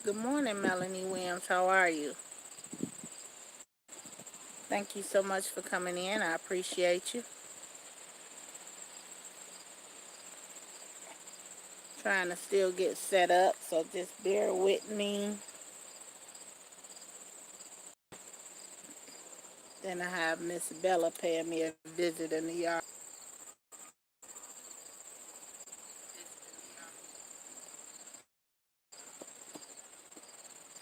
Good morning, Melanie Williams. How are you? Thank you so much for coming in. I appreciate you. Trying to still get set up, so just bear with me. Then I have Miss Bella paying me a visit in the yard.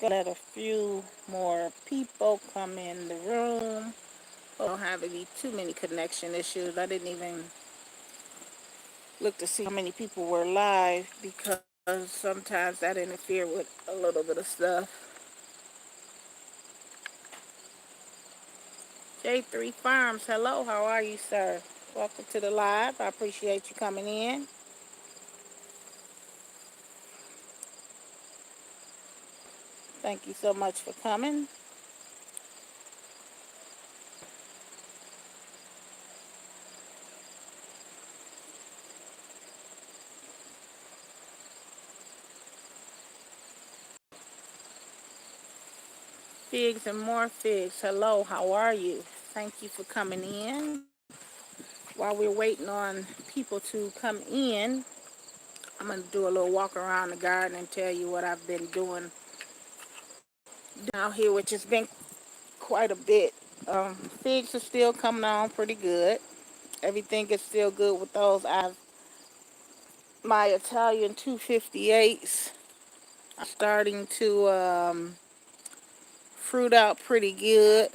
Gonna let a few more people come in the room. I don't have any too many connection issues. I didn't even look to see how many people were live because sometimes that interfere with a little bit of stuff. J3 Farms, hello, how are you, sir? Welcome to the live. I appreciate you coming in. Thank you so much for coming. Figs and more figs, hello, how are you? Thank you for coming in. While we're waiting on people to come in, I'm going to do a little walk around the garden and tell you what I've been doing down here, which has been quite a bit. Figs are still coming on pretty good. Everything is still good with those. I have my Italian 258s are starting to fruit out pretty good.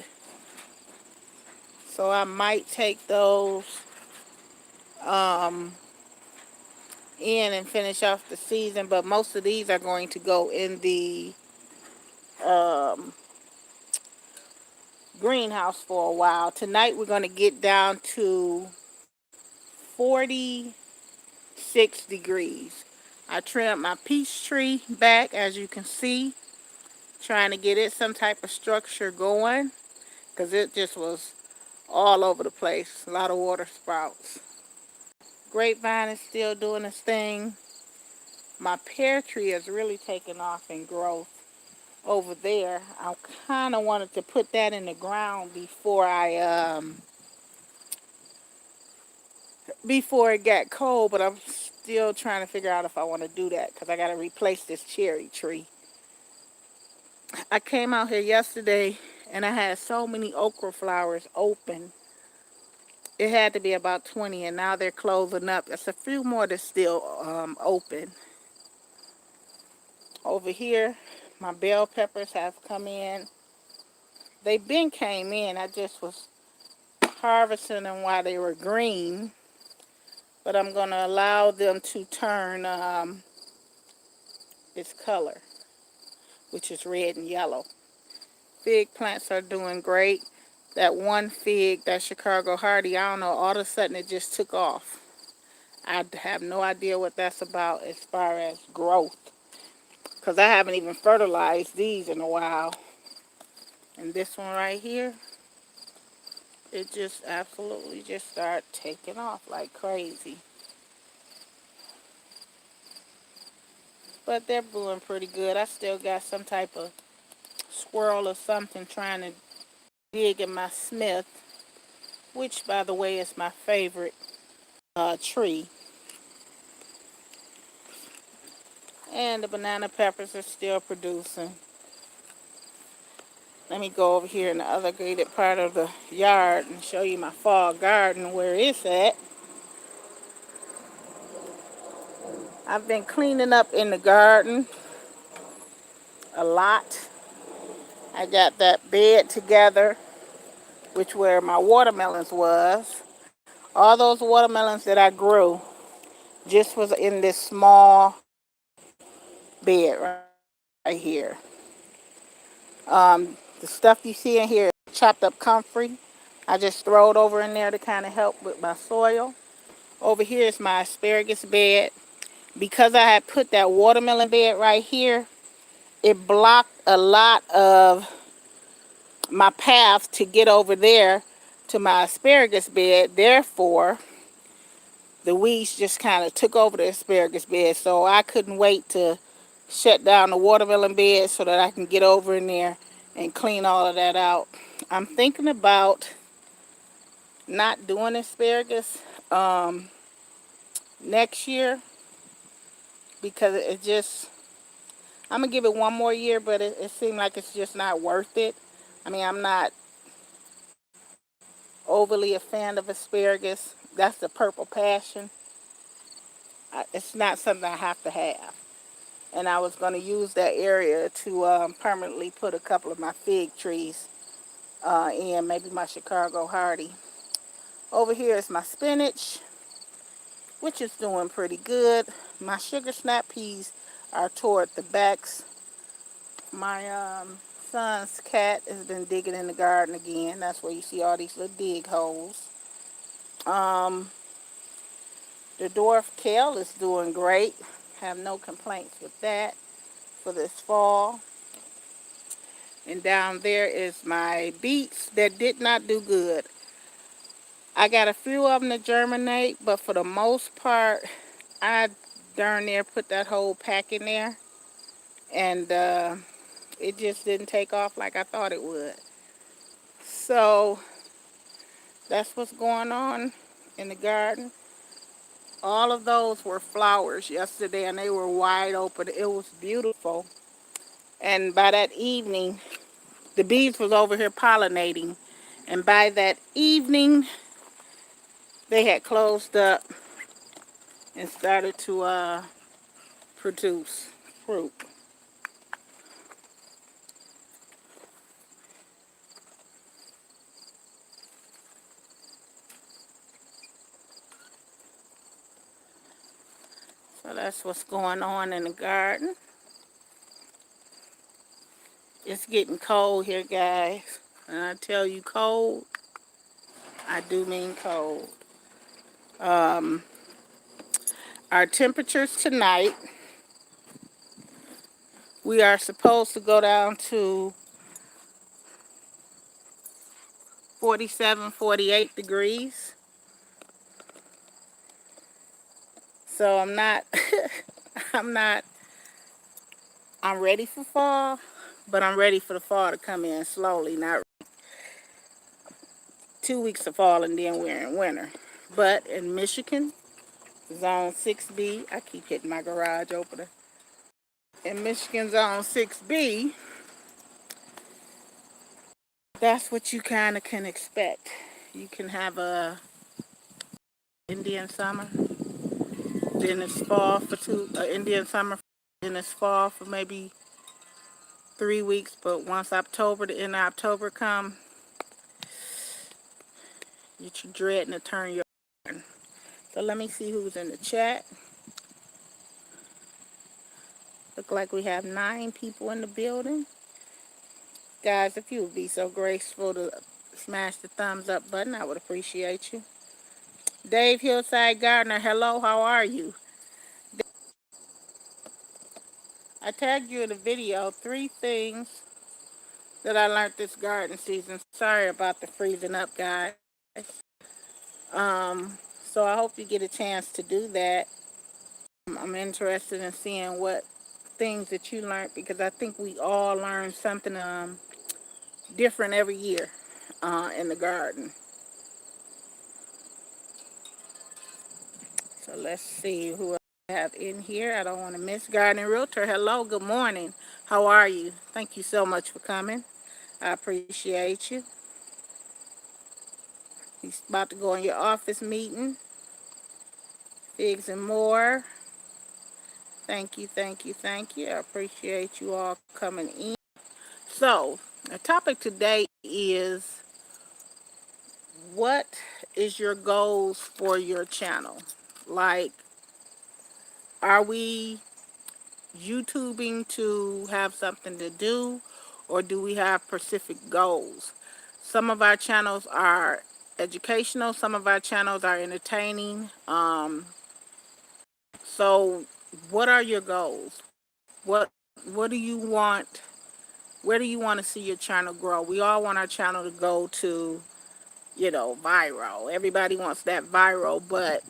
So I might take those um, in and finish off the season. But most of these are going to go in the um, greenhouse for a while. Tonight we're going to get down to 46 degrees. I trimmed my peach tree back, as you can see, trying to get it some type of structure going because it just was all over the place. A lot of water sprouts. Grapevine is still doing its thing. My pear tree is really taking off in growth over there. I kind of wanted to put that in the ground before it got cold, but I'm still trying to figure out if I want to do that because I got to replace this cherry tree. I came out here yesterday and I had so many okra flowers open. It had to be about 20, and now they're closing up. There's a few more that's still open. Over here, my bell peppers have come in. They been came in. I just was harvesting them while they were green, but I'm going to allow them to turn its color, which is red and yellow. Fig plants are doing great. That one fig, that Chicago Hardy, I don't know, all of a sudden it just took off. I have no idea what that's about as far as growth, because I haven't even fertilized these in a while. And this one right here, it just absolutely just started taking off like crazy. But they're doing pretty good. I still got some type of squirrel or something trying to dig in my Smith, which, by the way, is my favorite tree. And the banana peppers are still producing. Let me go over here in the other gated part of the yard and show you my fall garden where it's at. I've been cleaning up in the garden a lot. I got that bed together, which where my watermelons was. All those watermelons that I grew just was in this small bed right here. The stuff you see in here is chopped up comfrey. I just throw it over in there to kind of help with my soil. Over here is my asparagus bed. Because I had put that watermelon bed right here, it blocked a lot of my path to get over there to my asparagus bed. Therefore, the weeds just kind of took over the asparagus bed, so I couldn't wait to shut down the watermelon bed so that I can get over in there and clean all of that out. I'm thinking about not doing asparagus next year because it just, I'm gonna give it one more year, but it seemed like it's just not worth it. I mean, I'm not overly a fan of asparagus. That's the purple passion. It's not something I have to have. And I was going to use that area to permanently put a couple of my fig trees in, maybe my Chicago Hardy. Over here is my spinach, which is doing pretty good. My sugar snap peas are toward the backs. My son's cat has been digging in the garden again. That's where you see all these little dig holes. The dwarf kale is doing great. Have no complaints with that for this fall. And down there is my beets that did not do good. I got a few of them to germinate, but for the most part, I darn near put that whole pack in there. And it just didn't take off like I thought it would. So that's what's going on in the garden. All of those were flowers yesterday, and they were wide open. It was beautiful. And by that evening, the bees was over here pollinating. And by that evening, they had closed up and started to produce fruit. So that's what's going on in the garden. It's getting cold here, guys. And I tell you cold, I do mean cold. Our temperatures tonight, we are supposed to go down to 47, 48 degrees. So I'm not, I'm ready for fall, but I'm ready for the fall to come in slowly, not 2 weeks of fall and then we're in winter. But in Michigan, Zone 6B, I keep hitting my garage opener. In Michigan Zone 6B, that's what you kind of can expect. You can have a Indian summer, then it's fall for Indian summer, then it's fall for maybe 3 weeks. But once October, the end of October come, you're dreading to turn your. So let me see who's in the chat. Look like we have 9 people in the building. Guys, if you would be so graceful to smash the thumbs up button, I would appreciate you. Dave Hillside Gardner, hello, how are you? I tagged you in the video 3 things that I learned this garden season. Sorry about the freezing up, guys. So I hope you get a chance to do that. I'm interested in seeing what things that you learned, because I think we all learn something different every year in the garden. So let's see who I have in here. I don't want to miss. Gardening Realtor, hello, good morning. How are you? Thank you so much for coming. I appreciate you. He's about to go in your office meeting. Figs and more. Thank you, thank you, thank you. I appreciate you all coming in. So, the topic today is, what is your goals for your channel? Like, are we YouTubing to have something to do, or do we have specific goals? Some of our channels are educational, some of our channels are entertaining. So what are your goals? What do you want? Where do you want to see your channel grow? We all want our channel to go to, viral. Everybody wants that viral, but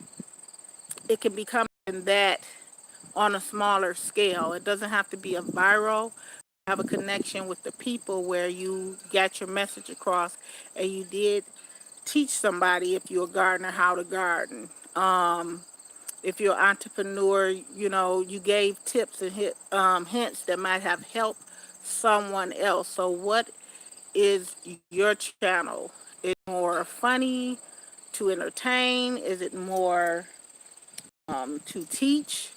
it can become that on a smaller scale. It doesn't have to be a viral. Have a connection with the people where you got your message across, and you did teach somebody, if you're a gardener, how to garden. If you're an entrepreneur, you gave tips and hints that might have helped someone else. So what is your channel? Is it more funny, to entertain? Is it more to teach?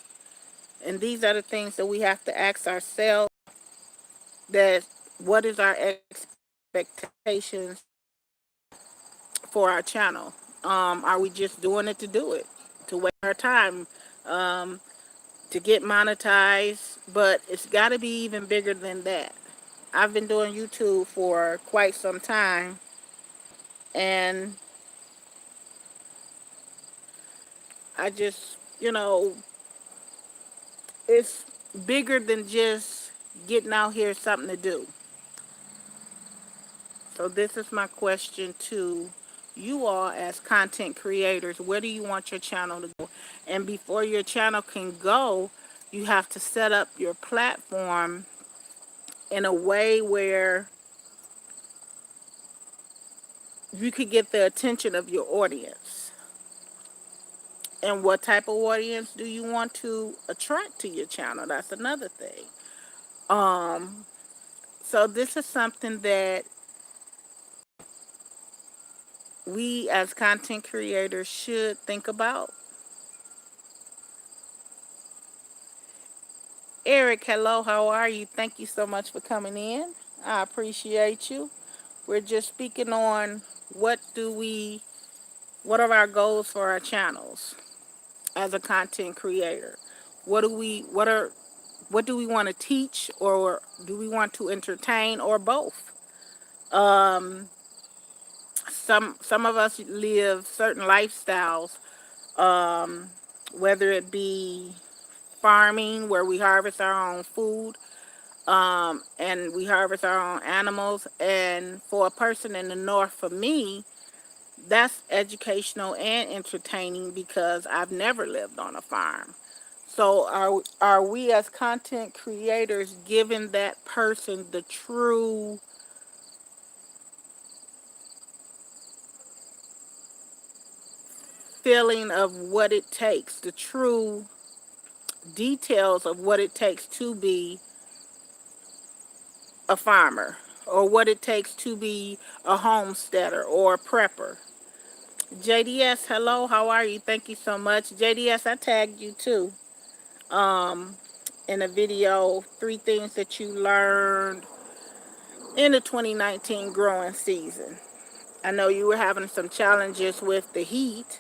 And these are the things that we have to ask ourselves, that what is our expectations for our channel? Are we just doing it to do it, to waste our time, um, to get monetized? But it's got to be even bigger than that. I've been doing YouTube for quite some time, and I just, it's bigger than just getting out here something to do. So this is my question to you all as content creators. Where do you want your channel to go? And before your channel can go, you have to set up your platform in a way where you could get the attention of your audience. And what type of audience do you want to attract to your channel? That's another thing. Um, so this is something that we as content creators should think about. Eric, hello, how are you? Thank you so much for coming in. I appreciate you. We're just speaking on what are our goals for our channels as a content creator? What do we want to teach, or do we want to entertain, or both? Um, some of us live certain lifestyles, um, whether it be farming, where we harvest our own food, and we harvest our own animals. And for a person in the north, for me, that's educational and entertaining because I've never lived on a farm. So are we as content creators giving that person the true feeling of what it takes, the true details of what it takes to be a farmer, or what it takes to be a homesteader or a prepper? JDS, hello, how are you? Thank you so much. JDS, I tagged you too. Um, in a video, 3 things that you learned in the 2019 growing season. I know you were having some challenges with the heat.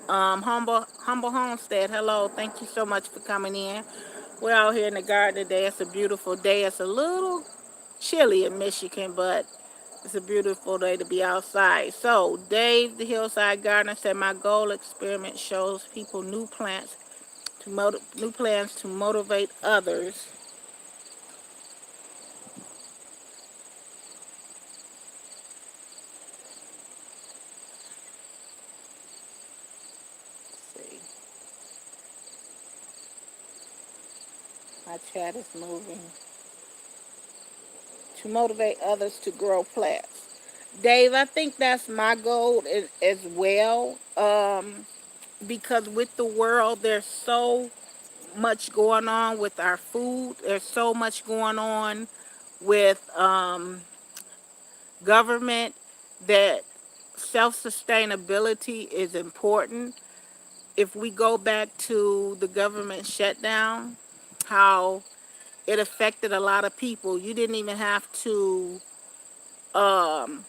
Humble Homestead, hello, thank you so much for coming in. We're out here in the garden today. It's a beautiful day. It's a little chilly in Michigan, but it's a beautiful day to be outside. So, Dave, the Hillside Gardener, said my goal experiment shows people new plans to motivate others. Let's see, my chat is moving. To motivate others to grow plants. Dave, I think that's my goal as well. Because with the world, there's so much going on with our food. There's so much going on with government, that self-sustainability is important. If we go back to the government shutdown, how it affected a lot of people. You didn't even have to um,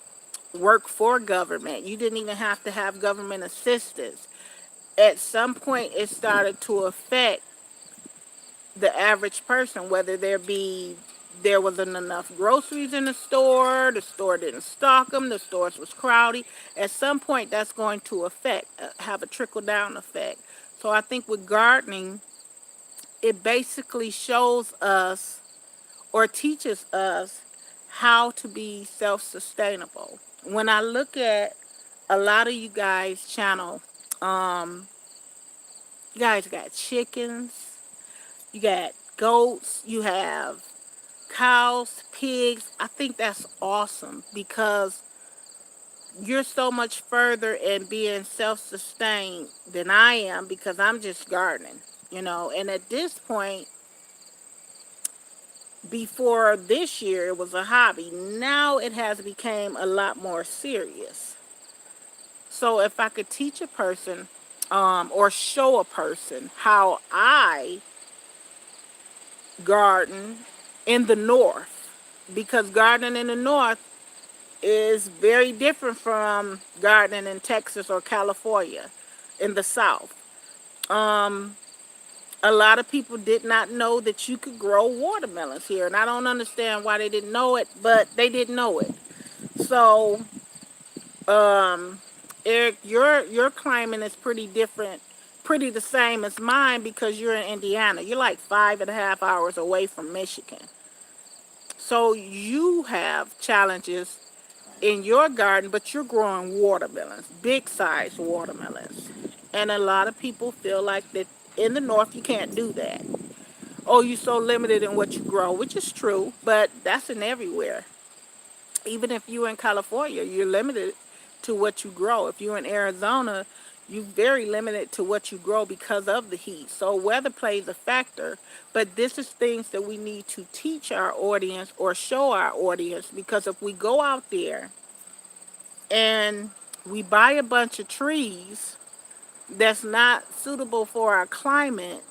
work for government. You didn't even have to have government assistance. At some point, it started to affect the average person, whether there wasn't enough groceries in the store didn't stock them, the stores was crowded. At some point, that's going to have a trickle down effect. So I think with gardening, it basically shows us or teaches us how to be self-sustainable. When I look at a lot of you guys' channel, you guys got chickens, You got goats, you have cows, pigs. I think that's awesome because you're so much further in being self-sustained than I am because I'm just gardening, And at this point, before this year, it was a hobby. Now it has become a lot more serious. So if I could teach a person or show a person how I garden in the north, because gardening in the north is very different from gardening in Texas or California in the south. Um, a lot of people did not know that you could grow watermelons here, and I don't understand why they didn't know it, but they didn't know it. So, um, Eric, your climate is pretty different, pretty the same as mine because you're in Indiana. You're like 5.5 hours away from Michigan. So you have challenges in your garden, but you're growing watermelons, big size watermelons. And a lot of people feel like that in the north you can't do that. Oh, you're so limited in what you grow, which is true, but that's in everywhere. Even if you're in California, you're limited to what you grow. If you're in Arizona, you're very limited to what you grow because of the heat. So weather plays a factor, but this is things that we need to teach our audience or show our audience because if we go out there and we buy a bunch of trees that's not suitable for our climate,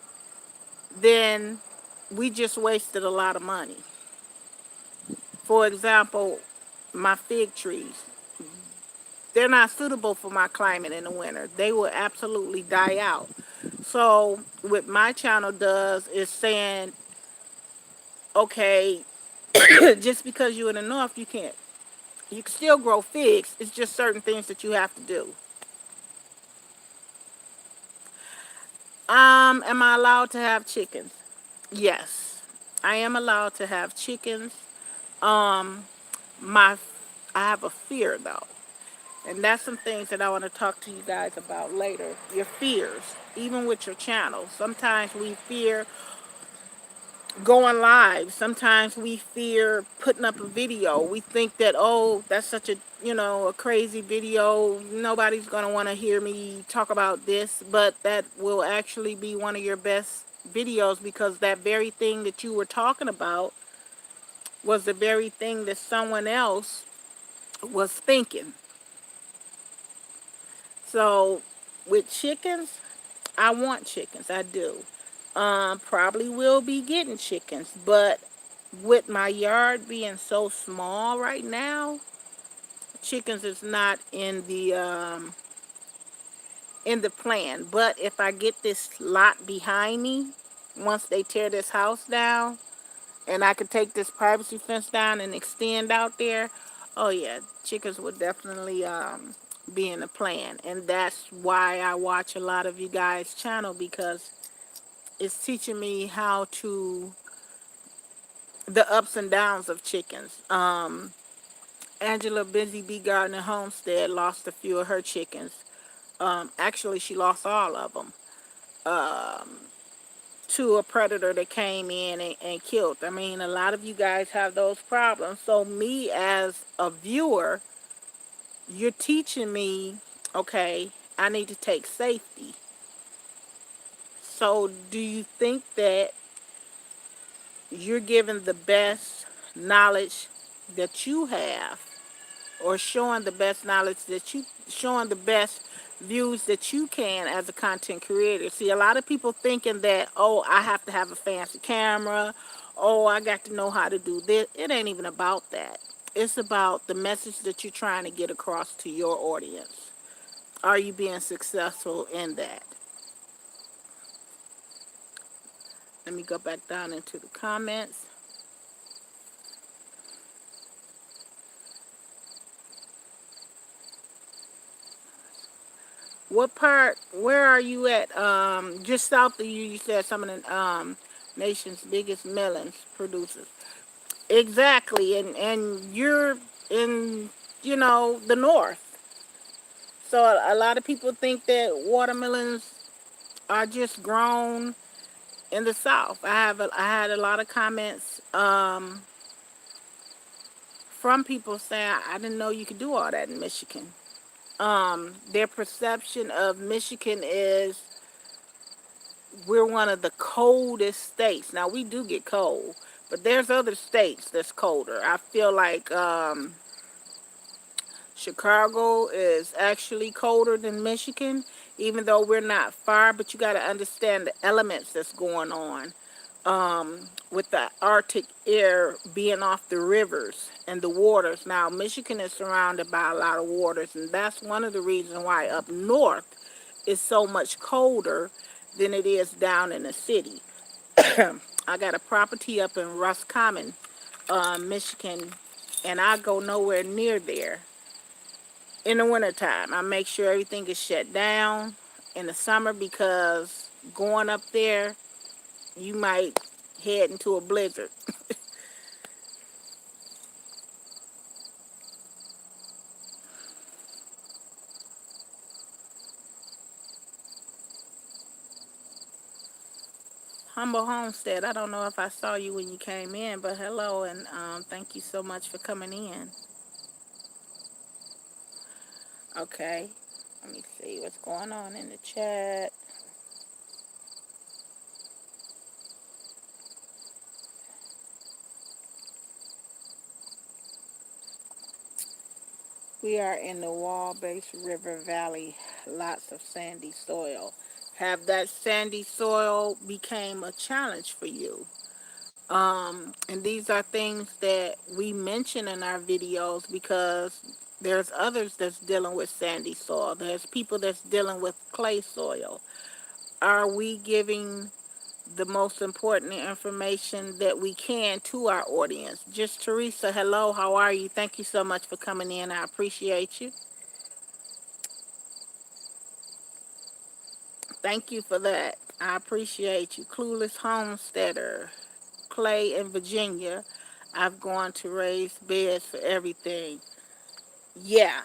then we just wasted a lot of money. For example, my fig trees, they're not suitable for my climate in the winter. They will absolutely die out. So what my channel does is saying, okay, just because you're in the north, you can still grow figs. It's just certain things that you have to do. Am I allowed to have chickens? Yes, I am allowed to have chickens. Um, my I have a fear though, and that's some things that I want to talk to you guys about later. Your fears, even with your channel. Sometimes we fear going live. Sometimes we fear putting up a video. We think that, oh, that's such a crazy video. Nobody's going to want to hear me talk about this, but that will actually be one of your best videos because that very thing that you were talking about was the very thing that someone else was thinking. So with chickens, I want chickens. I do. Probably will be getting chickens, but with my yard being so small right now, chickens is not in the plan. But if I get this lot behind me, once they tear this house down, and I could take this privacy fence down and extend out there, oh yeah, chickens would definitely be in the plan. And that's why I watch a lot of you guys' channel because it's teaching me how to the ups and downs of chickens. Angela Busy Bee Garden and Homestead lost a few of her chickens. Actually, she lost all of them to a predator that came in and killed. I mean, a lot of you guys have those problems. So me as a viewer, you're teaching me, okay, I need to take safety. So do you think that you're giving the best knowledge that you have or showing the best knowledge that you showing the best views that you can as a content creator? See, a lot of people thinking that, oh, I have to have a fancy camera, oh, I got to know how to do this. It ain't even about that. It's about the message that you're trying to get across to your audience. Are you being successful in that? Let me go back down into the comments. What part, where are you at? Just south of you, you said some of the nation's biggest melons producers. Exactly, and you're in, the north. So a lot of people think that watermelons are just grown in the South. I had a lot of comments from people saying I didn't know you could do all that in Michigan. Their perception of Michigan is we're one of the coldest states. Now we do get cold, but there's other states that's colder. I feel like Chicago is actually colder than Michigan, even though we're not far. But you got to understand the elements that's going on with the Arctic air being off the rivers and the waters. Now, Michigan is surrounded by a lot of waters, and that's one of the reasons why up north is so much colder than it is down in the city. I got a property up in Roscommon, Michigan, and I go nowhere near there in the wintertime. I make sure everything is shut down in the summer because going up there, you might head into a blizzard. Humble Homestead, I don't know if I saw you when you came in, but hello and thank you so much for coming in. Okay, let me see what's going on in the chat. We are in the Wabash River Valley, lots of sandy soil. Have that sandy soil became a challenge for you? And these are things that we mention in our videos because there's others that's dealing with sandy soil. There's people that's dealing with clay soil. Are we giving the most important information that we can to our audience? Just Teresa, hello, how are you? Thank you so much for coming in. I appreciate you. Thank you for that. I appreciate you. Clueless Homesteader, Clay in Virginia. I've gone to raised beds for everything. Yeah,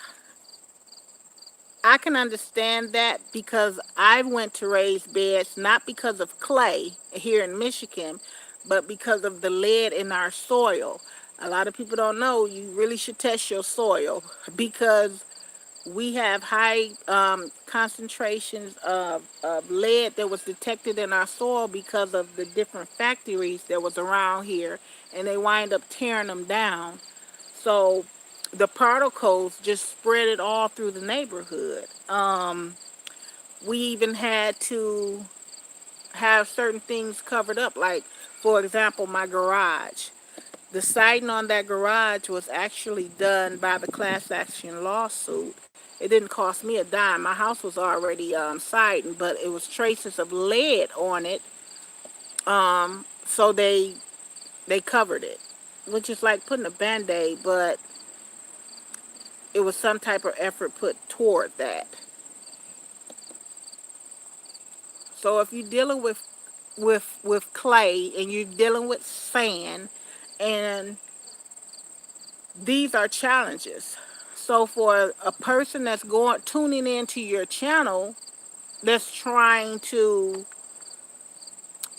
I can understand that because I went to raised beds not because of clay here in Michigan, but because of the lead in our soil. A lot of people don't know you really should test your soil because we have high concentrations of lead that was detected in our soil because of the different factories that was around here, and they wind up tearing them down. So the particles just spread it all through the neighborhood. We even had to have certain things covered up, like, for example, my garage. The siding on that garage was actually done by the class action lawsuit. It didn't cost me a dime. My house was already siding, but it was traces of lead on it. So they covered it, which is like putting a band-aid, but it was some type of effort put toward that. So if you're dealing with clay and you're dealing with sand, and these are challenges. So for a person that's going tuning into your channel that's trying to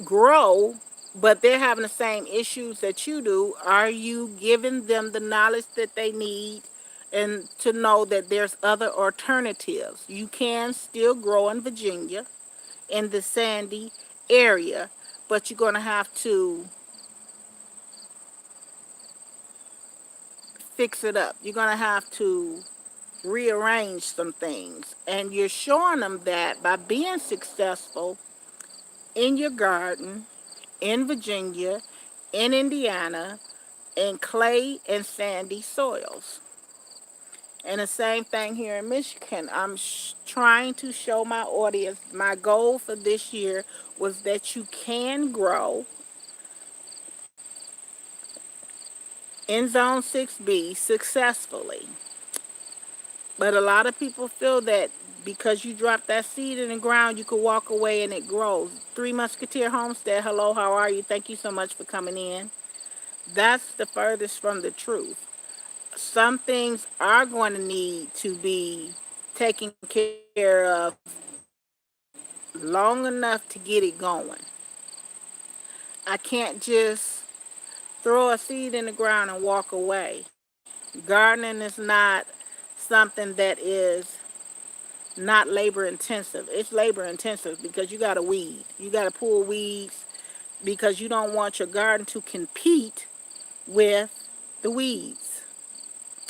grow, but they're having the same issues that you do, are you giving them the knowledge that they need and to know that there's other alternatives? You can still grow in Virginia in the sandy area, but you're going to have to fix it up. You're going to have to rearrange some things. And you're showing them that by being successful in your garden, in Virginia, in Indiana, in clay and sandy soils. And the same thing here in Michigan. I'm trying to show my audience, my goal for this year was that you can grow in Zone 6B successfully. But a lot of people feel that because you drop that seed in the ground, you could walk away and it grows. Three Musketeer Homestead, hello, how are you? Thank you so much for coming in. That's the furthest from the truth. Some things are going to need to be taken care of long enough to get it going. I can't just throw a seed in the ground and walk away. Gardening is not something that is not labor intensive. It's labor intensive because you got to weed. You got to pull weeds because you don't want your garden to compete with the weeds.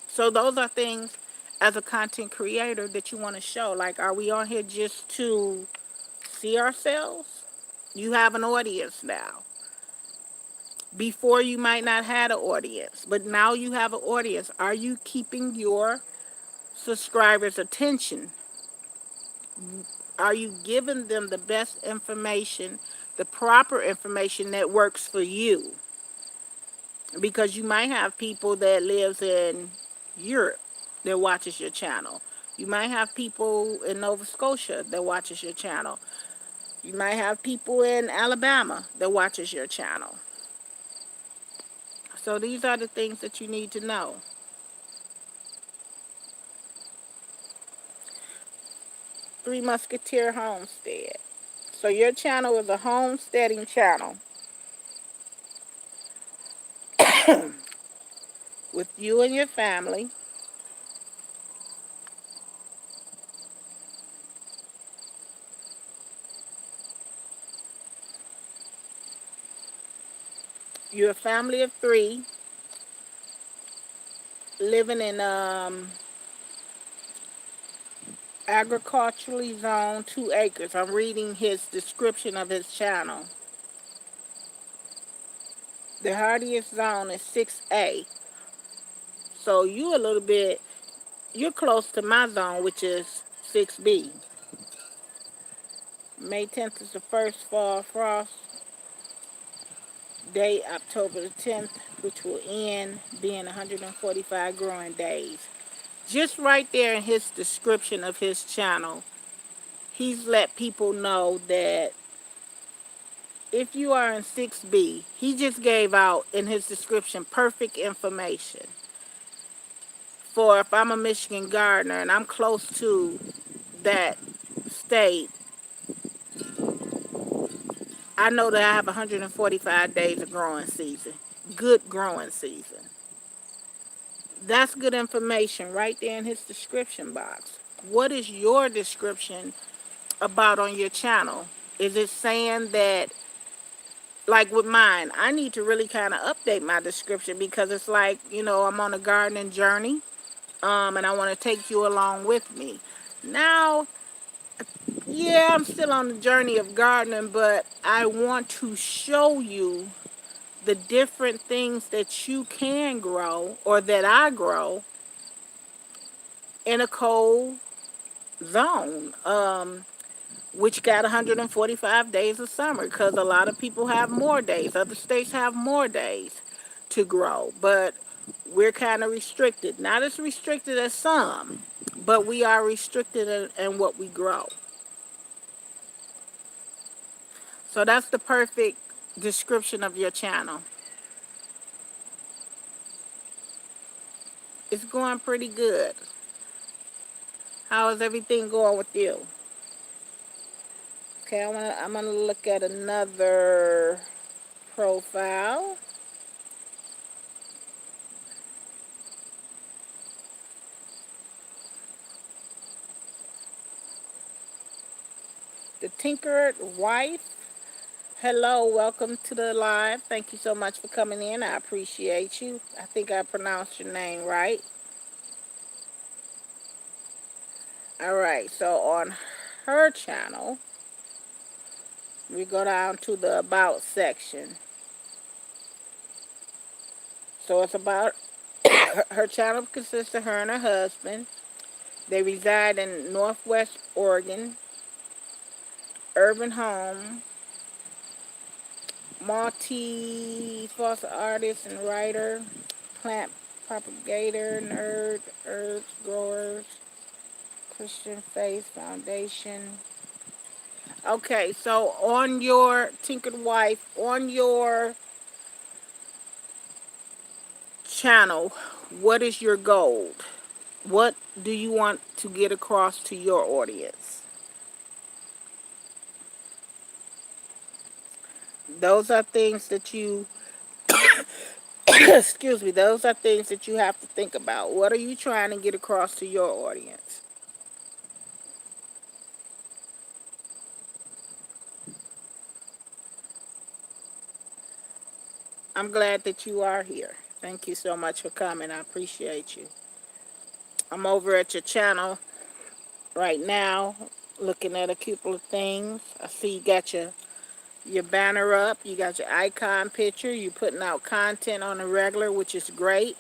So those are things as a content creator that you want to show. Like, are we on here just to see ourselves? You have an audience now. Before you might not have an audience, but now you have an audience. Are you keeping your subscribers' attention? Are you giving them the best information, the proper information that works for you? Because you might have people that lives in Europe that watches your channel. You might have people in Nova Scotia that watches your channel. You might have people in Alabama that watches your channel. So these are the things that you need to know. Three Musketeer Homestead. So your channel is a homesteading channel with you and your family. You're a family of three living in agriculturally zoned 2 acres. I'm reading his description of his channel. The hardiest zone is 6A. So you're close to my zone, which is 6B. May 10th is the first fall frost day, October the 10th, which will end being 145 growing days. Just right there in his description of his channel, he's let people know that if you are in 6B, he just gave out in his description perfect information for if I'm a Michigan gardener and I'm close to that state, I know that I have 145 days of growing season, good growing season. That's good information right there in his description box. What is your description about on your channel? Is it saying that, like with mine, I need to really kind of update my description because it's like, I'm on a gardening journey, and I want to take you along with me. Now, yeah, I'm still on the journey of gardening, but I want to show you the different things that you can grow or that I grow in a cold zone, which got 145 days of summer because a lot of people have more days. Other states have more days to grow, but we're kind of restricted. Not as restricted as some, but we are restricted in what we grow. So that's the perfect description of your channel. It's going pretty good. How is everything going with you? Okay, I'm gonna look at another profile. The Tinkered Wife. Hello, welcome to the live. Thank you so much for coming in. I appreciate you. I think I pronounced your name right. All right, so on her channel, we go down to the About section. So it's about her channel consists of her and her husband. They reside in Northwest Oregon, urban home, multi-foster artist and writer, plant propagator, nerd, herbs growers, Christian Faith Foundation. Okay, so on your Tinkered Wife, on your channel, what is your goal? What do you want to get across to your audience? Those are things that you, excuse me, those are things that you have to think about. What are you trying to get across to your audience? I'm glad that you are here. Thank you so much for coming. I appreciate you. I'm over at your channel right now looking at a couple of things. I see you got your banner up, you got your icon picture, you putting out content on the regular, which is great.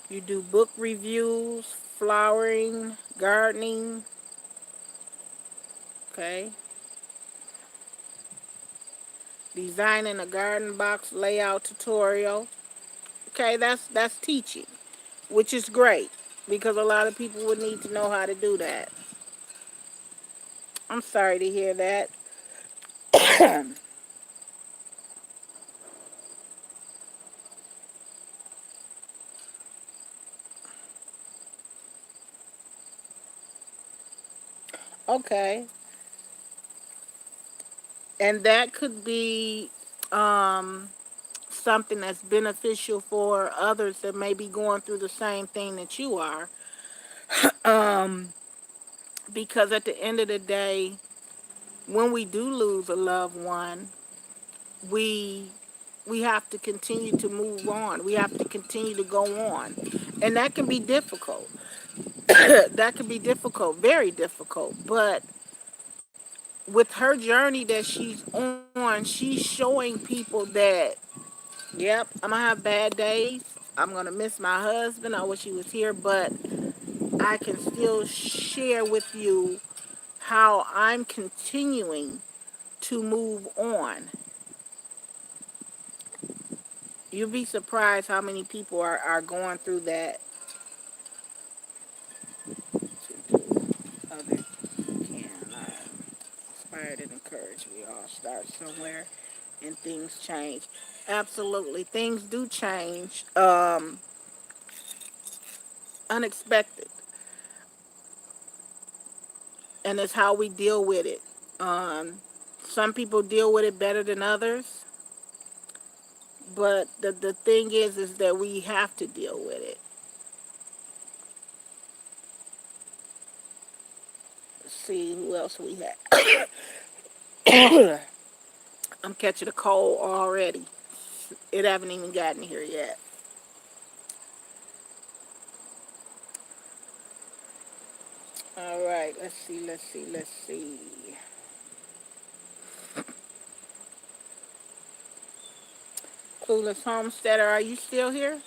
You do book reviews, flowering, gardening, okay? Designing a garden box layout tutorial. Okay, that's teaching, which is great because a lot of people would need to know how to do that. I'm sorry to hear that. Okay, and that could be um, something that's beneficial for others that may be going through the same thing that you are. Um, because at the end of the day, when we do lose a loved one, we we have to continue to move on. We have to continue to go on, and that can be difficult. That can be difficult, very difficult. But with her journey that she's on, she's showing people that, yep, I'm gonna have bad days. I'm gonna miss my husband. I wish he was here, but I can still share with you how I'm continuing to move on. You'll be surprised how many people are going through that. Other can inspired and encouraged. We all start somewhere and things change. Absolutely. Things do change. Unexpected. And it's how we deal with it. Um, some people deal with it better than others. But the thing is that we have to deal with it. Let's see who else we have. I'm catching a cold already. It haven't even gotten here yet. All right, let's see. Clueless Homesteader, are you still here?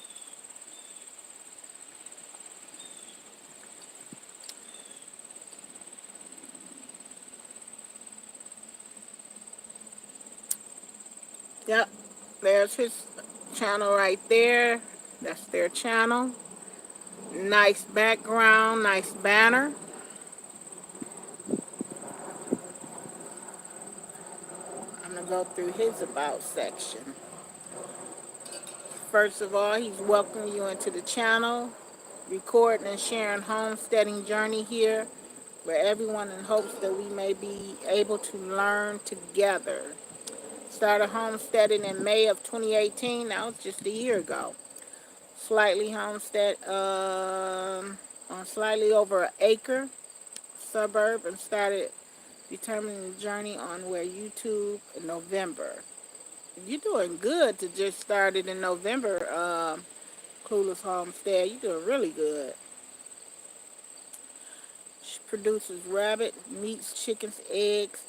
Yep, there's his channel right there. That's their channel. Nice background, nice banner. I'm gonna go through his about section. First of all, he's welcoming you into the channel, recording and sharing homesteading journey here, where everyone in hopes that we may be able to learn together. Started homesteading in May of 2018. That was just a year ago. Slightly homestead on slightly over an acre suburb, and started determining the journey on where YouTube in November. You're doing good to just start it in November, Clueless Homestead. You're doing really good. She produces rabbit, meats, chickens, eggs.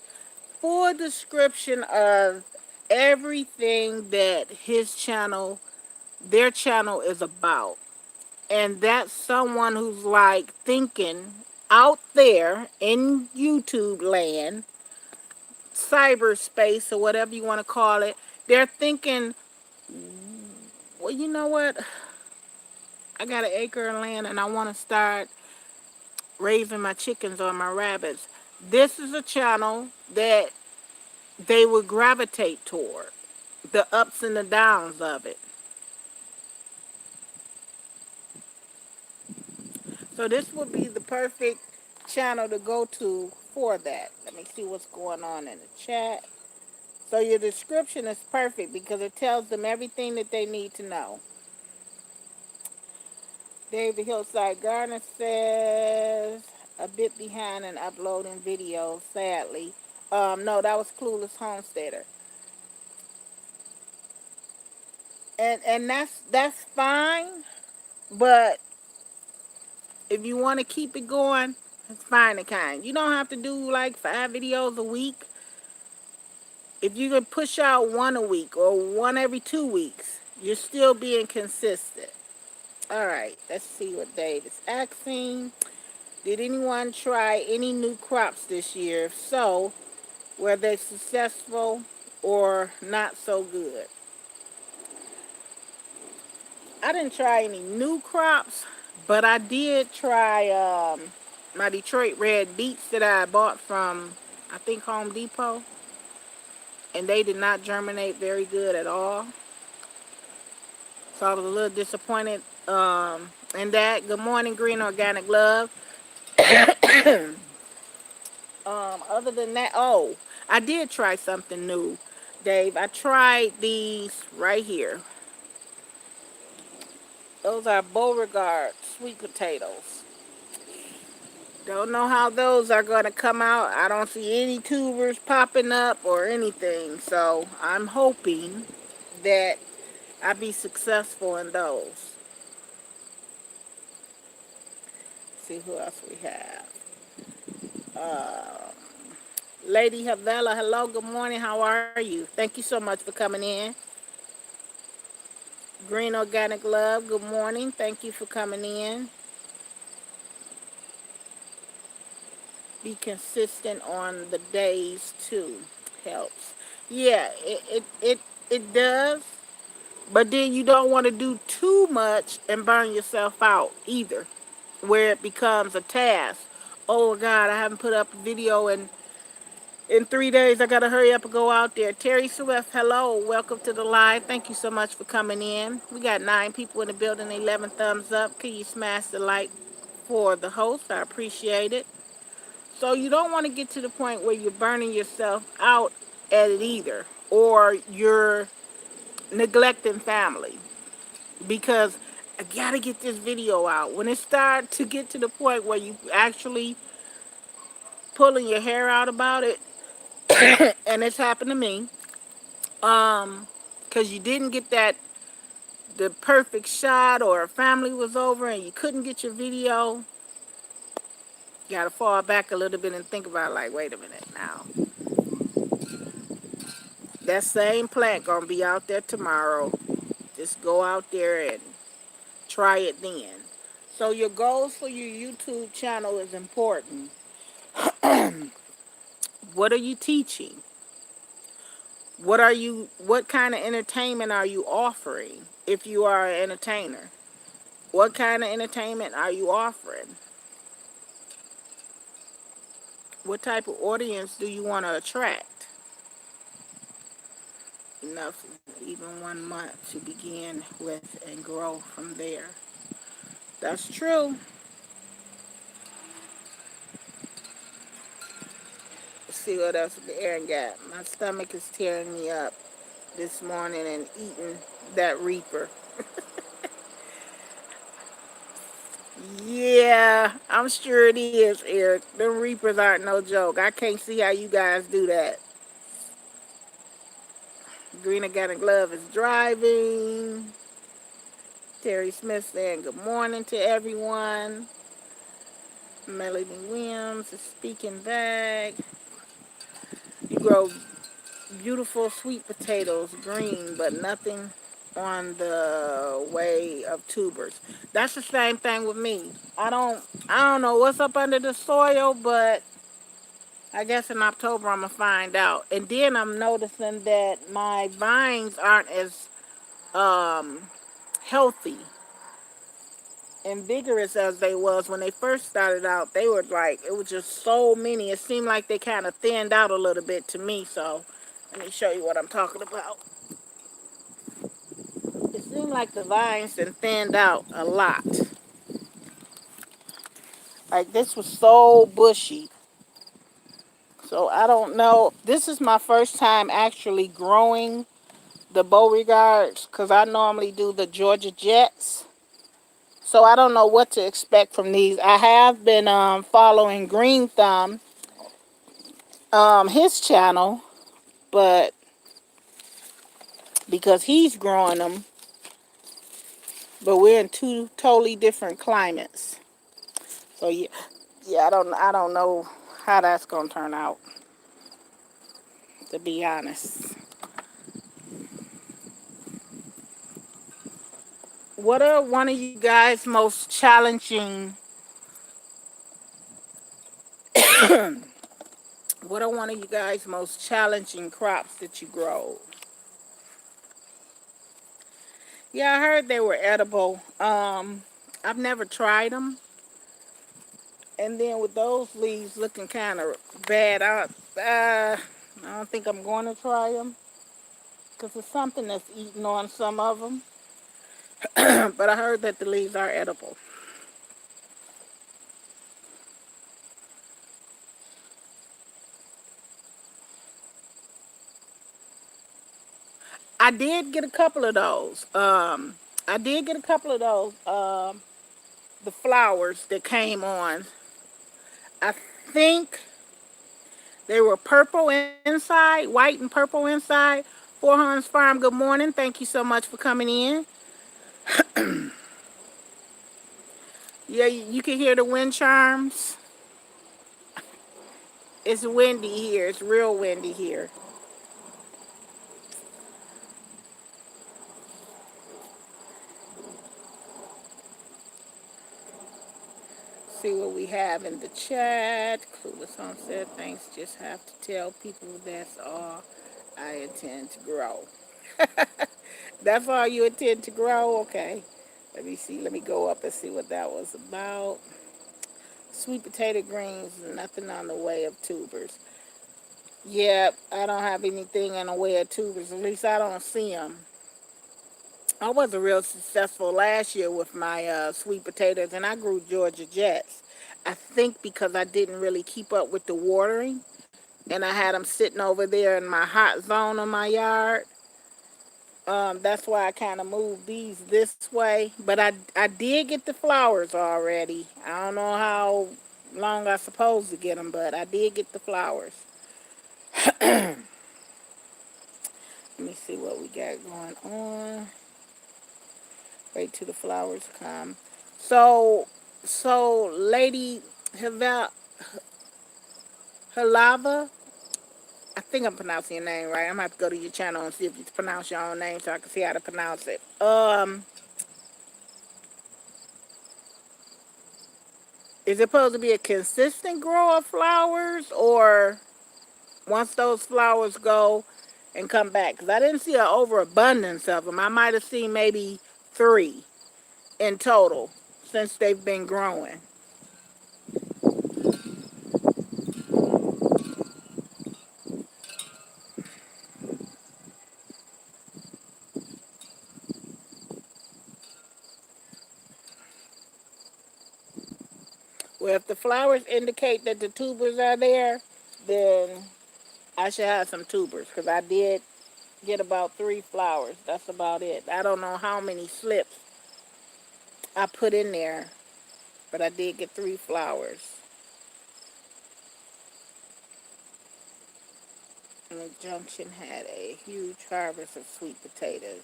Full description of everything that their channel is about. And that's someone who's like thinking out there in YouTube land, cyberspace, or whatever you want to call it. They're thinking, well, you know what? I got an acre of land and I want to start raising my chickens or my rabbits. This is a channel that they would gravitate toward, the ups and the downs of it. So this would be the perfect channel to go to for that. Let me see what's going on in the chat. So your description is perfect because it tells them everything that they need to know. David Hillside Garner says a bit behind in uploading videos, sadly. No, that was Clueless Homesteader. And that's fine, but if you want to keep it going, it's fine and kind. You don't have to do like 5 videos a week. If you can push out one a week or one every 2 weeks, you're still being consistent. All right, let's see what Dave is asking. Did anyone try any new crops this year? If so, were they successful or not so good? I didn't try any new crops, but I did try my Detroit red beets that I bought from, I think, Home Depot, and they did not germinate very good at all. So I was a little disappointed in that. Good morning, Green Organic Love. Other than that, oh, I did try something new, Dave. I tried these right here. Those are Beauregard sweet potatoes. Don't know how those are going to come out. I don't see any tubers popping up or anything. So I'm hoping that I be successful in those. See who else we have. Uh, Lady Havela, hello, good morning. How are you? Thank you so much for coming in. Green Organic Love, good morning. Thank you for coming in. Be consistent on the days too. Helps. Yeah, it does. But then you don't want to do too much and burn yourself out either, where it becomes a task. Oh God, I haven't put up a video in 3 days. I gotta hurry up and go out there. Terry Swift, hello, welcome to the live. Thank you so much for coming in. We got 9 people in the building, 11 thumbs up. Can you smash the like for the host? I appreciate it. So you don't want to get to the point where you're burning yourself out at it either, or you're neglecting family because I gotta get this video out. When it starts to get to the point where you actually pulling your hair out about it, and it's happened to me, because you didn't get the perfect shot, or a family was over and you couldn't get your video, you gotta fall back a little bit and think about, like, wait a minute now. That same plant gonna be out there tomorrow. Just go out there and try it then. So your goals for your YouTube channel is important. What are you teaching? What kind of entertainment are you offering if you are an entertainer? What kind of entertainment are you offering? What type of audience do you want to attract? Enough, even 1 month to begin with and grow from there. That's true. Let's see what else the Aaron got. My stomach is tearing me up this morning and eating that Reaper. Yeah, I'm sure it is, Eric. Them Reapers aren't no joke. I can't see how you guys do that. Green Organic Love is driving. Terry Smith saying good morning to everyone. Melody Williams is speaking back. You grow beautiful sweet potatoes, green, but nothing on the way of tubers. That's the same thing with me. I don't know what's up under the soil, but I guess in October I'm gonna find out. And then I'm noticing that my vines aren't as um, healthy and vigorous as they was when they first started out. They were like, it was just so many. It seemed like they kind of thinned out a little bit to me. So let me show you what I'm talking about. It seemed like the vines had thinned out a lot. Like this was so bushy. So I don't know. This is my first time actually growing the Beauregards because I normally do the Georgia Jets. So I don't know what to expect from these. I have been following Green Thumb, his channel, but because he's growing them, but we're in two totally different climates. So yeah, I don't know how that's gonna turn out, to be honest. What are one of you guys' most challenging? What are one of you guys' most challenging crops that you grow? Yeah, I heard they were edible. I've never tried them. And then with those leaves looking kind of bad, I don't think I'm going to try them because it's something that's eating on some of them. But I heard that the leaves are edible. I did get a couple of those. I did get a couple of those. The flowers that came on. I think they were purple inside, white and purple inside. Four Horns Farm, good morning. Thank you so much for coming in. Yeah, you can hear the wind chimes. It's windy here. It's real windy here. See what we have in the chat. Clueless Home said, thanks. Just have to tell people that's all I intend to grow. That's all you intend to grow? Okay. Let me see. Let me go up and see what that was about. Sweet potato greens, nothing on the way of tubers. Yep, I don't have anything in the way of tubers. At least I don't see them. I wasn't real successful last year with my sweet potatoes, and I grew Georgia Jets. I think because I didn't really keep up with the watering, and I had them sitting over there in my hot zone of my yard. That's why I kind of moved these this way. But I did get the flowers already. I don't know how long I supposed to get them, but I did get the flowers. Let me see what we got going on. Wait till the flowers come. So, Lady Halava, I think I'm pronouncing your name right. I'm gonna have to go to your channel and see if you pronounce your own name so I can see how to pronounce it. Is it supposed to be a consistent grow of flowers, or once those flowers go and come back? Because I didn't see an overabundance of them. I might have seen maybe 3 in total since they've been growing. Well, if the flowers indicate that the tubers are there, then I should have some tubers because I did get about 3 flowers. That's about it. I don't know how many slips I put in there, but I did get 3 flowers. And the Junction had a huge harvest of sweet potatoes.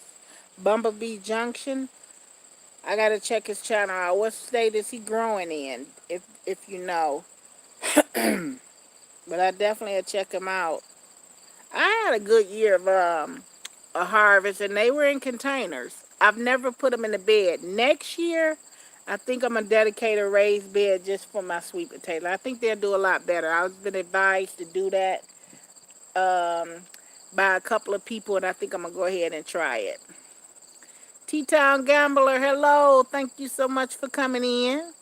Bumblebee Junction, I gotta check his channel out. What state is he growing in? If you know, but I definitely check him out. I had a good year of a harvest, and they were in containers. I've never put them in the bed. Next year, I think I'm gonna dedicate a raised bed just for my sweet potato. I think they'll do a lot better. I've been advised to do that um, by a couple of people, and I think I'm gonna go ahead and try it. T-Town Gambler, hello. Thank you so much for coming in.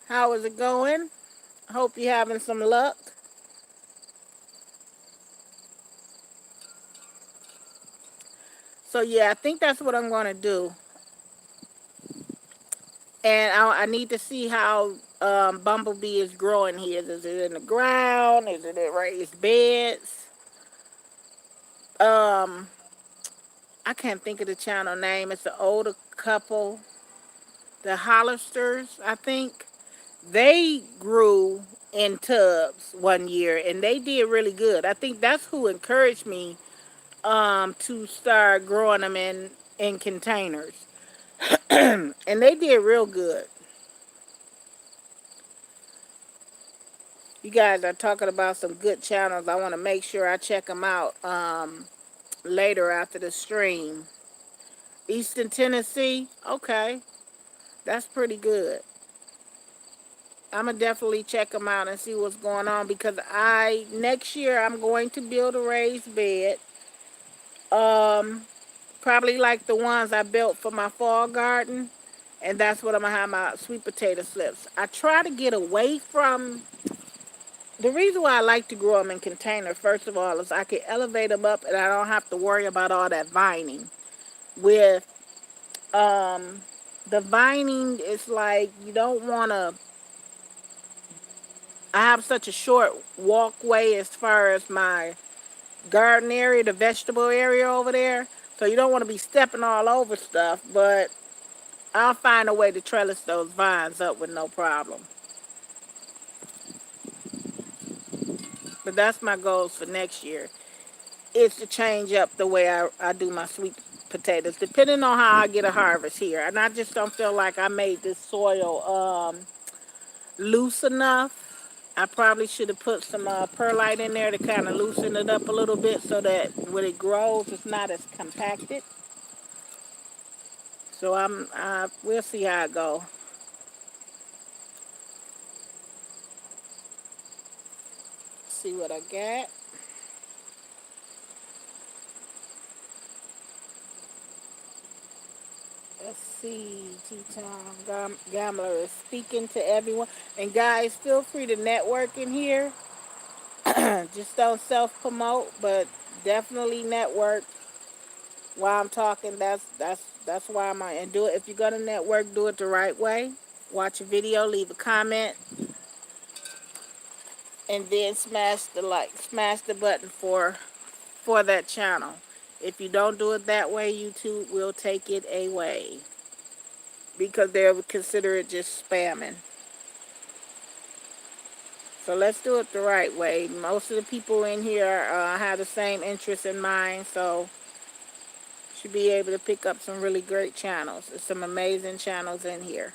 How is it going? Hope you're having some luck. So yeah, I think that's what I'm gonna do. And I need to see how bumblebee is growing here. Is it in the ground? Is it in raised beds? Um, I can't think of the channel name. It's an older couple, the Hollisters, I think. They grew in tubs one year, and they did really good. I think that's who encouraged me to start growing them in containers, and they did real good. You guys are talking about some good channels. I want to make sure I check them out later after the stream. Eastern Tennessee, okay, that's pretty good. I'm gonna definitely check them out and see what's going on because I next year I'm going to build a raised bed. Um, Probably like the ones I built for my fall garden, and that's what I'm gonna have my sweet potato slips. I try to get away from. The reason why I like to grow them in containers, first of all, is I can elevate them up and I don't have to worry about all that vining. With um, the vining, it's like you don't want to. I have such a short walkway as far as my garden area, the vegetable area over there. So you don't want to be stepping all over stuff, but I'll find a way to trellis those vines up with no problem. But that's my goals for next year. Is to change up the way I do my sweet potatoes, depending on how I get a harvest here. And I just don't feel like I made this soil loose enough. I probably should have put some perlite in there to kind of loosen it up a little bit so that when it grows, it's not as compacted. So we'll see how it go. See what I got. Let's see. T-Town Gambler is speaking to everyone. And guys, feel free to network in here. Just don't self promote, but definitely network while I'm talking. That's why I'm on. And do it if you're gonna network, do it the right way. Watch a video, leave a comment, and then smash the button for that channel. If you don't do it that way, YouTube will take it away because they'll consider it just spamming. So let's do it the right way. Most of the people in here have the same interests in mind, so should be able to pick up some really great channels. There's some amazing channels in here.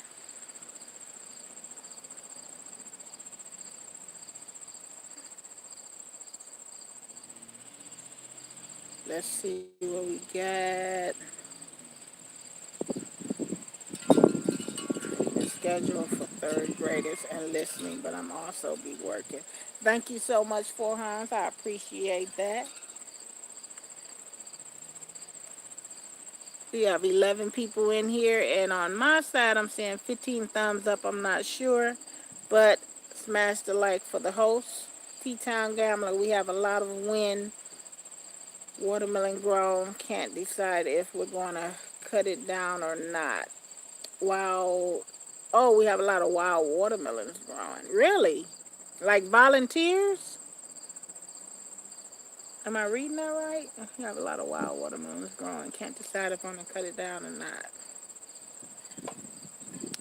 Let's see what we got. It's scheduled for third graders and listening, but I'm also be working. Thank you so much, Four Hans. I appreciate that. We have 11 people in here, and on my side, I'm seeing 15 thumbs up. I'm not sure, but smash the like for the host. T-Town Gambler, we have a lot of wind. Watermelon grown. Can't decide if we're going to cut it down or not. Wow. Oh, we have a lot of wild watermelons growing. Really? Like volunteers? Am I reading that right? We have a lot of wild watermelons growing. Can't decide if I'm going to cut it down or not.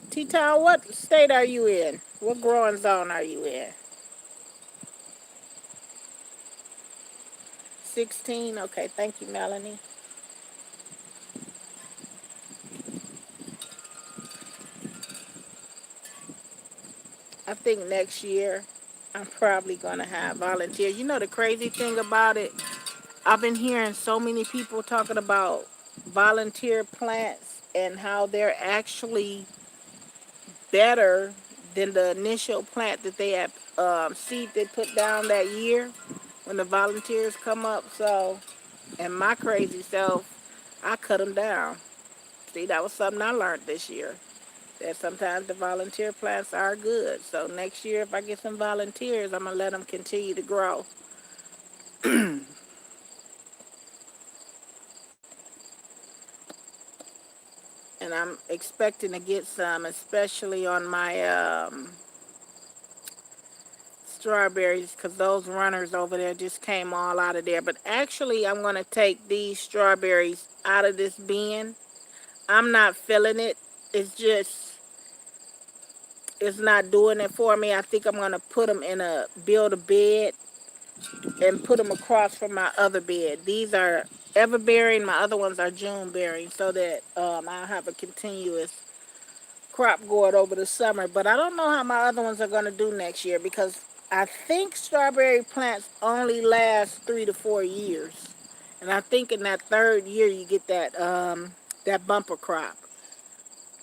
T-Town, what state are you in? What growing zone are you in? 16? Okay, thank you, Melanie. I think next year I'm probably going to have volunteers. You know the crazy thing about it? I've been hearing so many people talking about volunteer plants and how they're actually better than the initial plant that they had seed they put down that year when the volunteers come up. So, and my crazy self, I cut them down. See, that was something I learned this year. That sometimes the volunteer plants are good. So next year, if I get some volunteers, I'm gonna let them continue to grow. And I'm expecting to get some, especially on my strawberries, because those runners over there just came all out of there. But actually, I'm going to take these strawberries out of this bin. I'm not feeling it. It's just, it's not doing it for me. I think I'm going to put them in a, build a bed and put them across from my other bed. These are everbearing. My other ones are June bearing, so that I'll have a continuous crop going over the summer. But I don't know how my other ones are going to do next year, because I think strawberry plants only last 3 to 4 years, and I think in that third year you get that bumper crop.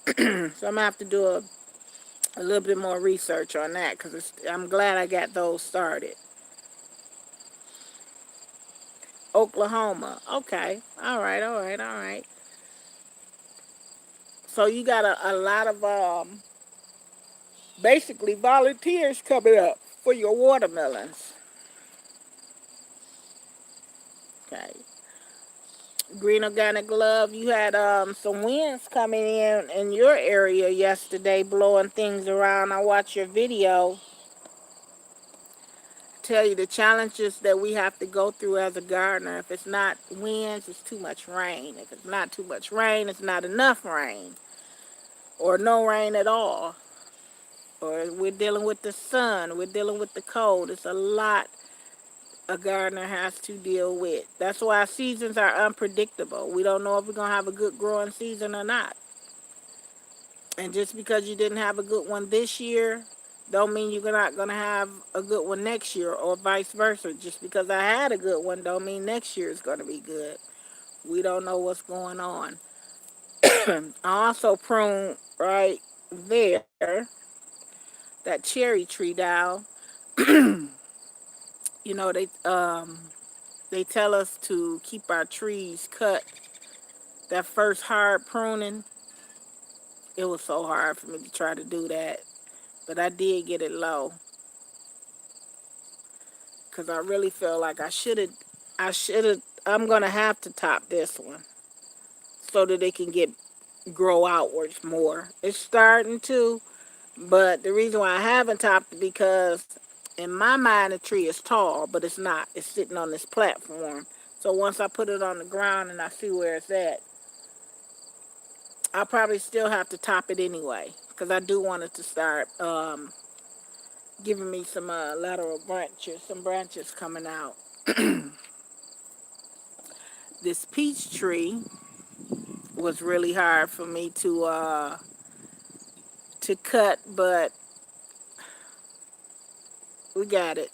So I'm gonna have to do a little bit more research on that, because I'm glad I got those started. Oklahoma. Okay. All right. All right. All right. So you got a lot of basically volunteers coming up for your watermelons. Okay. Green Organic Love, you had some winds coming in your area yesterday, blowing things around. I watched your video. Tell you the challenges that we have to go through as a gardener. If it's not winds, it's too much rain. If it's not too much rain, it's not enough rain, or no rain at all. Or we're dealing with the sun, we're dealing with the cold. It's a lot a gardener has to deal with. That's why seasons are unpredictable. We don't know if we're going to have a good growing season or not. And just because you didn't have a good one this year, don't mean you're not going to have a good one next year, or vice versa. Just because I had a good one don't mean next year is going to be good. We don't know what's going on. I also prune right there that cherry tree down. You know, they tell us to keep our trees cut. That first hard pruning, it was so hard for me to try to do that, but I did get it low, because I really feel like I'm gonna have to top this one so that it can grow outwards more. It's starting to, but the reason why I haven't topped it, because in my mind the tree is tall, but it's not. It's sitting on this platform. So once I put it on the ground and I see where it's at, I'll probably still have to top it anyway, because I do want it to start giving me some lateral branches, some branches coming out. This peach tree was really hard for me to cut, but we got it.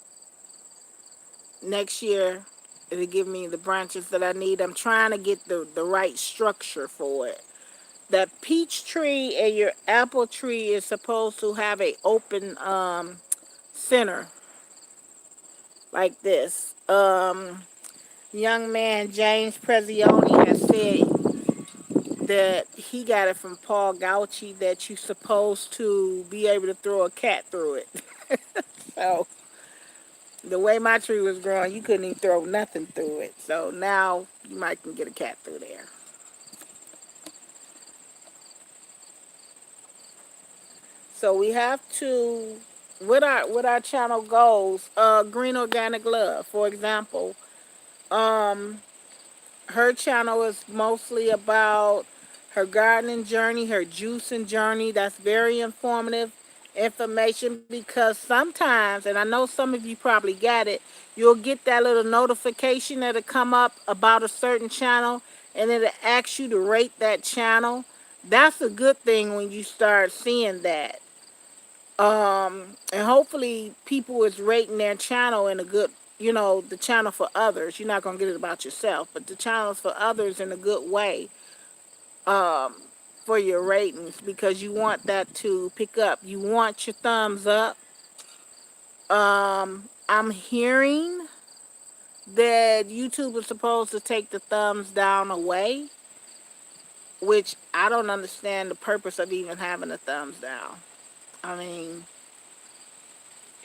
Next year, it'll give me the branches that I need. I'm trying to get the right structure for it. That peach tree and your apple tree is supposed to have a open center like this. Young man James Prezzioni has said that he got it from Paul Gauchi, that you're supposed to be able to throw a cat through it. So the way my tree was growing, you couldn't even throw nothing through it. So now you might can get a cat through there. So we have to, with our channel goals, Green Organic Love, for example, um, her channel is mostly about her gardening journey, her juicing journey. That's very informative information, because sometimes, and I know some of you probably got it, you'll get that little notification that'll come up about a certain channel, and it'll ask you to rate that channel. That's a good thing when you start seeing that. And hopefully people is rating their channel in a good, the channel for others. You're not gonna get it about yourself, but the channels for others in a good way, um, for your ratings, because you want that to pick up. You want your thumbs up. I'm hearing that YouTube is supposed to take the thumbs down away, which I don't understand the purpose of even having a thumbs down. I mean,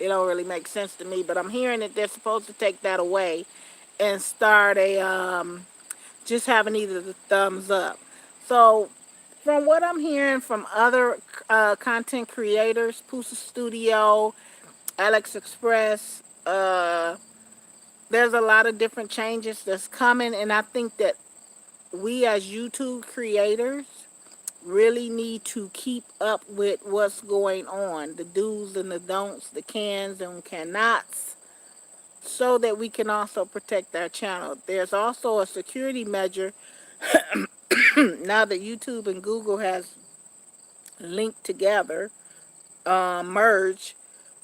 it don't really make sense to me, but I'm hearing that they're supposed to take that away and start just having either the thumbs up. So from what I'm hearing from other content creators, Pusa Studio, Alex Express, there's a lot of different changes that's coming, and I think that we as YouTube creators really need to keep up with what's going on, the do's and the don'ts, the cans and cannots, so that we can also protect our channel. There's also a security measure now that YouTube and Google has linked together, merged.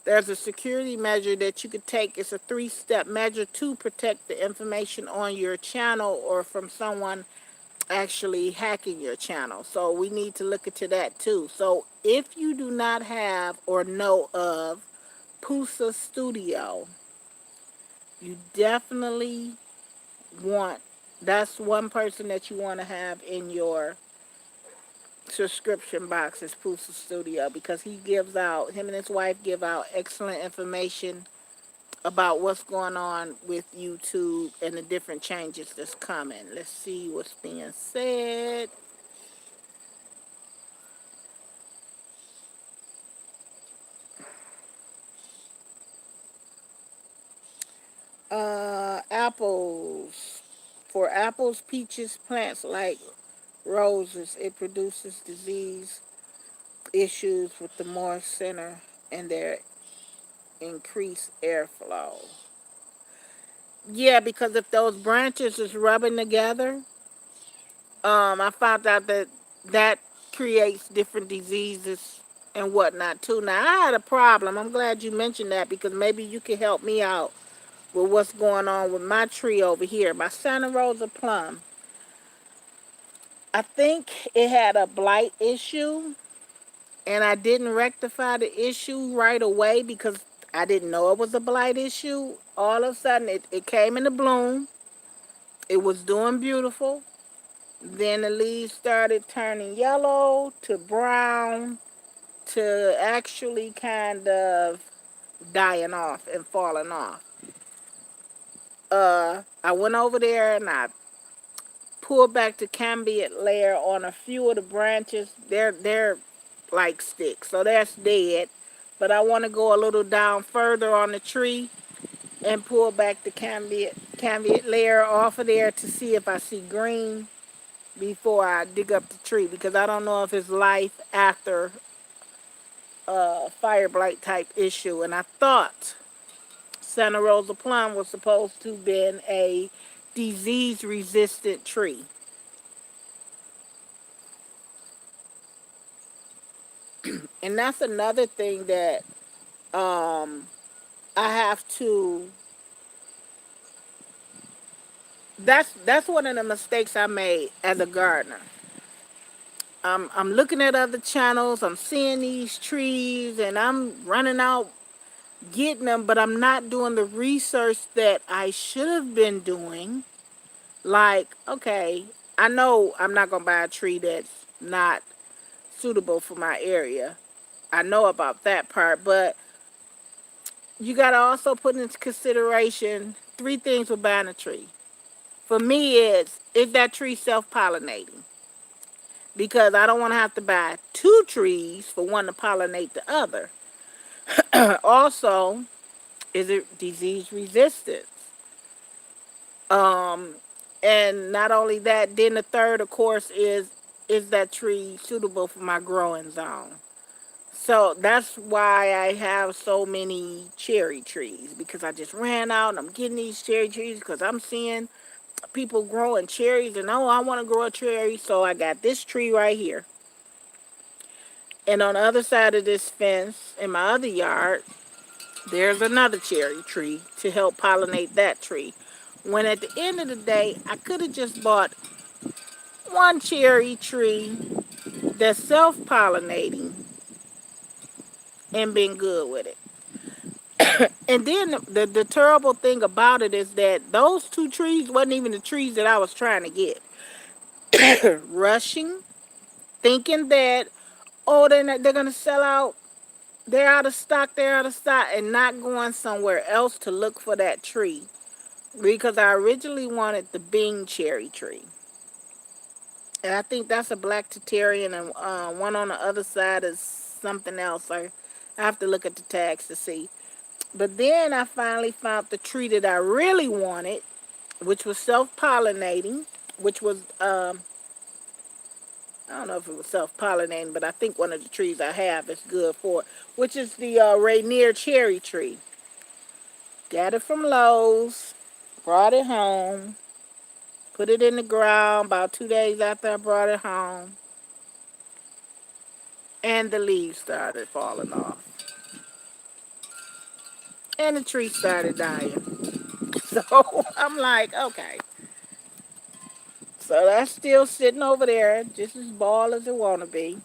There's a security measure that you could take. It's a 3-step measure to protect the information on your channel or from someone actually hacking your channel. So we need to look into that too. So if you do not have or know of Pusa Studio, you definitely want, that's one person that you want to have in your subscription box is Pusa Studio, because him and his wife give out excellent information about what's going on with YouTube and the different changes that's coming. Let's see what's being said. Apples. For apples, peaches, plants like roses, it produces disease issues with the moist center and their increased airflow. Yeah, because if those branches is rubbing together, I found out that that creates different diseases and whatnot too. Now I had a problem. I'm glad you mentioned that, because maybe you can help me out with what's going on with my tree over here, my Santa Rosa plum. I think it had a blight issue, and I didn't rectify the issue right away because I didn't know it was a blight issue. All of a sudden, it came into bloom. It was doing beautiful. Then the leaves started turning yellow to brown to actually kind of dying off and falling off. I went over there and I pulled back the cambium layer on a few of the branches. They're like sticks, so that's dead. But I want to go a little down further on the tree and pull back the cambium layer off of there to see if I see green before I dig up the tree, because I don't know if it's life after a fire blight type issue. And I thought Santa Rosa plum was supposed to have been a disease resistant tree. And that's another thing that I have to, that's one of the mistakes I made as a gardener. I'm looking at other channels, I'm seeing these trees and I'm running out getting them, but I'm not doing the research that I should have been doing. Like, okay, I know I'm not gonna buy a tree that's not suitable for my area. I know about that part, but you gotta also put into consideration 3 things with buying a tree. For me, is that tree self-pollinating? Because I don't want to have to buy 2 trees for one to pollinate the other. Also, is it disease resistant? Um, and not only that, then the third, of course, is that tree suitable for my growing zone? So that's why I have so many cherry trees, because I just ran out and I'm getting these cherry trees because I'm seeing people growing cherries and oh, I want to grow a cherry. So I got this tree right here. And on the other side of this fence in my other yard, there's another cherry tree to help pollinate that tree. When at the end of the day, I could have just bought one cherry tree that's self-pollinating and been good with it. And then the terrible thing about it is that those 2 trees wasn't even the trees that I was trying to get. Rushing, thinking that, oh, they're going to sell out. They're out of stock, and not going somewhere else to look for that tree. Because I originally wanted the Bing cherry tree. And I think that's a black Tatarian, and one on the other side is something else. I have to look at the tags to see. But then I finally found the tree that I really wanted, which was self-pollinating, which was, I don't know if it was self-pollinating, but I think one of the trees I have is good for it, which is the Rainier cherry tree. Got it from Lowe's, brought it home, put it in the ground about 2 days after I brought it home, and the leaves started falling off. And the tree started dying. So I'm like, okay. So that's still sitting over there, just as bald as it want to be.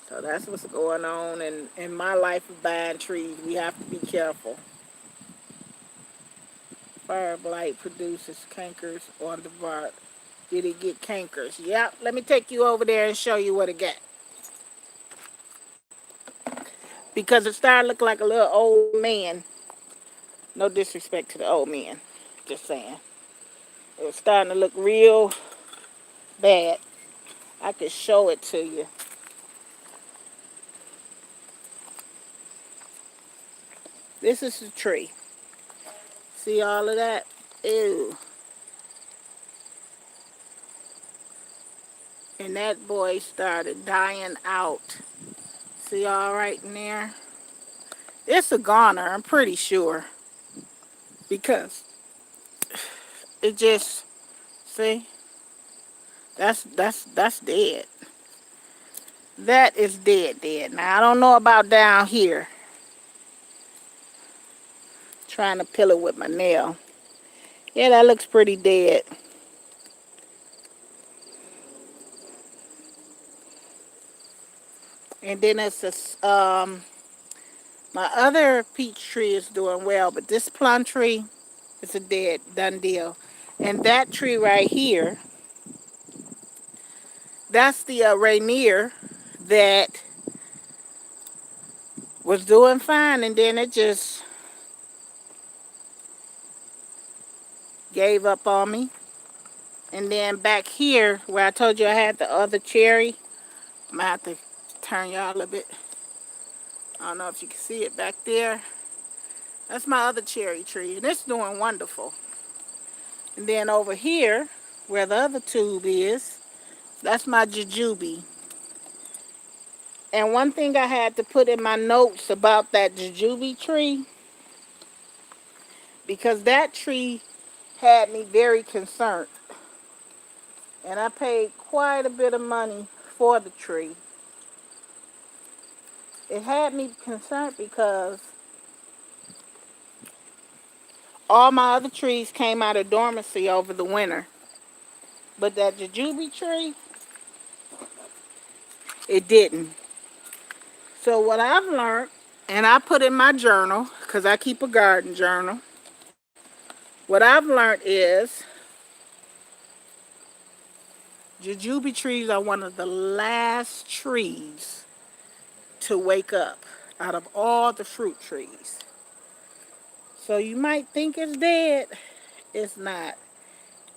So that's what's going on in my life of buying trees. We have to be careful. Fire blight produces cankers on the bark. Did it get cankers? Yep. Let me take you over there and show you what it got. Because it started looking like a little old man. No disrespect to the old man. Just saying. It was starting to look real bad. I could show it to you. This is the tree. See all of that? Ew. And that boy started dying out. See all right in there? It's a goner, I'm pretty sure. Because it just, see? That's dead. That is dead. Now I don't know about down here. Trying to peel it with my nail. Yeah, that looks pretty dead. And then it's this, my other peach tree is doing well, but this plum tree is a dead, done deal. And that tree right here, that's the Rainier that was doing fine, and then it just gave up on me. And then back here, where I told you I had the other cherry, I'm gonna have to turn y'all a little bit. I don't know if you can see it back there. That's my other cherry tree, and it's doing wonderful. And then over here, where the other tube is, that's my jujube. And one thing I had to put in my notes about that jujube tree, because that tree had me very concerned. And I paid quite a bit of money for the tree. It had me concerned because all my other trees came out of dormancy over the winter. But that jujube tree, it didn't. So what I've learned, and I put in my journal, because I keep a garden journal, what I've learned is jujube trees are one of the last trees to wake up out of all the fruit trees. So you might think it's dead. It's not.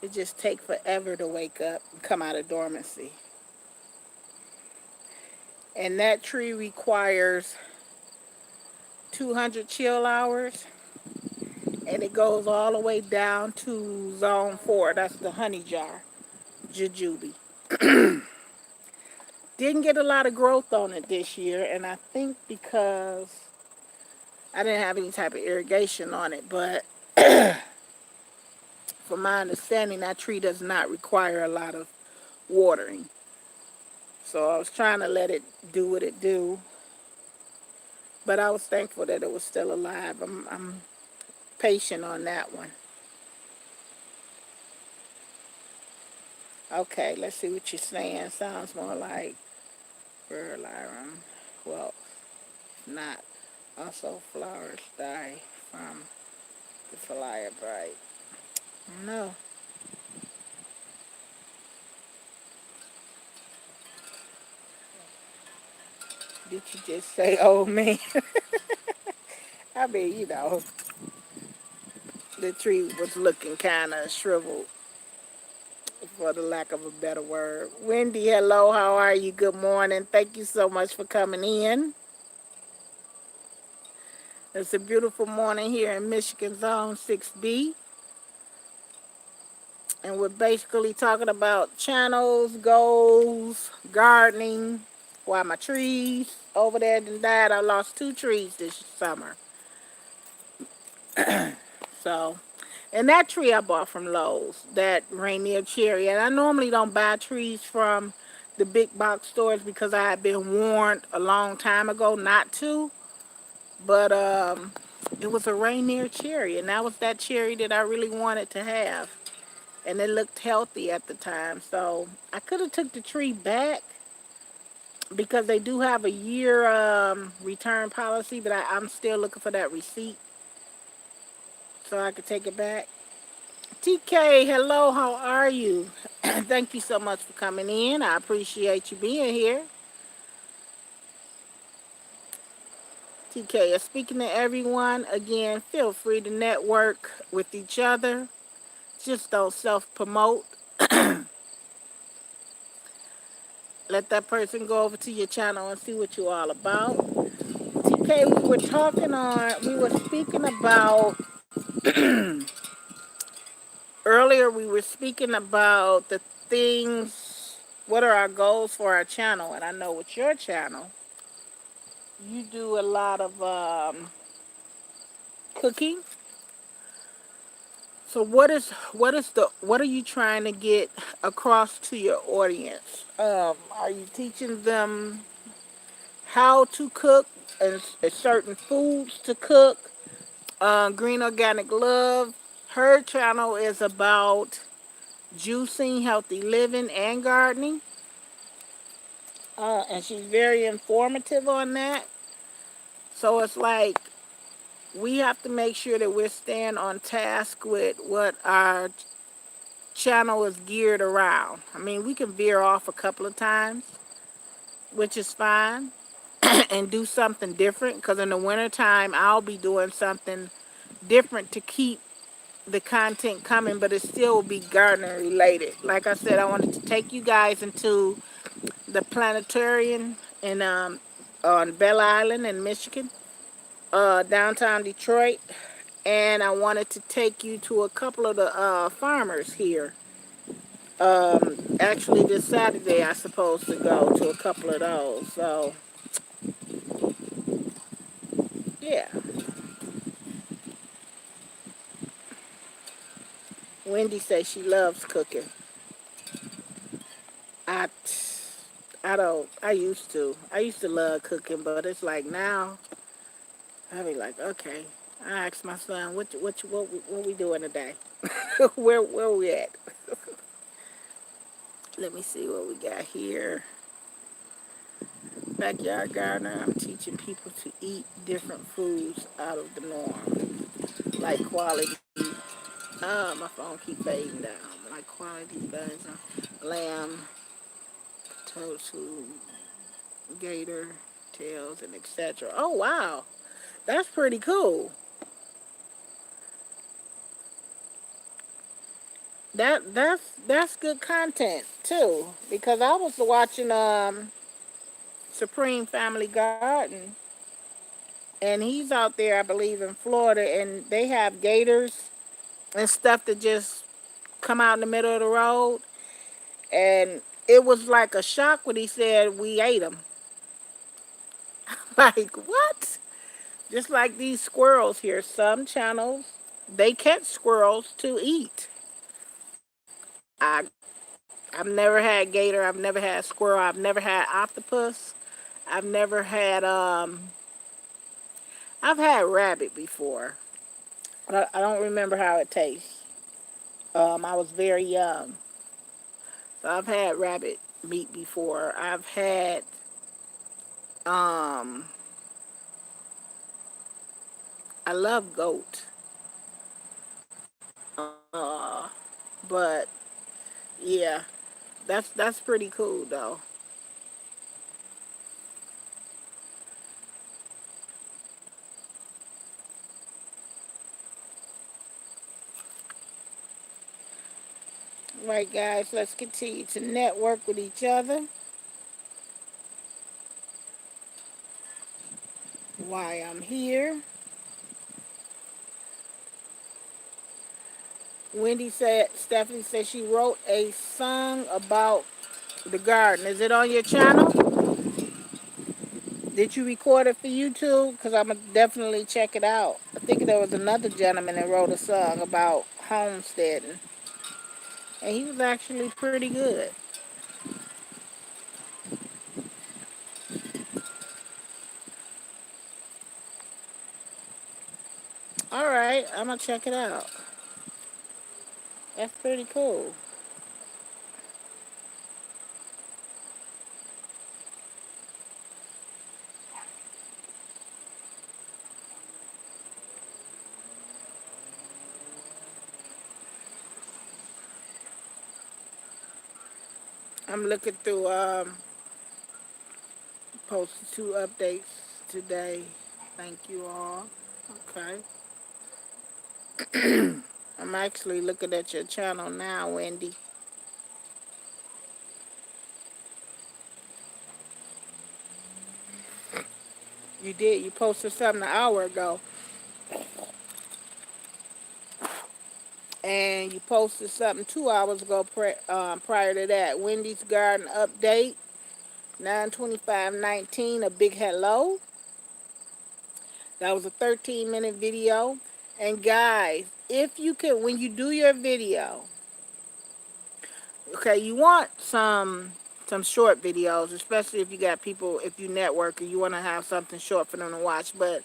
It just takes forever to wake up and come out of dormancy. And that tree requires 200 chill hours, and it goes all the way down to zone 4. That's the honey jar, jujube. Didn't get a lot of growth on it this year, and I think because I didn't have any type of irrigation on it, but from my understanding, that tree does not require a lot of watering. So I was trying to let it do what it do, but I was thankful that it was still alive. I'm patient on that one. Okay, let's see what you're saying. Sounds more like Burlirum. Well, not. Also, flowers die from the Phyllia Bright. No. Did you just say, oh man? I mean, the tree was looking kind of shriveled. for the lack of a better word. Wendy, hello, how are you? Good morning. Thank you so much for coming in. It's a beautiful morning here in Michigan Zone 6B. And we're basically talking about channels, goals, gardening. Why my trees over there done died. I lost 2 trees this summer. So, and that tree I bought from Lowe's, that Rainier cherry. And I normally don't buy trees from the big box stores because I had been warned a long time ago not to. But it was a Rainier cherry, and that was that cherry that I really wanted to have. And it looked healthy at the time. So I could have took the tree back because they do have a year return policy, but I'm still looking for that receipt so I could take it back. TK, hello, how are you? Thank you so much for coming in. I appreciate you being here. TK is speaking to everyone. Again, feel free to network with each other. Just don't self-promote. Let that person go over to your channel and see what you're all about. TK, we were speaking about, earlier we were speaking about the things, what are our goals for our channel? And I know with your channel, you do a lot of cooking. So what are you trying to get across to your audience? Are you teaching them how to cook and certain foods to cook? Green Organic Love, her channel is about juicing, healthy living, and gardening. And she's very informative on that. So it's like we have to make sure that we're staying on task with what our channel is geared around. I mean, we can veer off a couple of times, which is fine, and do something different, because in the wintertime, I'll be doing something different to keep the content coming, but it still will be gardening related. Like I said, I wanted to take you guys into the planetarium in on Belle Island in Michigan, downtown Detroit, and I wanted to take you to a couple of the farmers here. Actually, this Saturday I'm supposed to go to a couple of those. So, yeah. Wendy says she loves cooking. I, I don't. I used to. I used to love cooking, but it's like now I be like, okay. I asked my son, what we doing today? Where we at? Let me see what we got here. Backyard gardener. I'm teaching people to eat different foods out of the norm, like quality. My phone keep fading down. Like quality foods, lamb, tofu, gator, tails, and etc. Oh wow, that's pretty cool. That's good content too, because I was watching Supreme Family Garden, and he's out there, I believe, in Florida, and they have gators and stuff that just come out in the middle of the road, and it was like a shock when he said we ate them. Like what? Just like these squirrels here, some channels they catch squirrels to eat. I I've never had gator. I've never had squirrel. I've never had octopus. I've never had I've had rabbit before. I don't remember how it tastes. I was very young, so I've had rabbit meat before. I've had um I love goat. Uh, but yeah, that's pretty cool though. Right, guys, let's continue to network with each other. Why I'm here. Stephanie said she wrote a song about the garden. Is it on your channel? Did you record it for YouTube? Because I'm going to definitely check it out. I think there was another gentleman that wrote a song about homesteading. And he was actually pretty good. All right, I'm going to check it out. That's pretty cool. I'm looking through, posted 2 updates today. Thank you all. Okay. I'm actually looking at your channel now, Wendy. You did. You posted something an hour ago. And you posted something 2 hours ago prior to that. Wendy's Garden Update, 9/25/19, a big hello. That was a 13-minute video. And guys, if you can, when you do your video, okay, you want some short videos, especially if you got people, if you network and you want to have something short for them to watch. But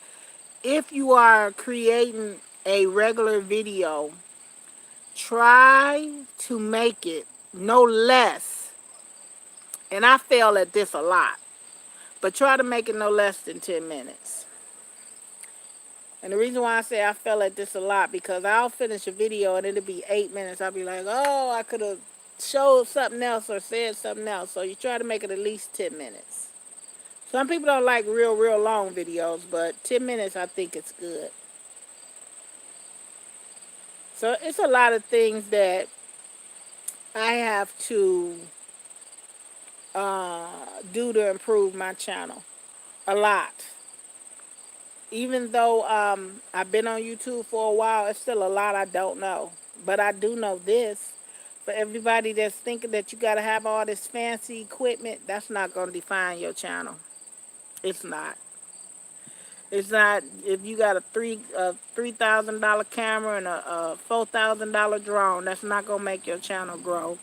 if you are creating a regular video, try to make it no less, and I fail at this a lot, but try to make it no less than 10 minutes. And the reason why I say I fail at this a lot, because I'll finish a video and it'll be 8 minutes. I'll be like, oh, I could have showed something else or said something else. So you try to make it at least 10 minutes. Some people don't like real long videos, but 10 minutes I think it's good. So it's a lot of things that I have to uh, do to improve my channel. A lot. Even though I've been on YouTube for a while, it's still a lot I don't know. But I do know this. For everybody that's thinking that you got to have all this fancy equipment, that's not going to define your channel. It's not. It's not. If you got a $3,000 camera and a $4,000 drone, that's not going to make your channel grow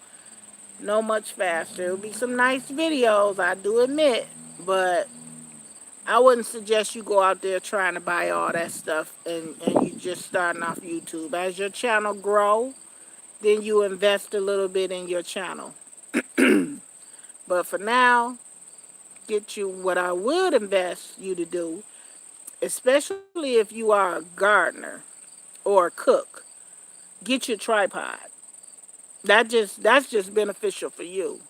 no much faster. It'll be some nice videos, I do admit, but I wouldn't suggest you go out there trying to buy all that stuff and you just starting off YouTube. As your channel grow, then you invest a little bit in your channel. But for now, get you what I would invest you to do, especially if you are a gardener or a cook, get your tripod. That's just beneficial for you.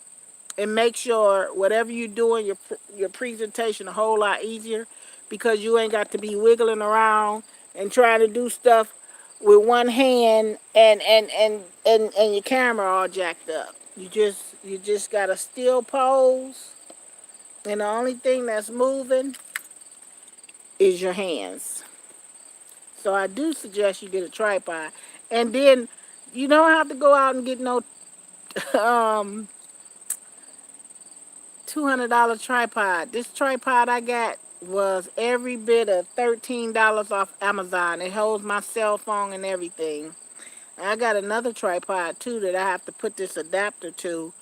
It makes whatever you're doing, your presentation a whole lot easier, because you ain't got to be wiggling around and trying to do stuff with one hand and your camera all jacked up. You just got a still pose, and the only thing that's moving is your hands. So I do suggest you get a tripod, and then you don't have to go out and get no um $200 tripod. This tripod I got was every bit of $13 off Amazon. It holds my cell phone and everything. I got another tripod too that I have to put this adapter to.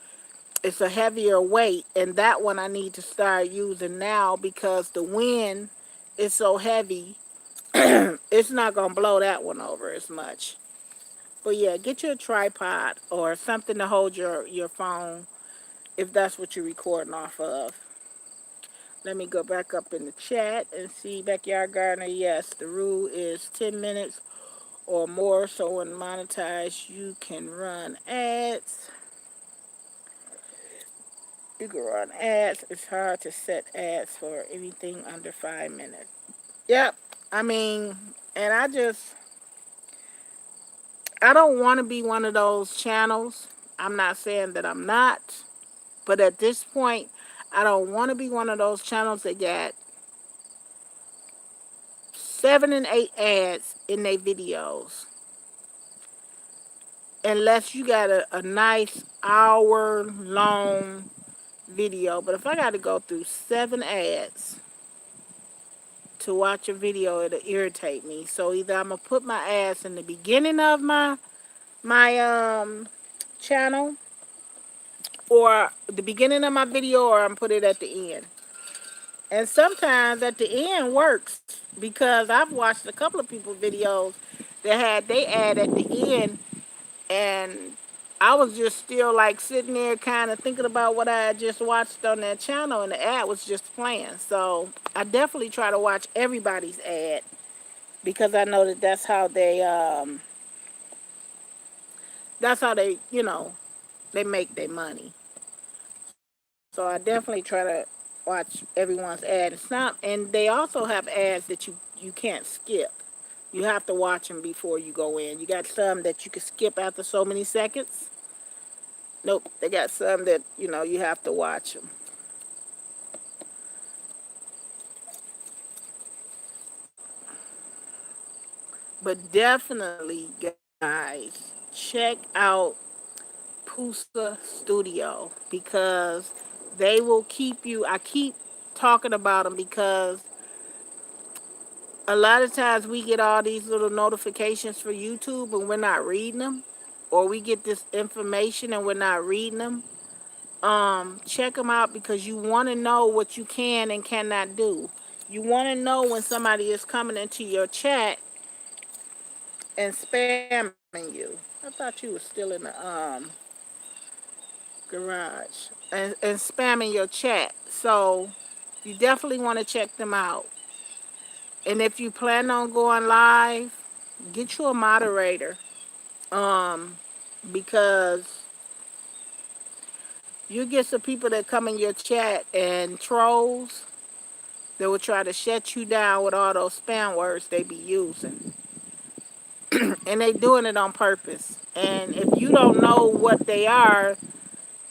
It's a heavier weight, and that one I need to start using now because the wind is so heavy. It's not gonna blow that one over as much. But yeah, get you a tripod or something to hold your phone if that's what you're recording off of. Let me go back up in the chat and see. Backyard Gardener, yes, the rule is 10 minutes or more. So when monetized, you can run ads. You can run ads. It's hard to set ads for anything under 5 minutes. Yep. I mean, and I don't want to be one of those channels I'm not saying that I'm not, but at this point, I don't want to be one of those channels that got 7 and 8 ads in their videos, unless you got a nice hour long video. But if I got to go through 7 ads to watch a video, it'll irritate me. So either I'm gonna put my ads in the beginning of my channel, or the beginning of my video, or I'm put it at the end. And sometimes at the end works, because I've watched a couple of people videos that had they ad at the end, and I was just still like sitting there kind of thinking about what I had just watched on that channel, and the ad was just playing. So I definitely try to watch everybody's ad, because I know that that's how they, they make their money. So I definitely try to watch everyone's ad. And they also have ads that you can't skip. You have to watch them before you go in. You got some that you can skip after so many seconds. Nope, they got some that you have to watch them. But definitely, guys, check out Pusa Studio, because they will keep you. I keep talking about them because a lot of times we get all these little notifications for YouTube and we're not reading them, or we get this information and we're not reading them. Check them out, because you want to know what you can and cannot do. You want to know when somebody is coming into your chat and spamming you. I thought you were still in the garage, and spamming your chat. So you definitely want to check them out. And if you plan on going live, get you a moderator. Um, because you get some people that come in your chat and trolls. They will try to shut you down with all those spam words they be using. And they doing it on purpose. And if you don't know what they are,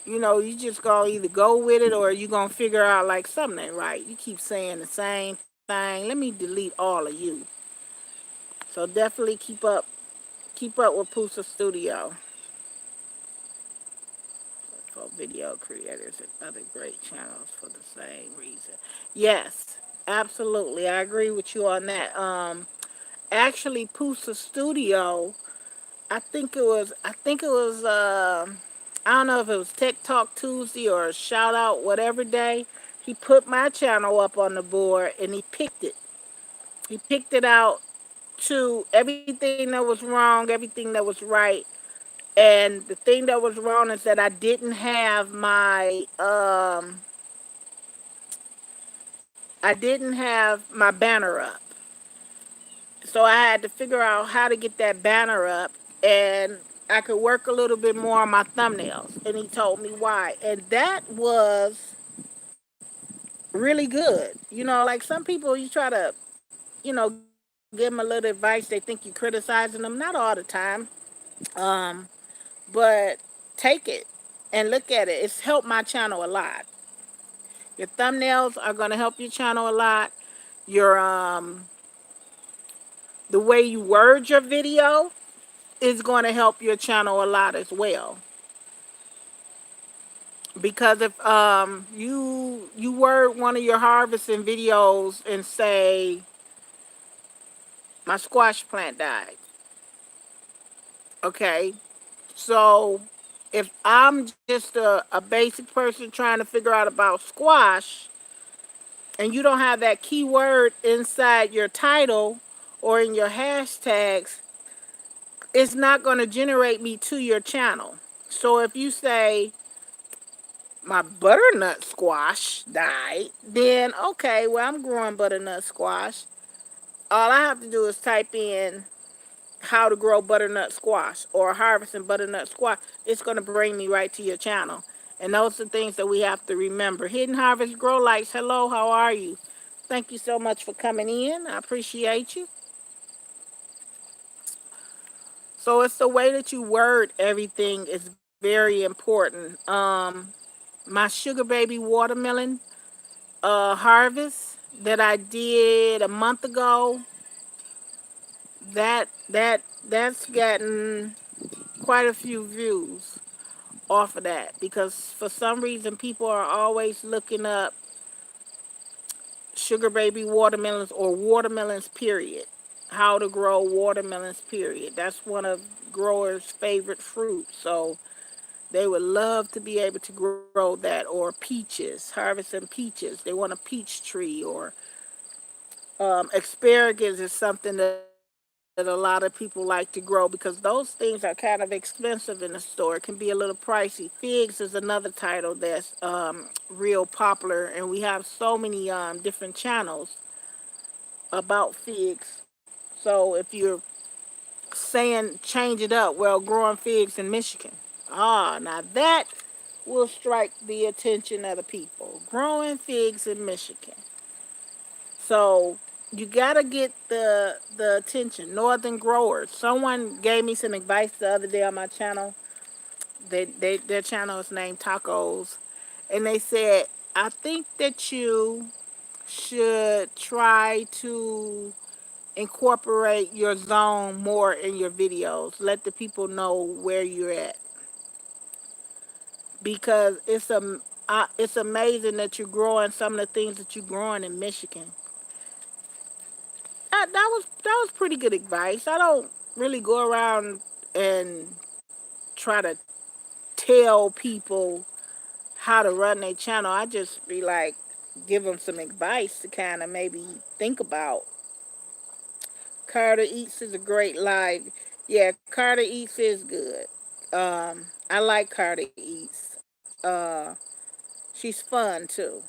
you just gonna either go with it, or you gonna figure out like something ain't right. You keep saying the same thing. Let me delete all of you. So definitely keep up with Pusa Studio for video creators and other great channels for the same reason. Yes, absolutely. I agree with you on that. Actually, Pusa Studio, I think it was I don't know if it was Tech Talk Tuesday or Shout Out whatever day. He put my channel up on the board and he picked it. He picked it out to everything that was wrong, everything that was right. And the thing that was wrong is that I didn't have my banner up. So I had to figure out how to get that banner up, and I could work a little bit more on my thumbnails. And he told me why. And that was really good. Like some people, you try to, give them a little advice, they think you're criticizing them. Not all the time. Um, but take it and look at it. It's helped my channel a lot. Your thumbnails are going to help your channel a lot. Your The way you word your video is going to help your channel a lot as well. Because if you word one of your harvesting videos and say my squash plant died, okay, so if I'm just a basic person trying to figure out about squash, and you don't have that keyword inside your title or in your hashtags, it's not going to generate me to your channel. So if you say my butternut squash died, then okay, well, I'm growing butternut squash. All I have to do is type in how to grow butternut squash or harvesting butternut squash. It's going to bring me right to your channel. And those are things that we have to remember. Hidden Harvest Grow Lights, hello, how are you? Thank you so much for coming in. I appreciate you. So it's the way that you word everything is very important. My sugar baby watermelon harvest that I did a month ago, that's gotten quite a few views off of that because for some reason people are always looking up sugar baby watermelons or watermelons period. How to grow watermelons period. That's one of growers' favorite fruits. So they would love to be able to grow that, or peaches, harvesting peaches. They want a peach tree, or asparagus is something that a lot of people like to grow because those things are kind of expensive in the store. It can be a little pricey. Figs is another title that's real popular, and we have so many different channels about figs. So if you're saying change it up, well, growing figs in Michigan. Ah, now that will strike the attention of the people. Growing figs in Michigan. So you gotta get the attention. Northern growers. Someone gave me some advice the other day on my channel. Their channel is named Tacos, and they said I think that you should try to incorporate your zone more in your videos. Let the people know where you're at because it's amazing that you're growing some of the things that you're growing in Michigan. That was pretty good advice. I don't really go around and try to tell people how to run their channel. I just be like give them some advice to kind of maybe think about. Carter Eats is a great live. Yeah, Carter Eats is good. I like Carter Eats. She's fun too.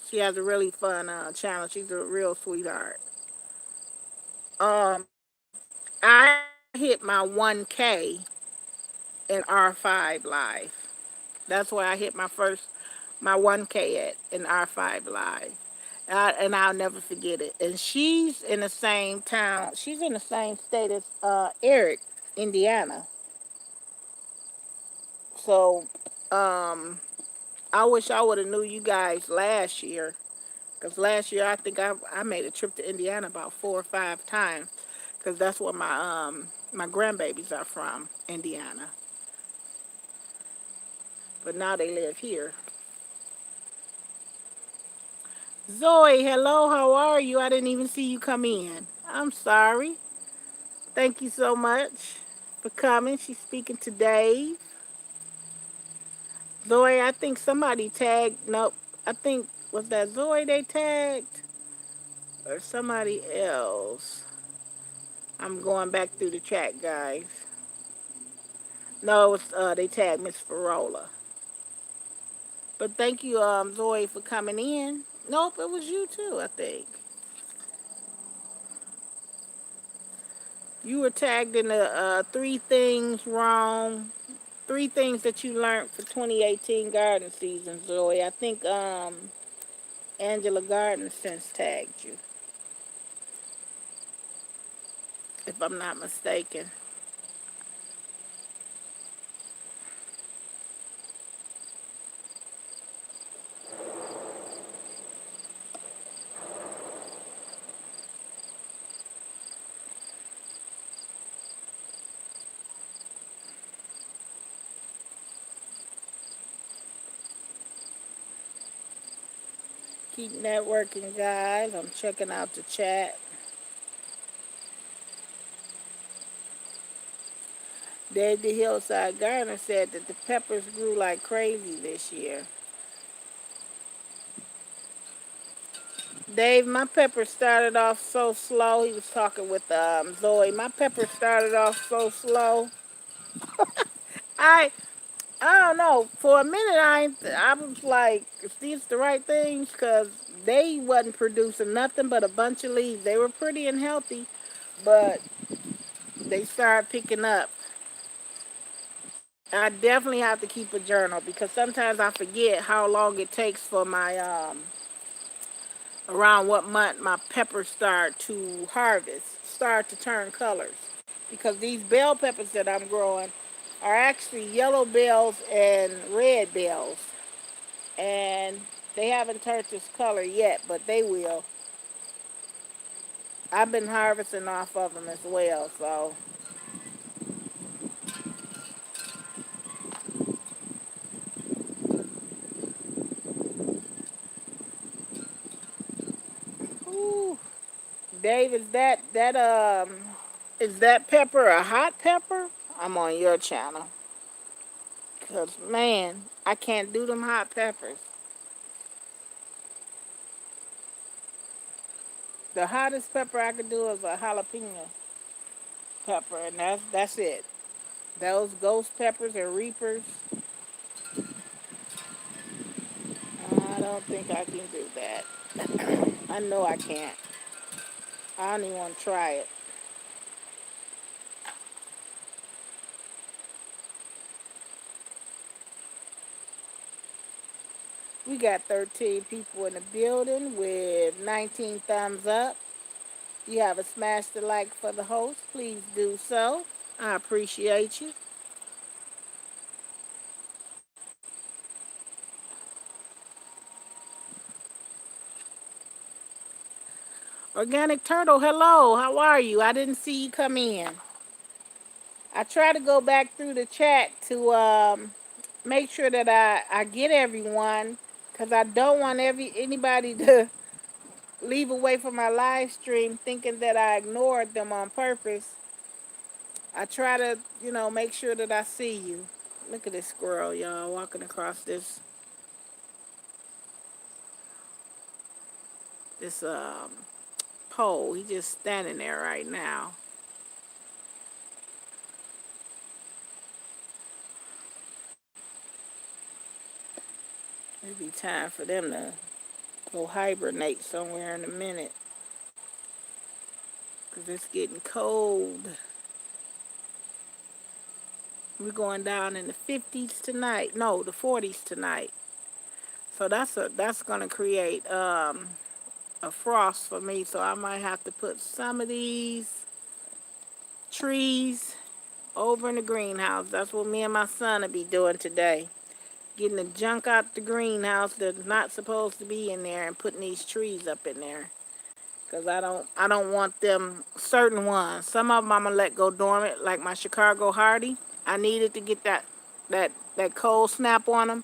She has a really fun channel. She's a real sweetheart. I hit my 1K in R5 Live. That's where I hit my 1K at in R5 Live. And I'll never forget it. And she's in the same town. She's in the same state as Eric, Indiana. So, um, I wish I would have knew you guys last year. Cause last year I think I made a trip to Indiana about 4 or 5 times. Cause that's where my grandbabies are from, Indiana. But now they live here. Zoe, hello, how are you? I didn't even see you come in. I'm sorry. Thank you so much for coming. She's speaking to Dave. Zoe, I think somebody tagged. Nope. I think, was that Zoe they tagged? Or somebody else? I'm going back through the chat, guys. No, they tagged Miss Farola. But thank you, Zoe, for coming in. Nope, it was you too, I think. You were tagged in the three things wrong, three things that you learned for 2018 garden season, Zoe. I think Angela Garden since tagged you, if I'm not mistaken. Keep networking, guys. I'm checking out the chat. Dave the Hillside Gardener said that the peppers grew like crazy this year. Dave, my pepper started off so slow. He was talking with Zoe. My pepper started off so slow. I I don't know. For a minute, I was like, is these the right things? Because they wasn't producing nothing but a bunch of leaves. They were pretty and healthy, but they started picking up. I definitely have to keep a journal because sometimes I forget how long it takes for my around what month my peppers start to harvest, start to turn colors. Because these bell peppers that I'm growing, are actually yellow bells and red bells. And they haven't turned this color yet, but they will. I've been harvesting off of them as well, so. Ooh. Dave, is that pepper a hot pepper? I'm on your channel. Cause man, I can't do them hot peppers. The hottest pepper I could do is a jalapeno pepper, and that's it. Those ghost peppers or reapers, I don't think I can do that. I know I can't. I don't even want to try it. We got 13 people in the building with 19 thumbs up. You haven't smashed the like for the host, please do so. I appreciate you. Organic Turtle, hello. How are you? I didn't see you come in. I try to go back through the chat to make sure that I get everyone, because I don't want anybody to leave away from my live stream thinking that I ignored them on purpose. I try to, make sure that I see you. Look at this squirrel, y'all, walking across this pole. He just standing there right now. It'd be time for them to go hibernate somewhere in a minute, because it's getting cold. We're going down in the 50s tonight. No, the 40s tonight. So that's gonna create a frost for me. So I might have to put some of these trees over in the greenhouse. That's what me and my son will be doing today. Getting the junk out the greenhouse that's not supposed to be in there and putting these trees up in there. Cause I don't want them certain ones. Some of them I'm gonna let go dormant, like my Chicago Hardy. I needed to get that cold snap on them,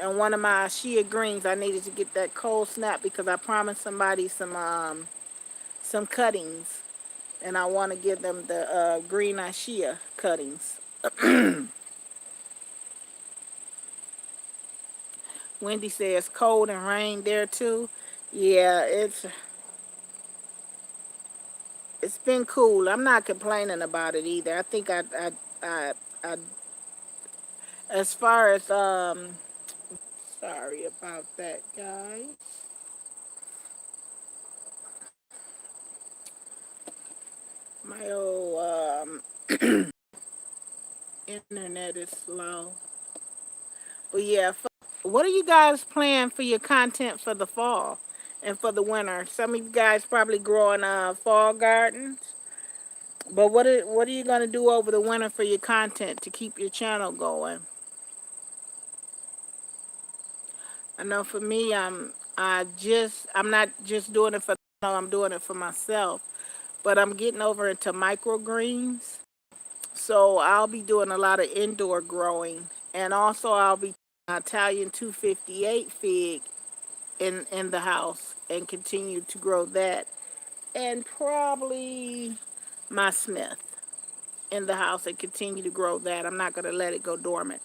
and one of my Shea greens I needed to get that cold snap because I promised somebody some cuttings, and I want to give them the green Shea cuttings. Wendy says cold and rain there too. Yeah, it's been cool. I'm not complaining about it either. I think I as far as sorry about that, guys. My old internet is slow. But yeah, what are you guys planning for your content for the fall and for the winter? Some of you guys probably growing fall gardens. But what are you gonna do over the winter for your content to keep your channel going? I know for me, I'm not just doing it for I'm doing it for myself, but I'm getting over into microgreens. So I'll be doing a lot of indoor growing, and also I'll be Italian 258 fig in the house and continue to grow that, and probably my Smith in the house and continue to grow that. I'm not gonna let it go dormant.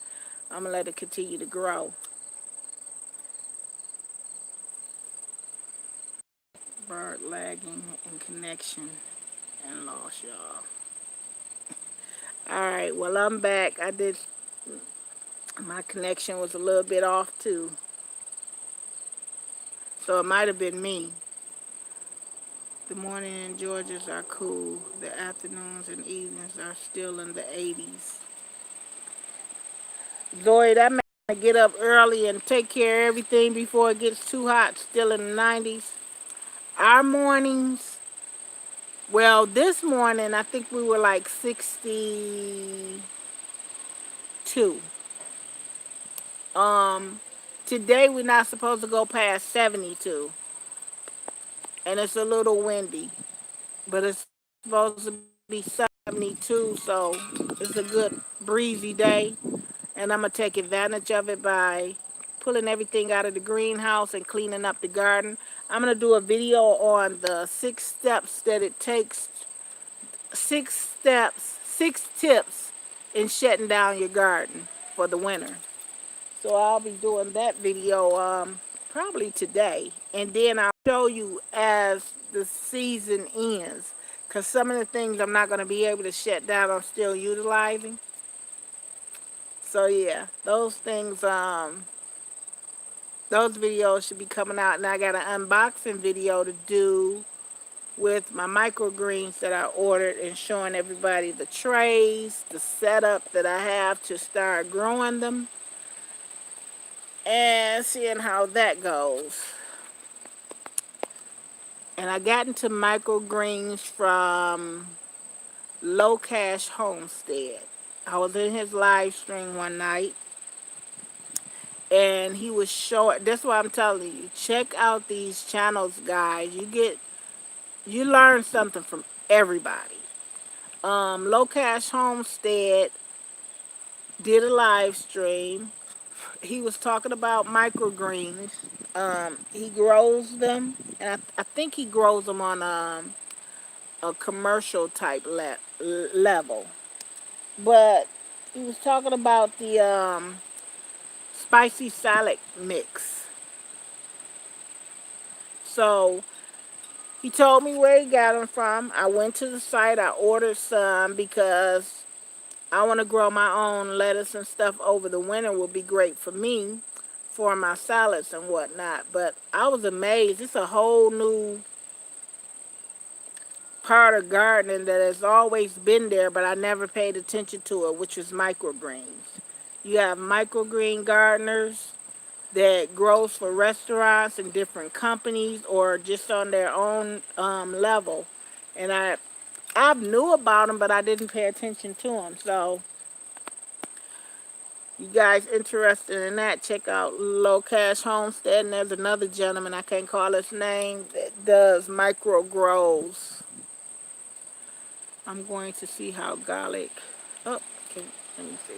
I'm gonna let it continue to grow. Bird lagging in connection and lost y'all. All right, well I'm back. My connection was a little bit off too, so it might have been me. The morning in Georgia's are cool. The afternoons and evenings are still in the 80s. Zoe, that man get up early and take care of everything before it gets too hot, still in the 90s. Our mornings, well, this morning I think we were like 60, 72. Um, Today we're not supposed to go past 72, and it's a little windy, but it's supposed to be 72, so it's a good breezy day, and I'm gonna take advantage of it by pulling everything out of the greenhouse and cleaning up the garden. I'm gonna do a video on the 6 steps that it takes, 6 tips in shutting down your garden for the winter. So I'll be doing that video probably today, and then I'll show you as the season ends, because some of the things I'm not going to be able to shut down, I'm still utilizing. So yeah, those videos should be coming out, and I got an unboxing video to do with my microgreens that I ordered, and showing everybody the trays, the setup that I have to start growing them, and seeing how that goes. And I got into microgreens from Low Cash Homestead. I was in his live stream one night, and he was showing. That's why I'm telling you, check out these channels, guys. You learn something from everybody. Low Cash Homestead did a live stream. He was talking about microgreens. He grows them, and I think he grows them on a commercial type level. But he was talking about the spicy salad mix. So he told me where he got them from. I went to the site. I ordered some because I want to grow my own lettuce and stuff over the winter. Will be great for me for my salads and whatnot. But I was amazed. It's a whole new part of gardening that has always been there, but I never paid attention to it, which is microgreens. You have microgreen gardeners that grows for restaurants and different companies, or just on their own level. And I knew about them, but I didn't pay attention to them. So you guys interested in that, check out Low Cash Homestead. And there's another gentleman, I can't call his name, that does micro grows. I'm going to see how garlic. Oh, okay, let me see.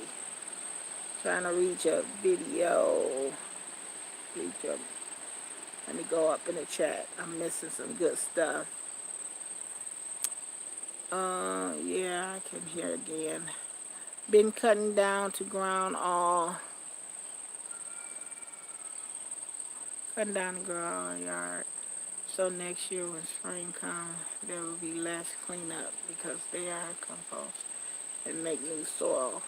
Trying to read your video. Read your. Let me go up in the chat. I'm missing some good stuff. Yeah, I can hear again. Been cutting down to ground all. Cutting down the ground yard. So next year when spring comes, there will be less cleanup because they are compost and make new soil.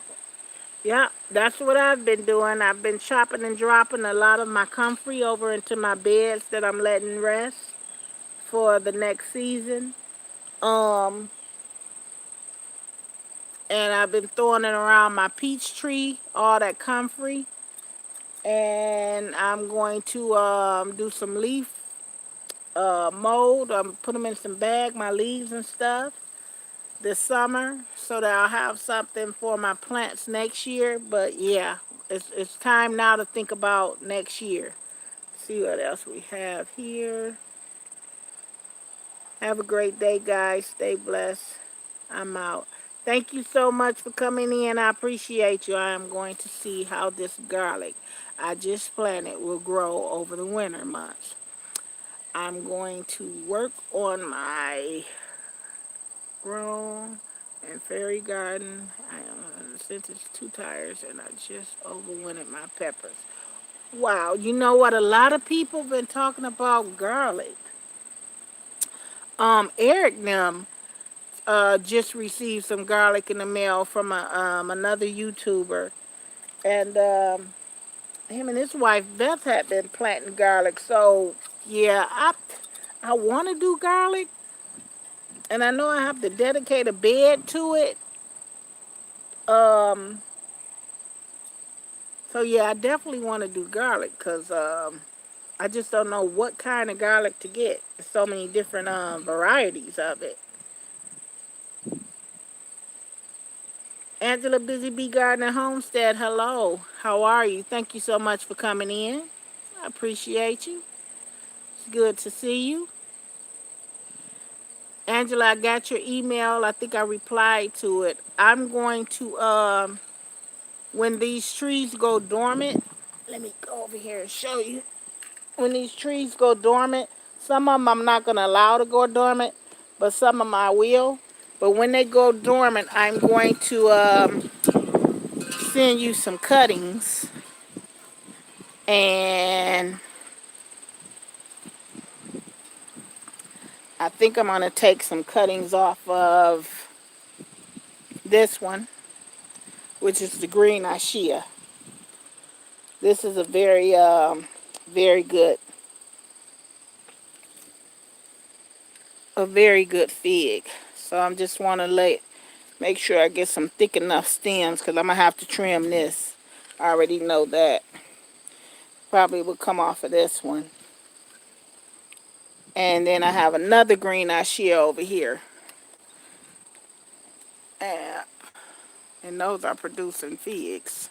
Yeah, that's what I've been doing. I've been chopping and dropping a lot of my comfrey over into my beds that I'm letting rest for the next season. Um, and I've been throwing it around my peach tree, all that comfrey. And I'm going to do some leaf mold. Put them in some bag, my leaves and stuff, this summer, so that I'll have something for my plants next year. But yeah, it's time now to think about next year. See what else we have here. Have a great day, guys. Stay blessed. I'm out. Thank you so much for coming in. I appreciate you. I am going to see how this garlic I just planted will grow over the winter months. I'm going to work on my grow and fairy garden. Since it's 2 tires, and I just overwintered my peppers. Wow, you know what? A lot of people been talking about garlic. Eric Nim just received some garlic in the mail from another YouTuber, and him and his wife Beth had been planting garlic. So yeah, I want to do garlic, and I know I have to dedicate a bed to it. Um, so yeah, I definitely want to do garlic, because I just don't know what kind of garlic to get. There's so many different varieties of it. Angela Busy Bee Gardener Homestead, hello. How are you? Thank you so much for coming in. I appreciate you. It's good to see you. Angela, I got your email. I think I replied to it. I'm going to, when these trees go dormant, let me go over here and show you. When these trees go dormant, some of them I'm not going to allow to go dormant, but some of them I will. But when they go dormant, I'm going to send you some cuttings. And I think I'm going to take some cuttings off of this one, which is the green Ashia. This is a very good, fig. So I'm just want to make sure I get some thick enough stems because I'm going to have to trim this. I already know that. Probably will come off of this one. And then I have another green Ashia over here. And those are producing figs.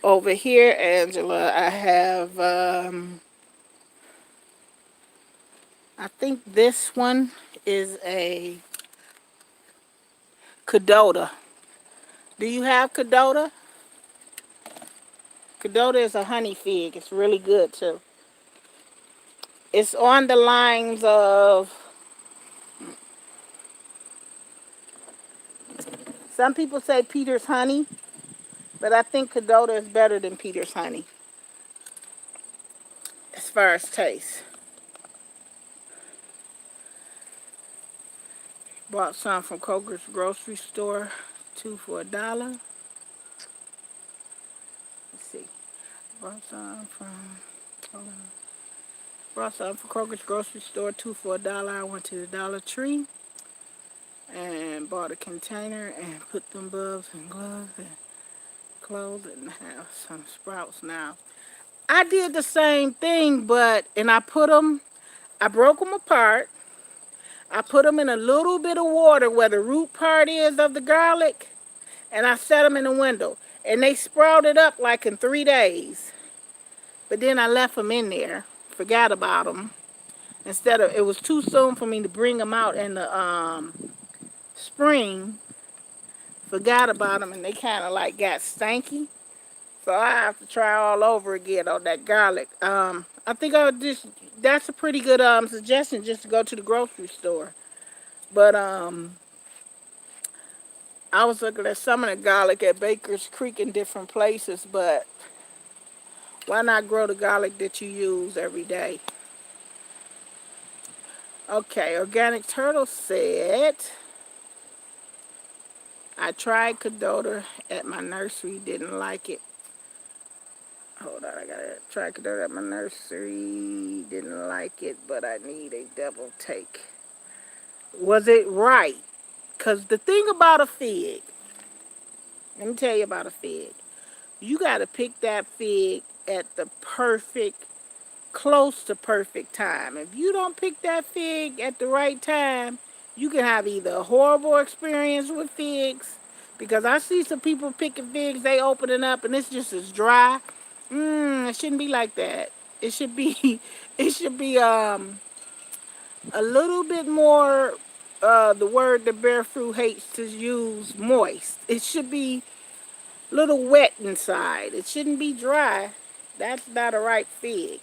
Over here, Angela, I have, I think this one is a Cadota. Do you have Cadota? Cadota is a honey fig. It's really good too. It's on the lines of, some people say Peter's honey, but I think Cadota is better than Peter's honey as far as taste. Bought some from Kroger's grocery store, 2 for $1. Let's see. Bought some from, hold on. Brought some from Kroger's grocery store, 2 for $1. I went to the Dollar Tree and bought a container and put them bulbs and gloves and clothes and have some sprouts now. I did the same thing, and I broke them apart. I put them in a little bit of water where the root part is of the garlic, and I set them in the window. And they sprouted up like in 3 days. But then I left them in there, forgot about them. It was too soon for me to bring them out in the spring. Forgot about them, and they kind of like got stanky. So I have to try all over again on that garlic. I think that's a pretty good suggestion, just to go to the grocery store. But I was looking at some of the garlic at Baker's Creek in different places, but why not grow the garlic that you use every day? Okay, Organic Turtle said, I tried Cadota at my nursery, didn't like it. Hold on, I gotta try Cadota at my nursery, didn't like it, but I need a double take. Was it right? Because the thing about a fig, let me tell you about a fig. You gotta pick that fig at the close to perfect time. If you don't pick that fig at the right time, you can have either a horrible experience with figs, because I see some people picking figs, they open it up and it's just as dry. It shouldn't be like that. It should be, it should be a little bit more. The word the bear fruit hates to use, moist. It should be a little wet inside. It shouldn't be dry. That's not a ripe fig.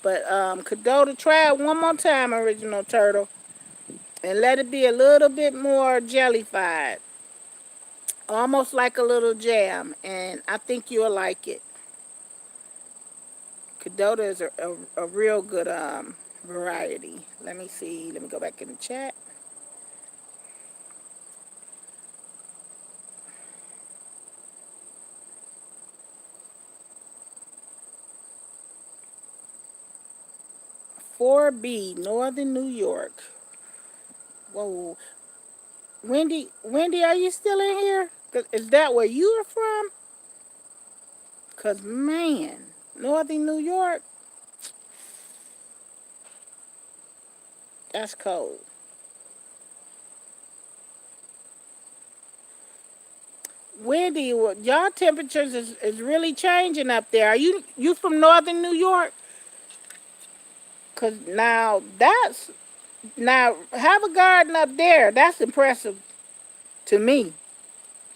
But Cadota, try it one more time, Original Turtle, and let it be a little bit more jellified, almost like a little jam, and I think you'll like it. Cadota is a real good variety. Let me see. Let me go back in the chat. "4B, Northern New York." Whoa. Wendy, are you still in here? Is that where you are from? Because, man, Northern New York, That's cold. Wendy, y'all temperatures is really changing up there. Are you from northern New York? Cause now have a garden up there. That's impressive to me.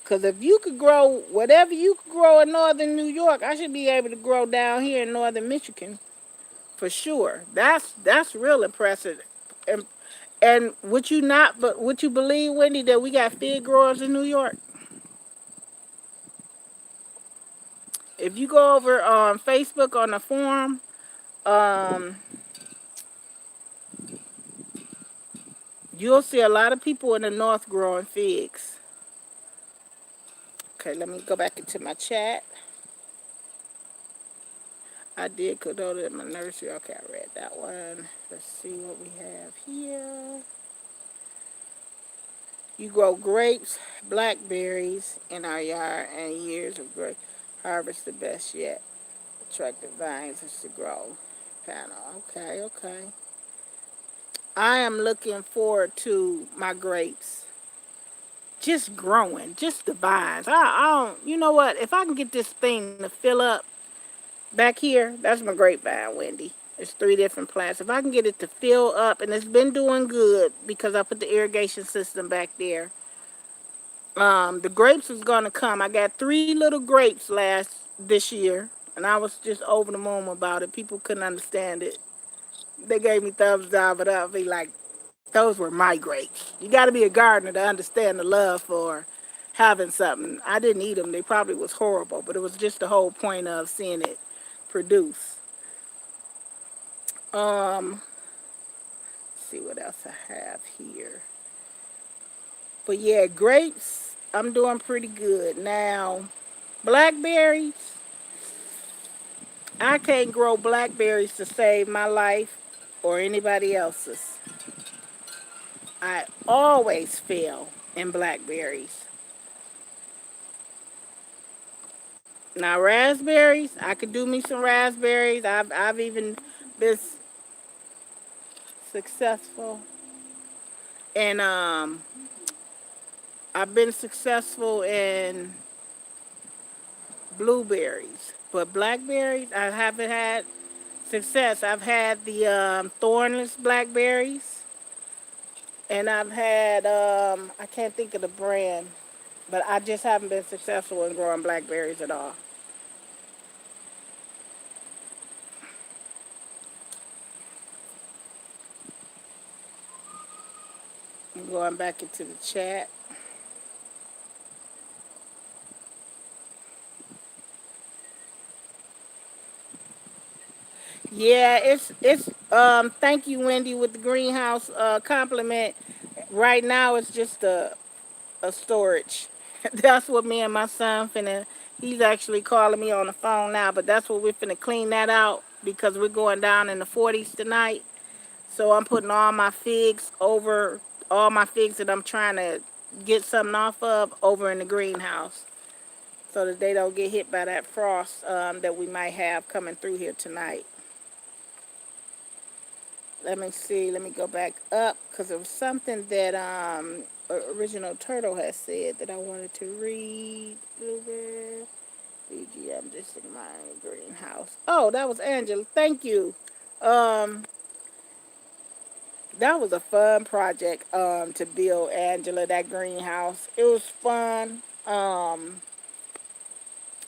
Cause if you could grow whatever you could grow in northern New York, I should be able to grow down here in northern Michigan for sure. That's real impressive. And, and would you not? But would you believe, Wendy, that we got fig growers in New York? If you go over on Facebook on the forum, um, you'll see a lot of people in the north growing figs. Okay, let me go back into my chat. I did go to my nursery. Okay, I read that one. Let's see what we have here. You grow grapes, blackberries in our yard, and years of grape harvest the best yet. Attractive vines is to grow. Panel. Okay, okay. I am looking forward to my grapes just growing, just the vines. I don't, you know what? If I can get this thing to fill up back here, that's my grapevine, Wendy. It's three different plants. If I can get it to fill up, and it's been doing good because I put the irrigation system back there. The grapes is gonna come. I got three little grapes this year, and I was just over the moon about it. People couldn't understand it. They gave me thumbs down, but I'll be like, those were my grapes. You got to be a gardener to understand the love for having something. I didn't eat them. They probably was horrible, but it was just the whole point of seeing it produce. See what else I have here. But yeah, grapes, I'm doing pretty good. Now, blackberries, I can't grow blackberries to save my life or anybody else's. I always fail in blackberries. Now raspberries, I could do me some raspberries. I've even been successful, and I've been successful in blueberries, but blackberries I haven't had success. I've had the thornless blackberries, and I've had I can't think of the brand, but I just haven't been successful in growing blackberries at all. I'm going back into the chat. Yeah, it's thank you, Wendy, with the greenhouse compliment. Right now it's just a storage. That's what me and my son finna, he's actually calling me on the phone now, but that's what we're finna clean that out because we're going down in the 40s tonight. So I'm putting all my figs that I'm trying to get something off of over in the greenhouse so that they don't get hit by that frost that we might have coming through here tonight. Let me see. Let me go back up because it was something that original turtle has said that I wanted to read. Blueberry, BGM, just in my greenhouse. Oh, that was Angela. Thank you. Um, that was a fun project. To build Angela that greenhouse. It was fun.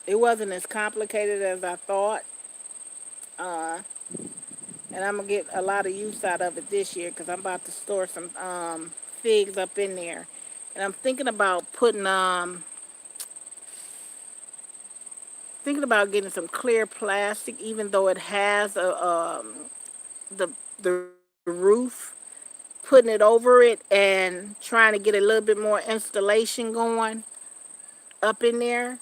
It wasn't as complicated as I thought. Uh, and I'm gonna get a lot of use out of it this year because I'm about to store some figs up in there, and I'm thinking about getting some clear plastic, even though it has the the roof, putting it over it and trying to get a little bit more installation going up in there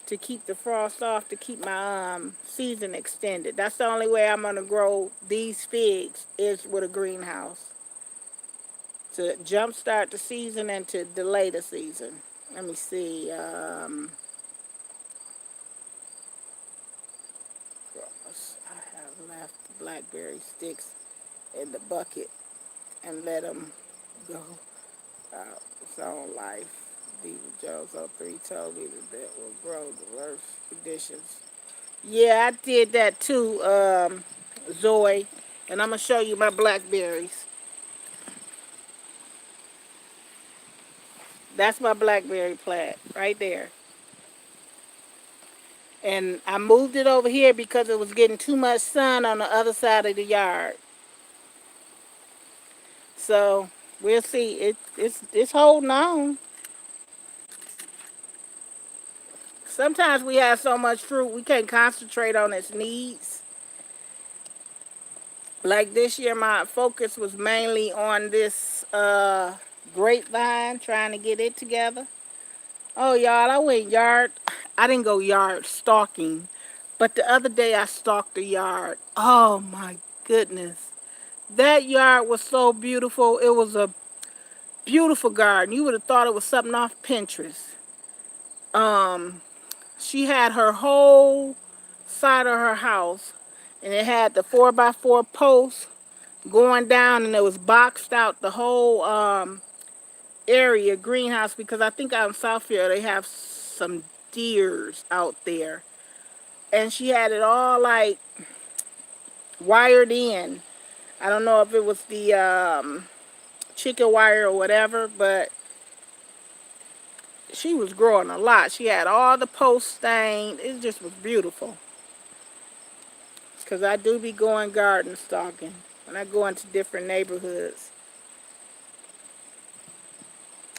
to keep the frost off, to keep my season extended. That's the only way I'm gonna grow these figs is with a greenhouse to jumpstart the season and to delay the season. Let me see. I have left blackberry sticks in the bucket and let them go out its own life. Deidre Jones on 3 told me that will grow the worst conditions. Yeah, I did that too, Zoe. And I'm going to show you my blackberries. That's my blackberry plant right there. And I moved it over here because it was getting too much sun on the other side of the yard. So we'll see. It's holding on. Sometimes we have so much fruit we can't concentrate on its needs. Like this year, my focus was mainly on this grapevine, trying to get it together. Oh, y'all, I went yard. I didn't go yard stalking, but the other day I stalked the yard. Oh my goodness, that yard was so beautiful. It was a beautiful garden. You would have thought it was something off Pinterest. Um, she had her whole side of her house, and it had the 4x4 posts going down, and it was boxed out the whole area greenhouse, because I think out in Southfield they have some deers out there, and she had it all like wired in. I don't know if it was the chicken wire or whatever, but she was growing a lot. She had all the posts stained. It just was beautiful. Because I do be going garden stalking when I go into different neighborhoods.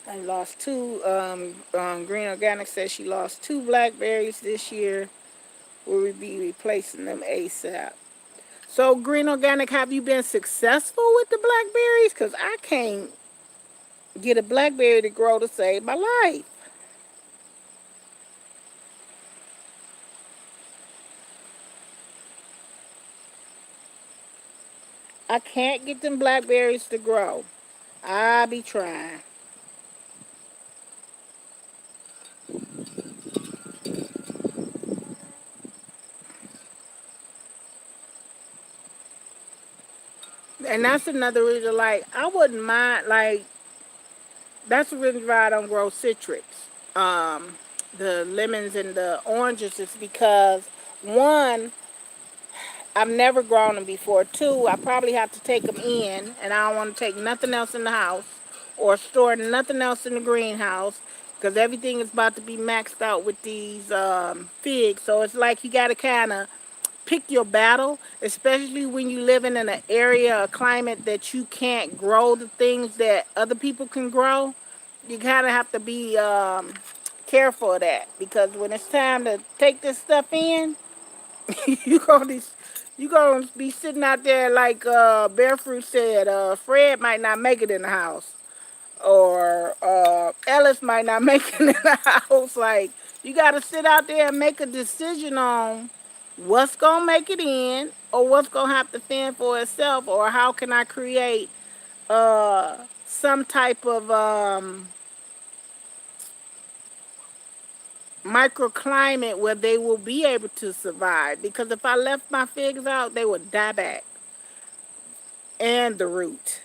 I lost two. Green Organic says she lost 2 blackberries this year. Will we be replacing them ASAP? So, Green Organic, have you been successful with the blackberries? Because I can't get a blackberry to grow to save my life. I can't get them blackberries to grow. I be trying. And that's another reason, like, I wouldn't mind, like, that's the reason why I don't grow citrus. Um, the lemons and the oranges is because, one, I've never grown them before. Two, I probably have to take them in, and I don't want to take nothing else in the house or store nothing else in the greenhouse, because everything is about to be maxed out with these figs. So it's like you got to kind of pick your battle, especially when you live in an area or climate that you can't grow the things that other people can grow. You kind of have to be careful of that, because when it's time to take this stuff in, you gonna be you gonna be sitting out there like Bearfruit said. Fred might not make it in the house, or Ellis might not make it in the house. Like, you gotta sit out there and make a decision on what's gonna make it in, or what's gonna have to fend for itself, or how can I create some type of microclimate where they will be able to survive. Because if I left my figs out, they would die back. And the root.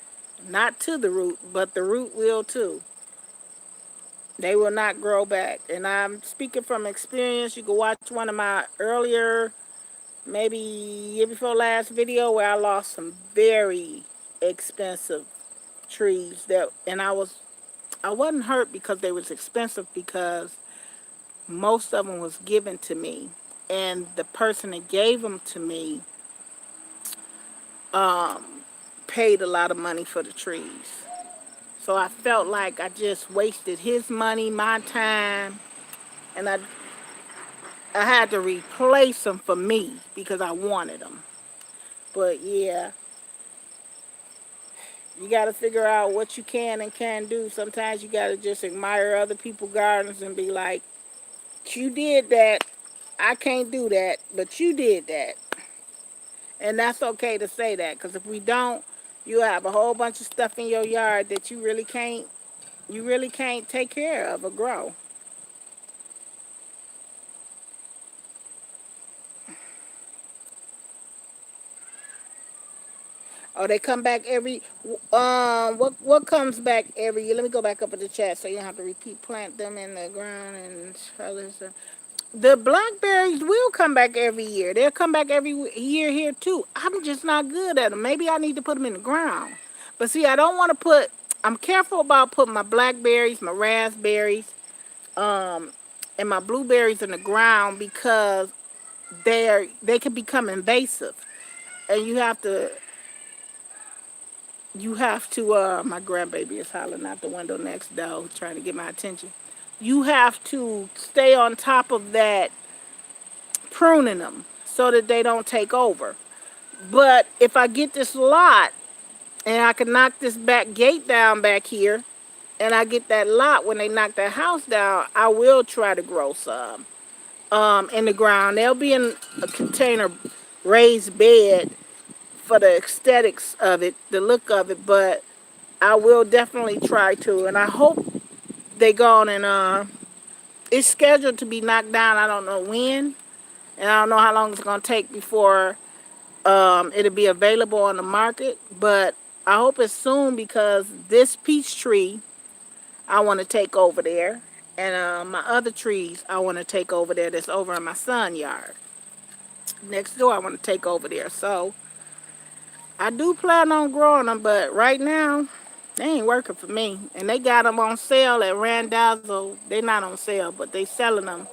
Not to the root, but the root will too. They will not grow back. And I'm speaking from experience. You can watch one of my earlier, maybe year before last video, where I lost some very expensive trees that, and I wasn't hurt because they was expensive, because most of them was given to me, and the person that gave them to me um, paid a lot of money for the trees. So I felt like I just wasted his money, my time, and I had to replace them for me because I wanted them. But yeah, you got to figure out what you can and can't do. Sometimes you got to just admire other people's gardens and be like, you did that. I can't do that, but you did that. And that's okay to say that, because if we don't, you have a whole bunch of stuff in your yard that you really can't take care of or grow. Oh, they come back every. What comes back every year? Let me go back up in the chat so you don't have to repeat. Plant them in the ground and the blackberries will come back every year. They'll come back every year here too. I'm just not good at them. Maybe I need to put them in the ground. But see, I don't want to put. I'm careful about putting my blackberries, my raspberries, um, and my blueberries in the ground because they can become invasive, and you have to. My grandbaby is hollering out the window next door, trying to get my attention. You have to stay on top of that, pruning them so that they don't take over. But if I get this lot and I can knock this back gate down back here, and I get that lot when they knock that house down, I will try to grow some in the ground. They'll be in a container raised bed for the aesthetics of it, the look of it, but I will definitely try to, and I hope they go on and it's scheduled to be knocked down. I don't know when, and I don't know how long it's gonna take before it'll be available on the market. But I hope it's soon because this peach tree I want to take over there, and my other trees I want to take over there. That's over in my son yard next door. I want to take over there. So I do plan on growing them, but right now they ain't working for me. And they got them on sale at Randazzo. They not on sale, but they selling them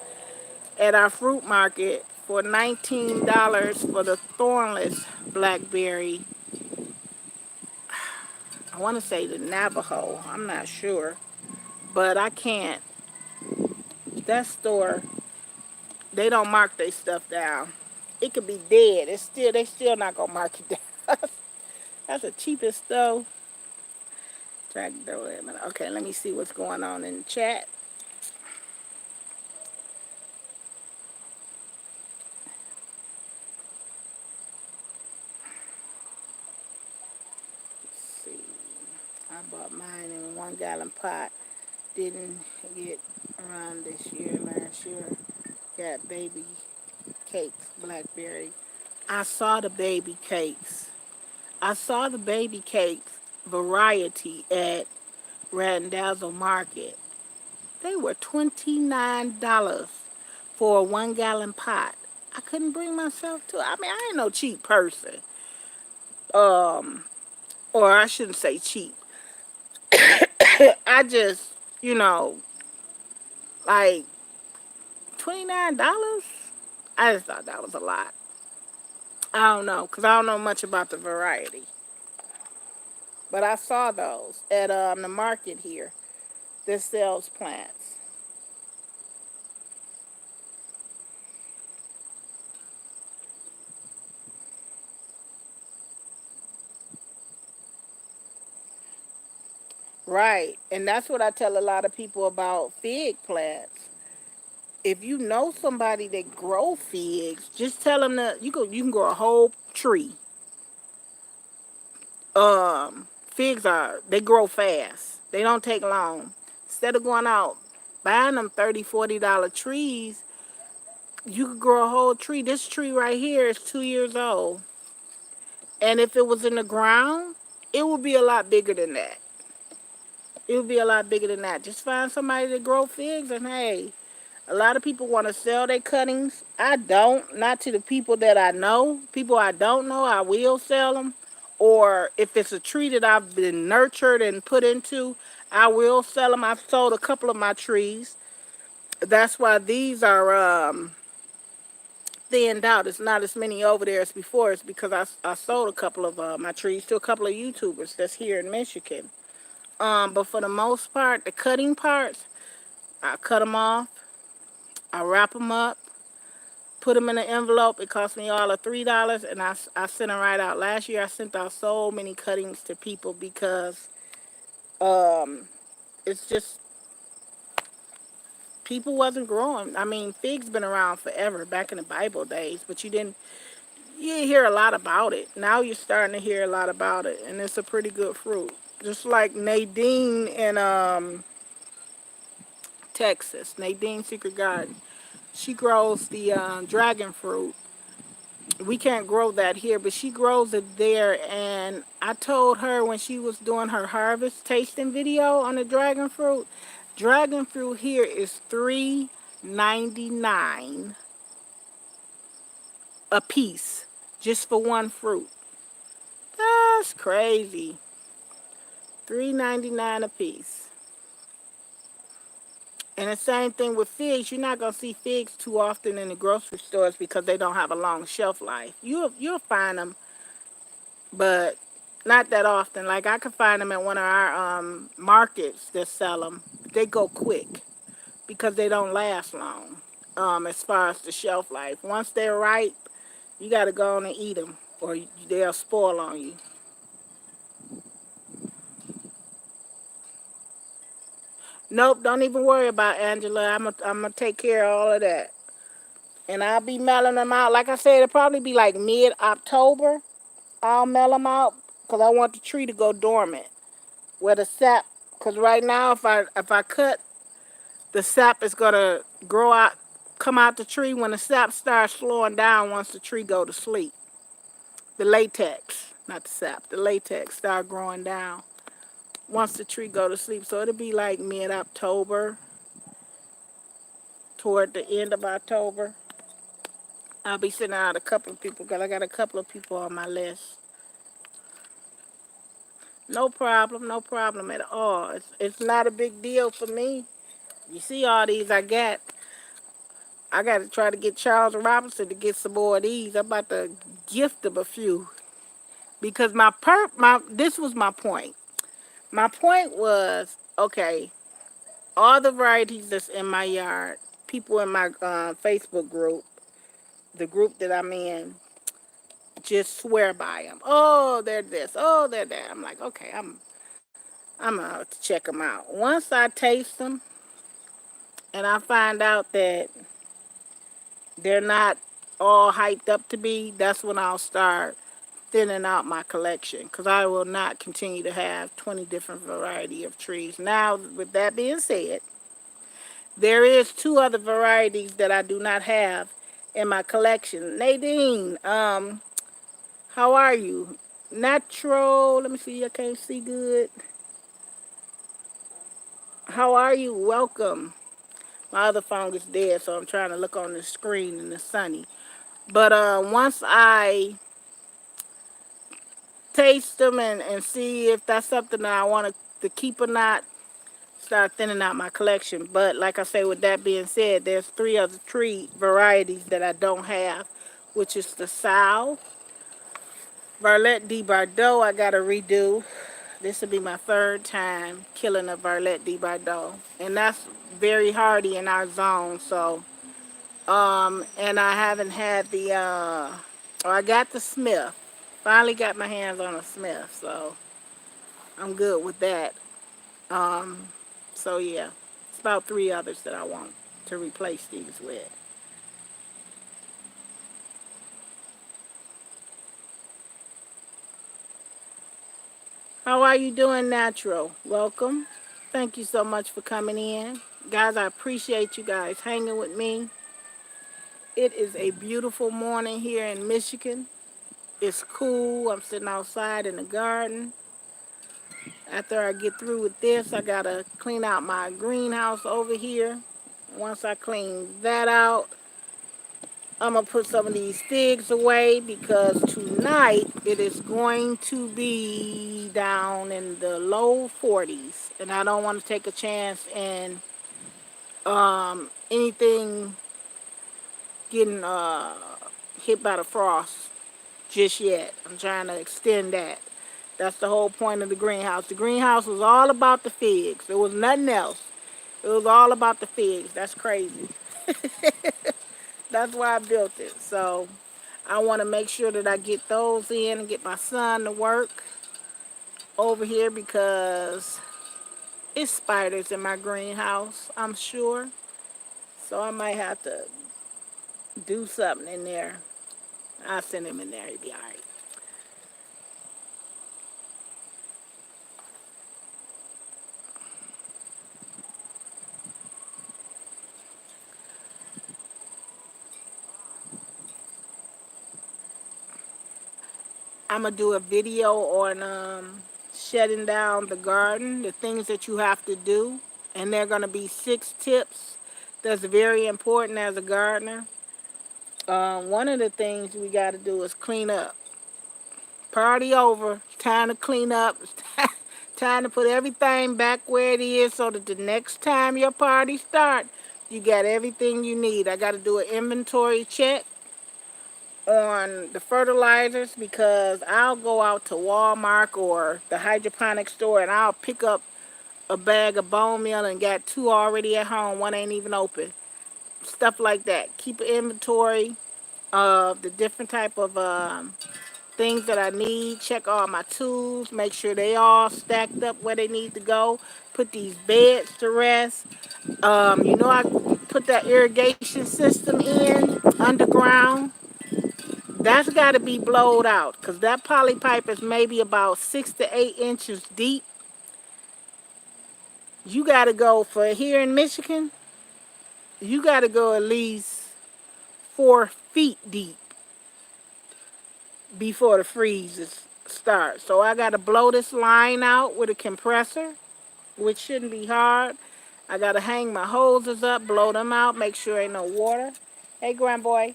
at our fruit market for $19 for the thornless blackberry. I want to say the Navajo. I'm not sure, but I can't. That store, they don't mark their stuff down. It could be dead. They still not gonna mark it down. That's the cheapest though. Okay, let me see what's going on in the chat. Let's see. I bought mine in a 1 gallon pot. Didn't get around this year. Last year, got baby cakes, blackberry. I saw the baby cakes. I saw the baby cakes variety at Randazzo Market. They were $29 for a 1 gallon pot. I couldn't bring myself to. I mean, I ain't no cheap person. Um, or I shouldn't say cheap. I just, you know, like $29. I just thought that was a lot. I don't know, cause I don't know much about the variety. But I saw those at the market here that sells plants. Right. And that's what I tell a lot of people about fig plants. If you know somebody that grow figs, just tell them that you can grow a whole tree. Figs they grow fast. They don't take long. Instead of going out buying them $30, $40 trees, you could grow a whole tree. This tree right here is 2 years old. And if it was in the ground, it would be a lot bigger than that. It would be a lot bigger than that. Just find somebody to grow figs, and hey, a lot of people want to sell their cuttings. I don't. Not to the people that I know. People I don't know, I will sell them. Or if it's a tree that I've been nurtured and put into, I will sell them. I've sold a couple of my trees. That's why these are thinned out. It's not as many over there as before. It's because I sold a couple of my trees to a couple of YouTubers that's here in Michigan. But for the most part, the cutting parts, I cut them off. I wrap them up, put them in an envelope. It cost me all of $3, and I sent them right out. Last year, I sent out so many cuttings to people because um, it's just people wasn't growing. I mean, figs been around forever, back in the Bible days, but you didn't hear a lot about it. Now you're starting to hear a lot about it, and it's a pretty good fruit. Just like Nadine in Texas, Nadine Secret Garden. She grows the dragon fruit. We can't grow that here, but she grows it there. And I told her when she was doing her harvest tasting video on the dragon fruit here is $3.99 a piece just for one fruit. That's crazy. $3.99 a piece. And the same thing with figs. You're not gonna see figs too often in the grocery stores because they don't have a long shelf life. You'll find them, but not that often. Like I could find them at one of our markets that sell them. They go quick because they don't last long. As far as the shelf life, once they're ripe, you got to go on and eat them, or they'll spoil on you. Nope, don't even worry about Angela. I'm gonna take care of all of that, and I'll be melting them out. Like I said, it'll probably be like mid-October. I'll melt them out because I want the tree to go dormant, where the sap. Because right now, if I cut, the sap is gonna grow out, come out the tree when the sap starts slowing down. Once the tree go to sleep, the latex, not the sap, the latex start growing down once the tree go to sleep. So it'll be like mid-October, toward the end of October. I'll be sending out a couple of people because I got a couple of people on my list. No problem, no problem at all. It's not a big deal for me. You see all these I got. I got to try to get Charles Robinson to get some more of these. I'm about to gift him a few because this was my point. My point was, okay, all the varieties that's in my yard, people in my Facebook group, the group that I'm in, just swear by them. Oh, they're this. Oh, they're that. I'm like, okay, I'm gonna have to check them out. Once I taste them and I find out that they're not all hyped up to be, that's when I'll start thinning out my collection because I will not continue to have 20 different variety of trees. Now, with that being said, there is two other varieties that I do not have in my collection. Nadine, how are you? Natural, let me see, I can't see good. How are you? Welcome. My other phone is dead, so I'm trying to look on the screen and it's sunny. But once I taste them and see if that's something that I want to keep or not, start thinning out my collection. But like I say, with that being said, there's three other tree varieties that I don't have, which is the Sow, Varlet de Bordeaux. I got to redo. This will be my third time killing a Varlet de Bordeaux, and that's very hardy in our zone. So, and I haven't had I got the Smith. Finally got my hands on a Smith, so I'm good with that. Um, so yeah, it's about three others that I want to replace these with. How are you doing, Natural? Welcome. Thank you so much for coming in. Guys, I appreciate you guys hanging with me. It is a beautiful morning here in Michigan. It's cool. I'm sitting outside in the garden. After I get through with this, I gotta clean out my greenhouse over here. Once I clean that out, I'm gonna put some of these figs away because tonight it is going to be down in the low 40s, and I don't want to take a chance in anything getting hit by the frost just yet. I'm trying to extend that. That's the whole point of the greenhouse. The greenhouse was all about the figs. There was nothing else. It was all about the figs. That's crazy. That's why I built it. So I want to make sure that I get those in and get my son to work over here because it's spiders in my greenhouse, I'm sure. So I might have to do something in there. I'll send him in there. He'll be all right. I'm gonna do a video on shutting down the garden, the things that you have to do, and they're gonna be 6 tips that's very important as a gardener. One of the things we got to do is clean up. Party over. Time to clean up. Time to put everything back where it is so that the next time your party start, you got everything you need. I got to do an inventory check on the fertilizers because I'll go out to Walmart or the hydroponic store and I'll pick up a bag of bone meal and got 2 already at home. One ain't even open. Stuff like that. Keep an inventory of the different type of things that I need. Check all my tools. Make sure they all stacked up where they need to go. Put these beds to rest. I put that irrigation system in underground. That's got to be blowed out because that poly pipe is maybe about 6 to 8 inches deep. You got to go for here in Michigan. You got to go at least 4 feet deep before the freezes start. So I got to blow this line out with a compressor, which shouldn't be hard. I got to hang my hoses up, blow them out, make sure ain't no water. Hey, grandboy.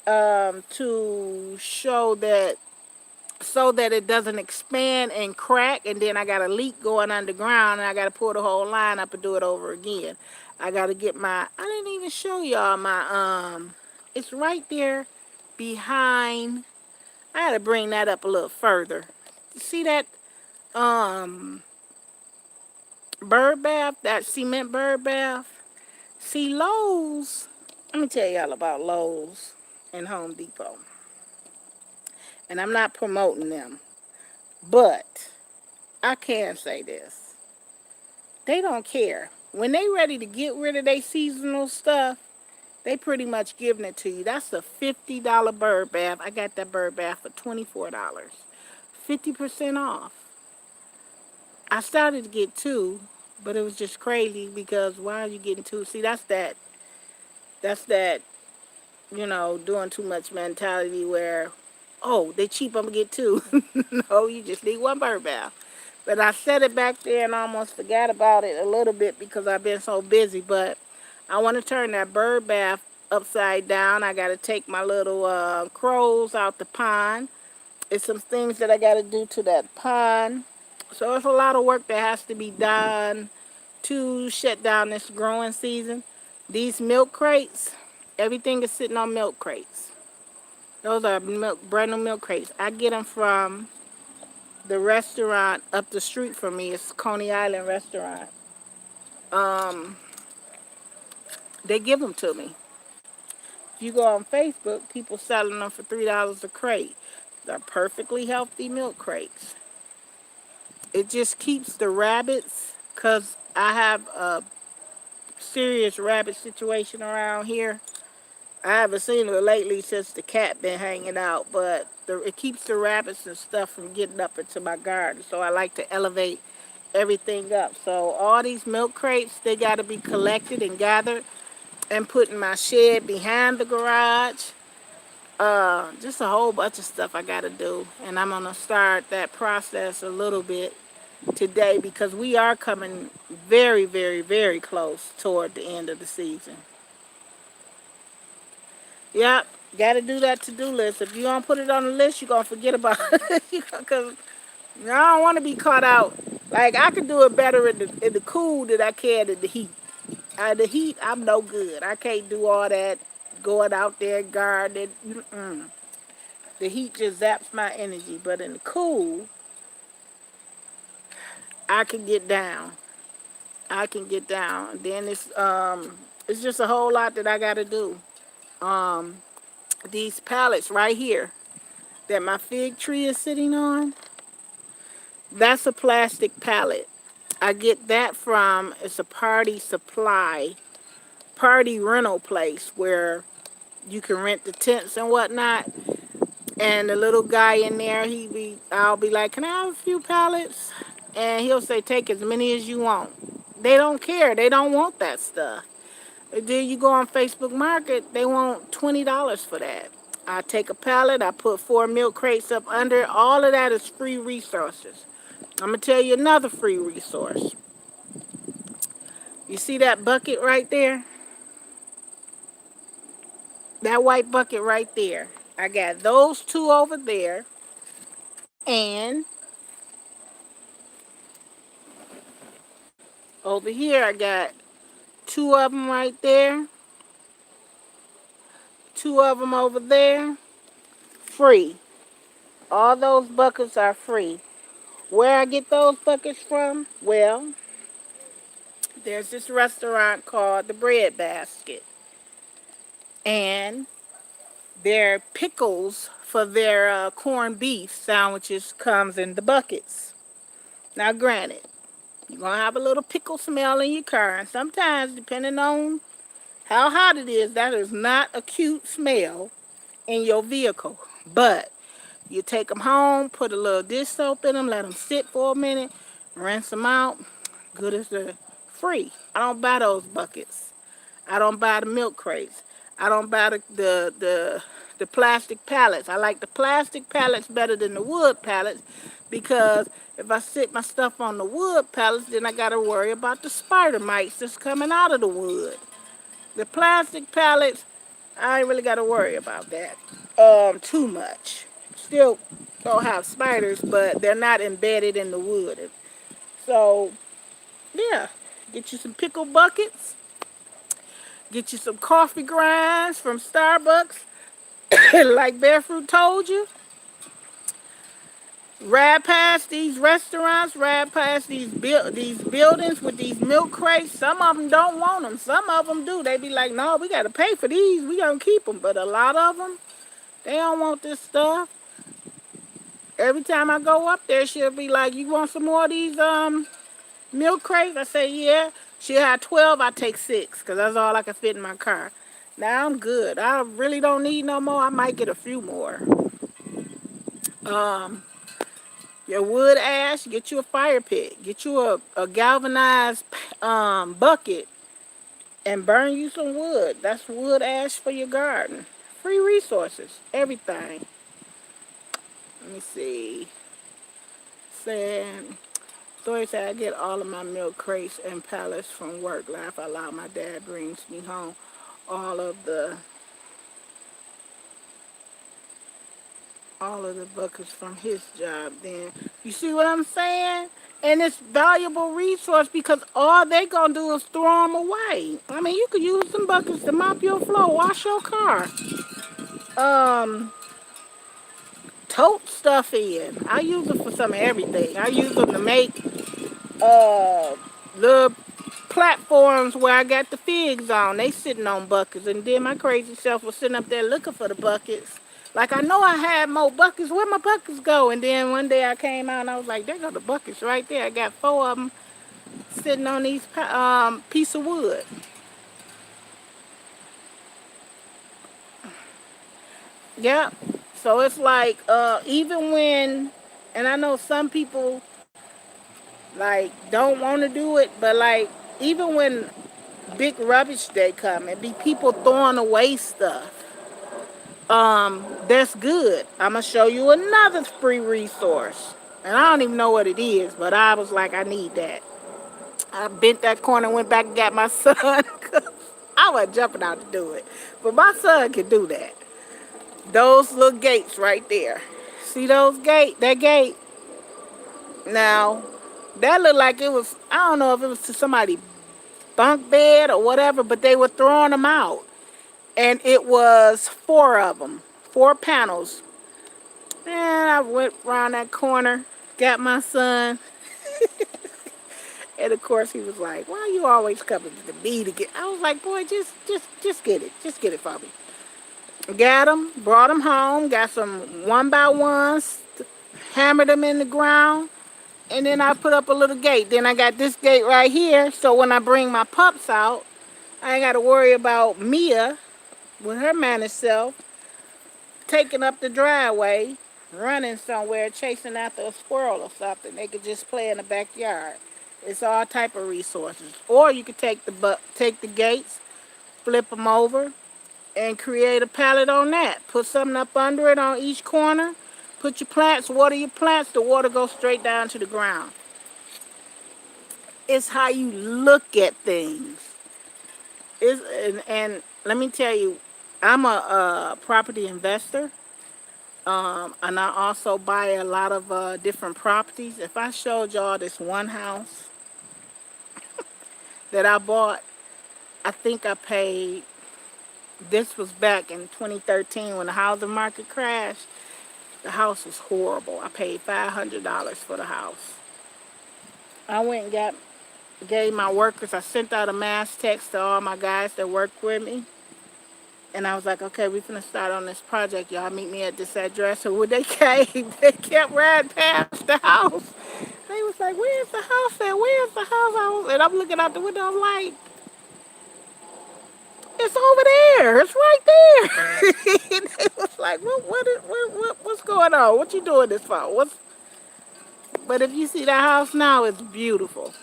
To show that so that it doesn't expand and crack, and then I got a leak going underground, and I got to pull the whole line up and do it over again. I got to get my, I didn't even show y'all my, it's right there behind, I had to bring that up a little further. See that, um, bird bath, that cement bird bath? See, Lowe's, let me tell y'all about Lowe's and Home Depot. And I'm not promoting them, but I can say this. They don't care. When they ready to get rid of their seasonal stuff, they pretty much giving it to you. That's a $50 bird bath. I got that bird bath for $24. 50% off. I started to get 2, but it was just crazy because why are you getting 2? See, that's that, doing too much mentality where, oh, they cheap, I'm gonna get 2. No, you just need 1 bird bath. But I set it back there and almost forgot about it a little bit because I've been so busy. But I want to turn that bird bath upside down. I got to take my little crows out the pond. It's some things that I got to do to that pond. So it's a lot of work that has to be done to shut down this growing season. These milk crates, everything is sitting on milk crates. Those are brand new milk crates. I get them from the restaurant up the street from me. It's Coney Island Restaurant. Um, they give them to me. If you go on Facebook, people selling them for $3 a crate. They're perfectly healthy milk crates. It just keeps the rabbits, because I have a serious rabbit situation around here. I haven't seen it lately since the cat been hanging out, but it keeps the rabbits and stuff from getting up into my garden. So I like to elevate everything up. So all these milk crates, they got to be collected and gathered and put in my shed behind the garage. Just a whole bunch of stuff I got to do. And I'm going to start that process a little bit today because we are coming very, very, very close toward the end of the season. Yep, got to do that to-do list. If you don't put it on the list, you're going to forget about it. Because I don't want to be caught out. Like, I can do it better in the cool than I can in the heat. The heat, I'm no good. I can't do all that going out there gardening. The heat just zaps my energy. But in the cool, I can get down. I can get down. Then it's just a whole lot that I got to do. Um, these pallets right here that my fig tree is sitting on, that's a plastic pallet. I get that from, it's a party supply, party rental place where you can rent the tents and whatnot. And the little guy in there, I'll be like, can I have a few pallets? And he'll say, take as many as you want. They don't care. They don't want that stuff. Then you go on Facebook Market, they want $20 for that. I take a pallet, I put 4 milk crates up under it. All of that is free resources. I'm going to tell you another free resource. You see that bucket right there? That white bucket right there. I got those two over there. And over here, I got two of them right there. Two of them over there. Free. All those buckets are free. Where I get those buckets from? Well, there's this restaurant called the Bread Basket. And their pickles for their corned beef sandwiches comes in the buckets. Now, granted, you're going to have a little pickle smell in your car. And sometimes, depending on how hot it is, that is not a cute smell in your vehicle. But you take them home, put a little dish soap in them, let them sit for a minute, rinse them out. Good as the free. I don't buy those buckets. I don't buy the milk crates. I don't buy the plastic pallets. I like the plastic pallets better than the wood pallets because if I sit my stuff on the wood pallets, then I got to worry about the spider mites that's coming out of the wood. The plastic pallets, I ain't really got to worry about that too much. Still don't have spiders, but they're not embedded in the wood. So, yeah, get you some pickle buckets. Get you some coffee grinds from Starbucks, like Barefoot told you. Ride past these restaurants, ride past these buildings with these milk crates. Some of them don't want them. Some of them do. They be like, no, we got to pay for these. We going to keep them. But a lot of them, they don't want this stuff. Every time I go up there, she'll be like, you want some more of these milk crates? I say, yeah. She'll have 12. I take 6 because that's all I can fit in my car. Now I'm good. I really don't need no more. I might get a few more. Um, your wood ash, get you a fire pit. Get you a galvanized bucket and burn you some wood. That's wood ash for your garden. Free resources. Everything. Let me see. Saying, Story said I get all of my milk crates and pallets from work. Laugh out loud. My dad brings me home all of the buckets from his job. Then you see what I'm saying? And it's valuable resource because all they gonna do is throw them away. I mean, you could use some buckets to mop your floor, wash your car, um, tote stuff in. I use them for some of everything. I use them to make the platforms where I got the figs on. They sitting on buckets, and then my crazy self was sitting up there looking for the buckets. Like I know I had more buckets. Where my buckets go? And then one day I came out and I was like, there go the buckets right there. I got 4 of them sitting on these piece of wood. Yeah. So it's like even when, and I know some people like don't want to do it, but like even when big rubbish day come and be people throwing away stuff. That's good. I'm gonna show you another free resource. And I don't even know what it is, but I was like, I need that. I bent that corner, went back and got my son. I wasn't jumping out to do it. But my son can do that. Those little gates right there. See those gate? That gate? Now, that looked like it was, I don't know if it was to somebody's bunk bed or whatever, but they were throwing them out. And it was 4 of them, 4 panels. And I went around that corner, got my son, and of course he was like, "Why you always coming to me to get?" I was like, "Boy, just get it for me." Got him, brought him home, got some 1x1s, hammered them in the ground, and then I put up a little gate. Then I got this gate right here, so when I bring my pups out, I ain't got to worry about Mia with her managed self taking up the driveway, running somewhere, chasing after a squirrel or something. They could just play in the backyard. It's all type of resources. Or you could take the gates, flip them over, and create a pallet on that. Put something up under it on each corner. Put your plants, water your plants, the water goes straight down to the ground. It's how you look at things. And let me tell you, I'm a property investor, and I also buy a lot of different properties. If I showed y'all this one house that I bought, I think I paid, this was back in 2013 when the housing market crashed. The house was horrible. I paid $500 for the house. I went and gave my workers, I sent out a mass text to all my guys that work with me. And I was like, okay, we're going to start on this project. Y'all meet me at this address. So when they came, they kept riding past the house. They was like, where's the house at? Where's the house? And I'm looking out the window. I'm like, it's over there. It's right there. And they was like, what's going on? What you doing this for? But if you see the house now, it's beautiful.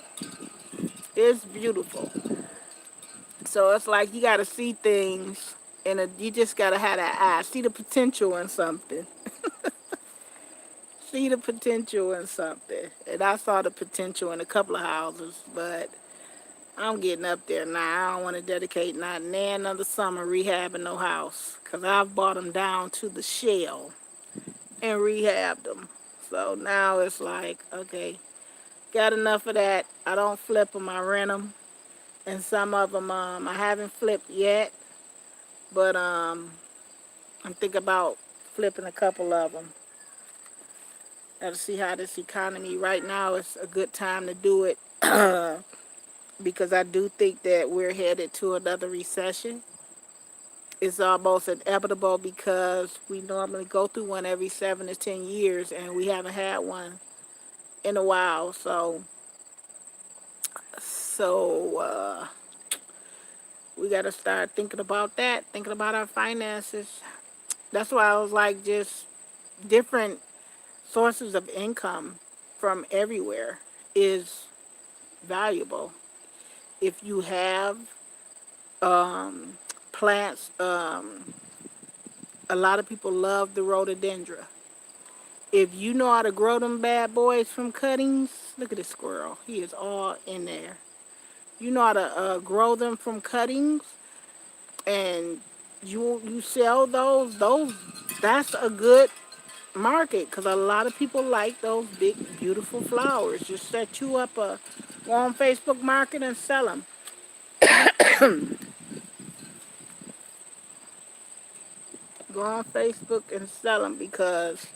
It's beautiful. So it's like you got to see things, and you just got to have that eye. See the potential in something. See the potential in something. And I saw the potential in a couple of houses, but I'm getting up there now. I don't want to dedicate not another summer rehabbing no house, because I've bought them down to the shell and rehabbed them. So now it's like, okay, got enough of that. I don't flip them, I rent them. And some of them I haven't flipped yet, but I'm thinking about flipping a couple of them. Got to see how this economy right now is a good time to do it. Because I do think that we're headed to another recession. It's almost inevitable because we normally go through one every 7 to 10 years, and we haven't had one in a while. So we got to start thinking about that, thinking about our finances. That's why I was like, just different sources of income from everywhere is valuable. If you have um, plants, a lot of people love the rhododendron. If you know how to grow them bad boys from cuttings, look at this squirrel. He is all in there. You know how to grow them from cuttings, and you sell those, that's a good market, because a lot of people like those big, beautiful flowers. Just set you up go on Facebook Market and sell them. Go on Facebook and sell them, because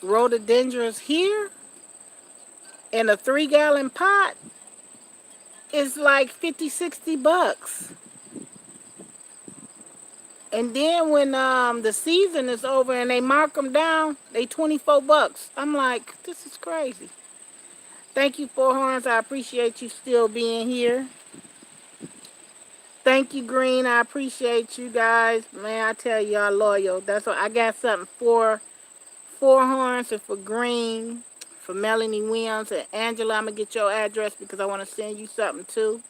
rhododendrons here in a 3-gallon pot is like 50, $60. And then when the season is over and they mark them down, they $24. I'm like, this is crazy. Thank you, Four Horns. I appreciate you still being here. Thank you, Green. I appreciate you guys. Man, I tell y'all loyal. That's what I got something for Four Horns and for Green, for Melanie Williams and Angela. I'm gonna get your address because I want to send you something too.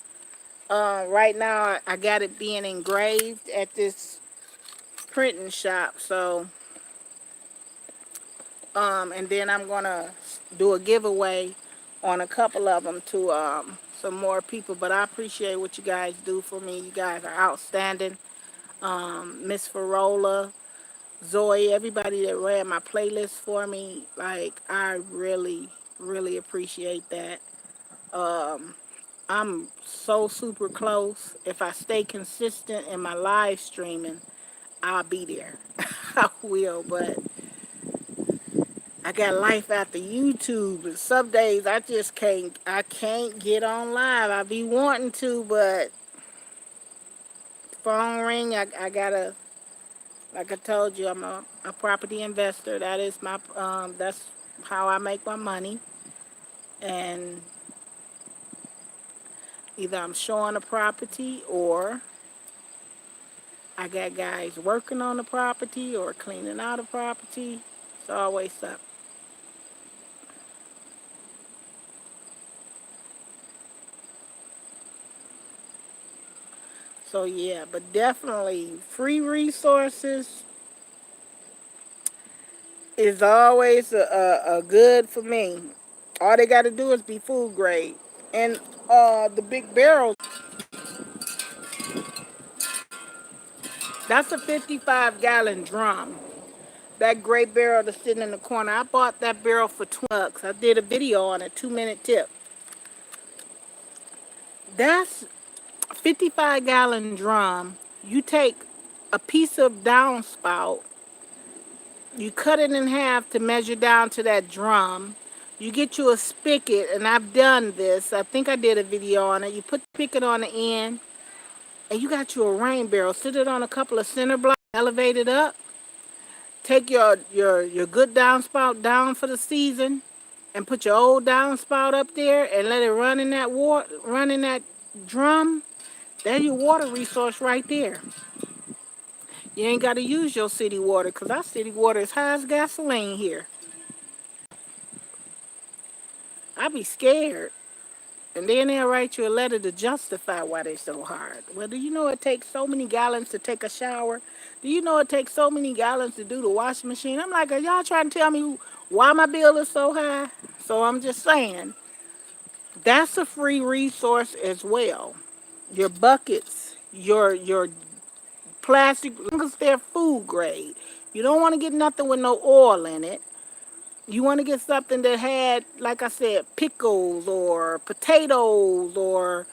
Right now I got it being engraved at this printing shop. So and then I'm gonna do a giveaway on a couple of them to some more people. But I appreciate what you guys do for me. You guys are outstanding. Miss Farola, Zoe, everybody that ran my playlist for me, like, I really, really appreciate that. Um, I'm so super close. If I stay consistent in my live streaming, I'll be there. I will, but I got life after YouTube, and some days I can't get on live. I be wanting to, but phone ring, I gotta, like I told you, I'm a property investor. That is that's how I make my money. And either I'm showing a property, or I got guys working on the property or cleaning out a property. It's always something. So yeah, but definitely free resources is always a good for me. All they got to do is be food grade. And the big barrels, that's a 55-gallon drum. That gray barrel that's sitting in the corner. I bought that barrel for $20. I did a video on a 2-minute tip. That's a 55-gallon drum. You take a piece of downspout, you cut it in half to measure down to that drum. You get you a spigot, and I've done this. I think I did a video on it. You put the spigot on the end, and you got you a rain barrel. Sit it on a couple of center blocks, elevate it up. Take your good downspout down for the season, and put your old downspout up there, and let it run in that run in that drum. There's your water resource right there. You ain't got to use your city water, because our city water is high as gasoline here. I be scared. And then they'll write you a letter to justify why they're so hard. Well, do you know it takes so many gallons to take a shower? Do you know it takes so many gallons to do the washing machine? I'm like, are y'all trying to tell me why my bill is so high? So I'm just saying, that's a free resource as well. Your buckets, your plastic, as long as they're food grade. You don't want to get nothing with no oil in it. You want to get something that had, like I said, pickles or potatoes or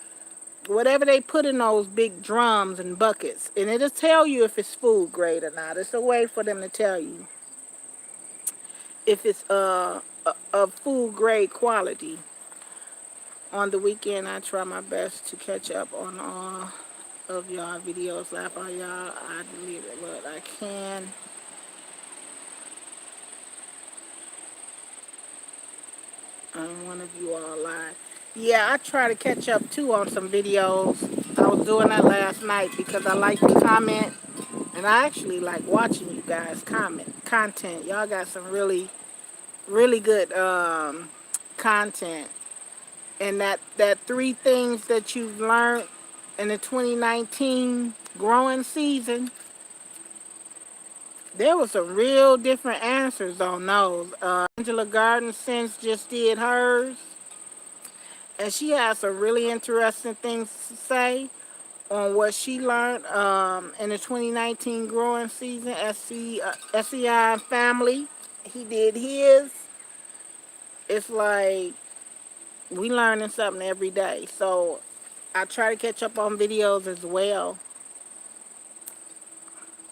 whatever they put in those big drums and buckets. And it'll tell you if it's food grade or not. It's a way for them to tell you if it's of food grade quality. On the weekend, I try my best to catch up on all of y'all videos. Laugh on y'all. I delete it what I can. One of you all live. Yeah, I try to catch up too on some videos. I was doing that last night because I like to comment, and I actually like watching you guys comment content. Y'all got some really, really good content. And that 3 things that you've learned in the 2019 growing season, there was some real different answers on those. Angela Garden since just did hers. And she has some really interesting things to say on what she learned in the 2019 growing season. SCI family, he did his. It's like we learning something every day. So I try to catch up on videos as well,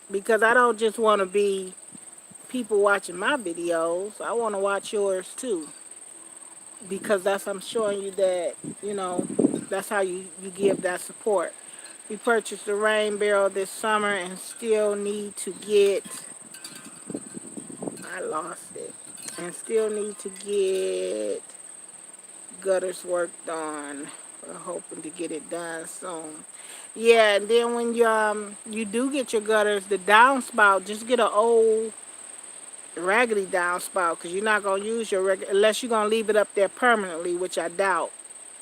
because I don't just want to be people watching my videos. I want to watch yours too, because I'm showing you that, that's how you give that support. We purchased a rain barrel this summer and still need to get, I lost it, and still need to get gutters worked on. We're hoping to get it done soon. Yeah, and then when you do get your gutters, the downspout, just get an old raggedy downspout, because you're not going to use your regular, unless you're going to leave it up there permanently, which I doubt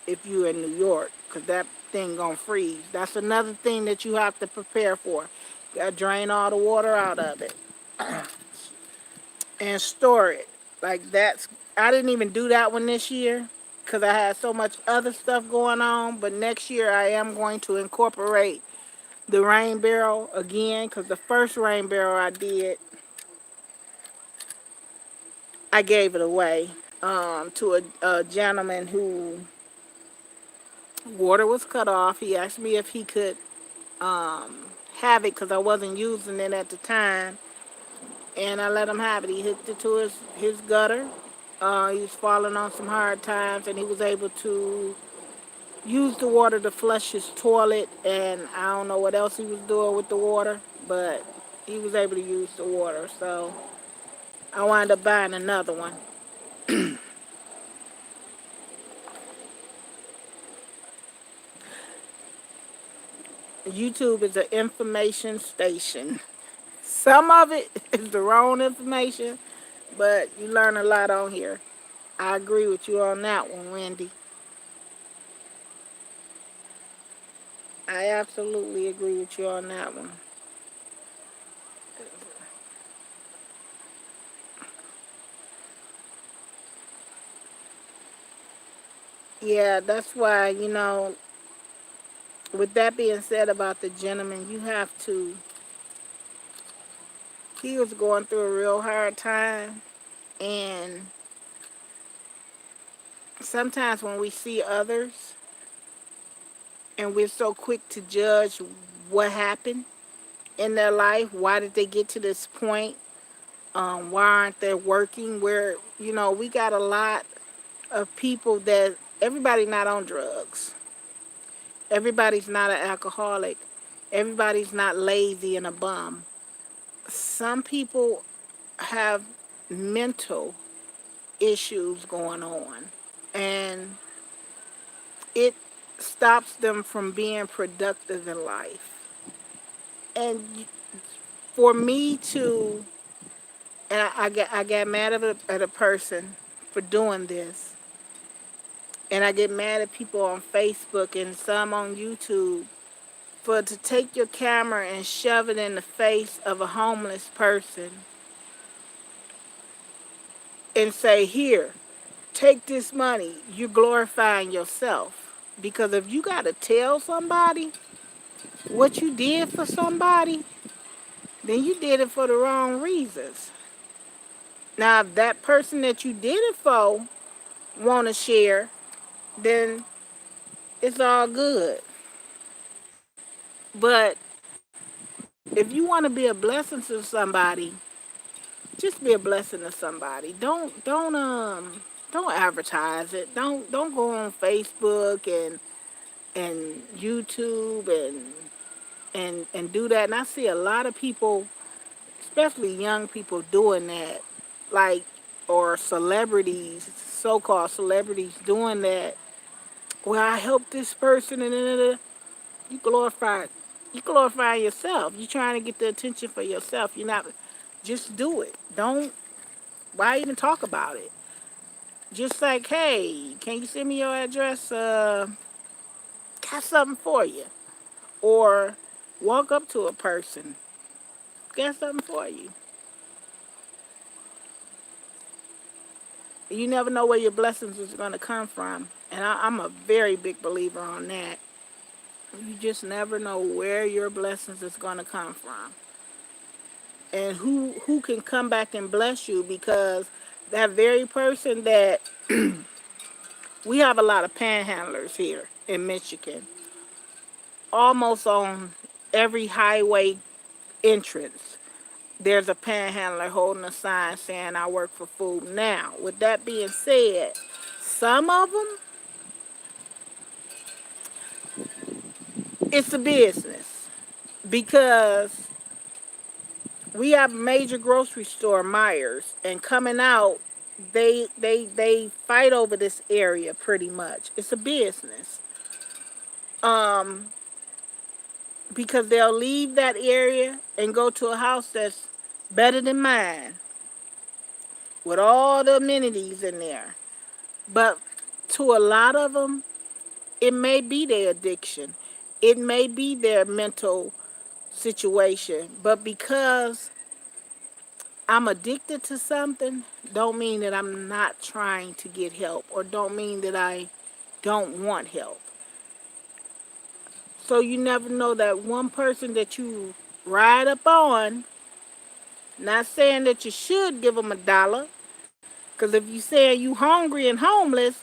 if you're in New York, because that thing going to freeze. That's another thing that you have to prepare for. You got to drain all the water out of it and store it. Like I didn't even do that one this year because I had so much other stuff going on, but next year I am going to incorporate the rain barrel again, because the first rain barrel I did, I gave it away to a gentleman who water was cut off. He asked me if he could have it because I wasn't using it at the time, and I let him have it. He hooked it to his gutter. He was falling on some hard times, and he was able to use the water to flush his toilet, and I don't know what else he was doing with the water, but he was able to use the water. So I wound up buying another one. YouTube is an information station. Some of it is the wrong information, but you learn a lot on here. I agree with you on that one, Wendy. I absolutely agree with you on that one. Yeah, that's why, with that being said about the gentleman, you have to, he was going through a real hard time. And sometimes when we see others and we're so quick to judge what happened in their life, why did they get to this point? Why aren't they working? Where, we got a lot of people that everybody not on drugs. Everybody's not an alcoholic. Everybody's not lazy and a bum. Some people have mental issues going on, and it stops them from being productive in life. And for me to, and I got mad at a person for doing this, and I get mad at people on Facebook and some on YouTube for to take your camera and shove it in the face of a homeless person and say, "Here, take this money." You're glorifying yourself. Because if you got to tell somebody what you did for somebody, then you did it for the wrong reasons. Now, if that person that you did it for want to share, then it's all good. But if you want to be a blessing to somebody, just be a blessing to somebody. Don't advertise it. Don't go on Facebook and YouTube and do that. And I see a lot of people, especially young people, doing that, like, or celebrities, so-called celebrities, doing that. Well, I helped this person, and you glorify, you glorify yourself. You're trying to get the attention for yourself. You're not. Just do it. Don't. Why even talk about it? Just like, hey, can you send me your address? Got something for you. Or walk up to a person. Got something for you. You never know where your blessings is going to come from. And I'm a very big believer on that. You just never know where your blessings is going to come from. And who can come back and bless you, because that very person that we have a lot of panhandlers here in Michigan. Almost on every highway entrance, there's a panhandler holding a sign saying, "I work for food." Now, with that being said, some of them, it's a business, because we have a major grocery store, Myers, and coming out, they fight over this area pretty much. It's a business. Um, because they'll leave that area and go to a house that's better than mine with all the amenities in there. But to a lot of them, it may be their addiction. It may be their mental situation. But because I'm addicted to something, don't mean that I'm not trying to get help, or don't mean that I don't want help. So you never know, that one person that you ride up on, not saying that you should give them $1, because if you say you hungry and homeless,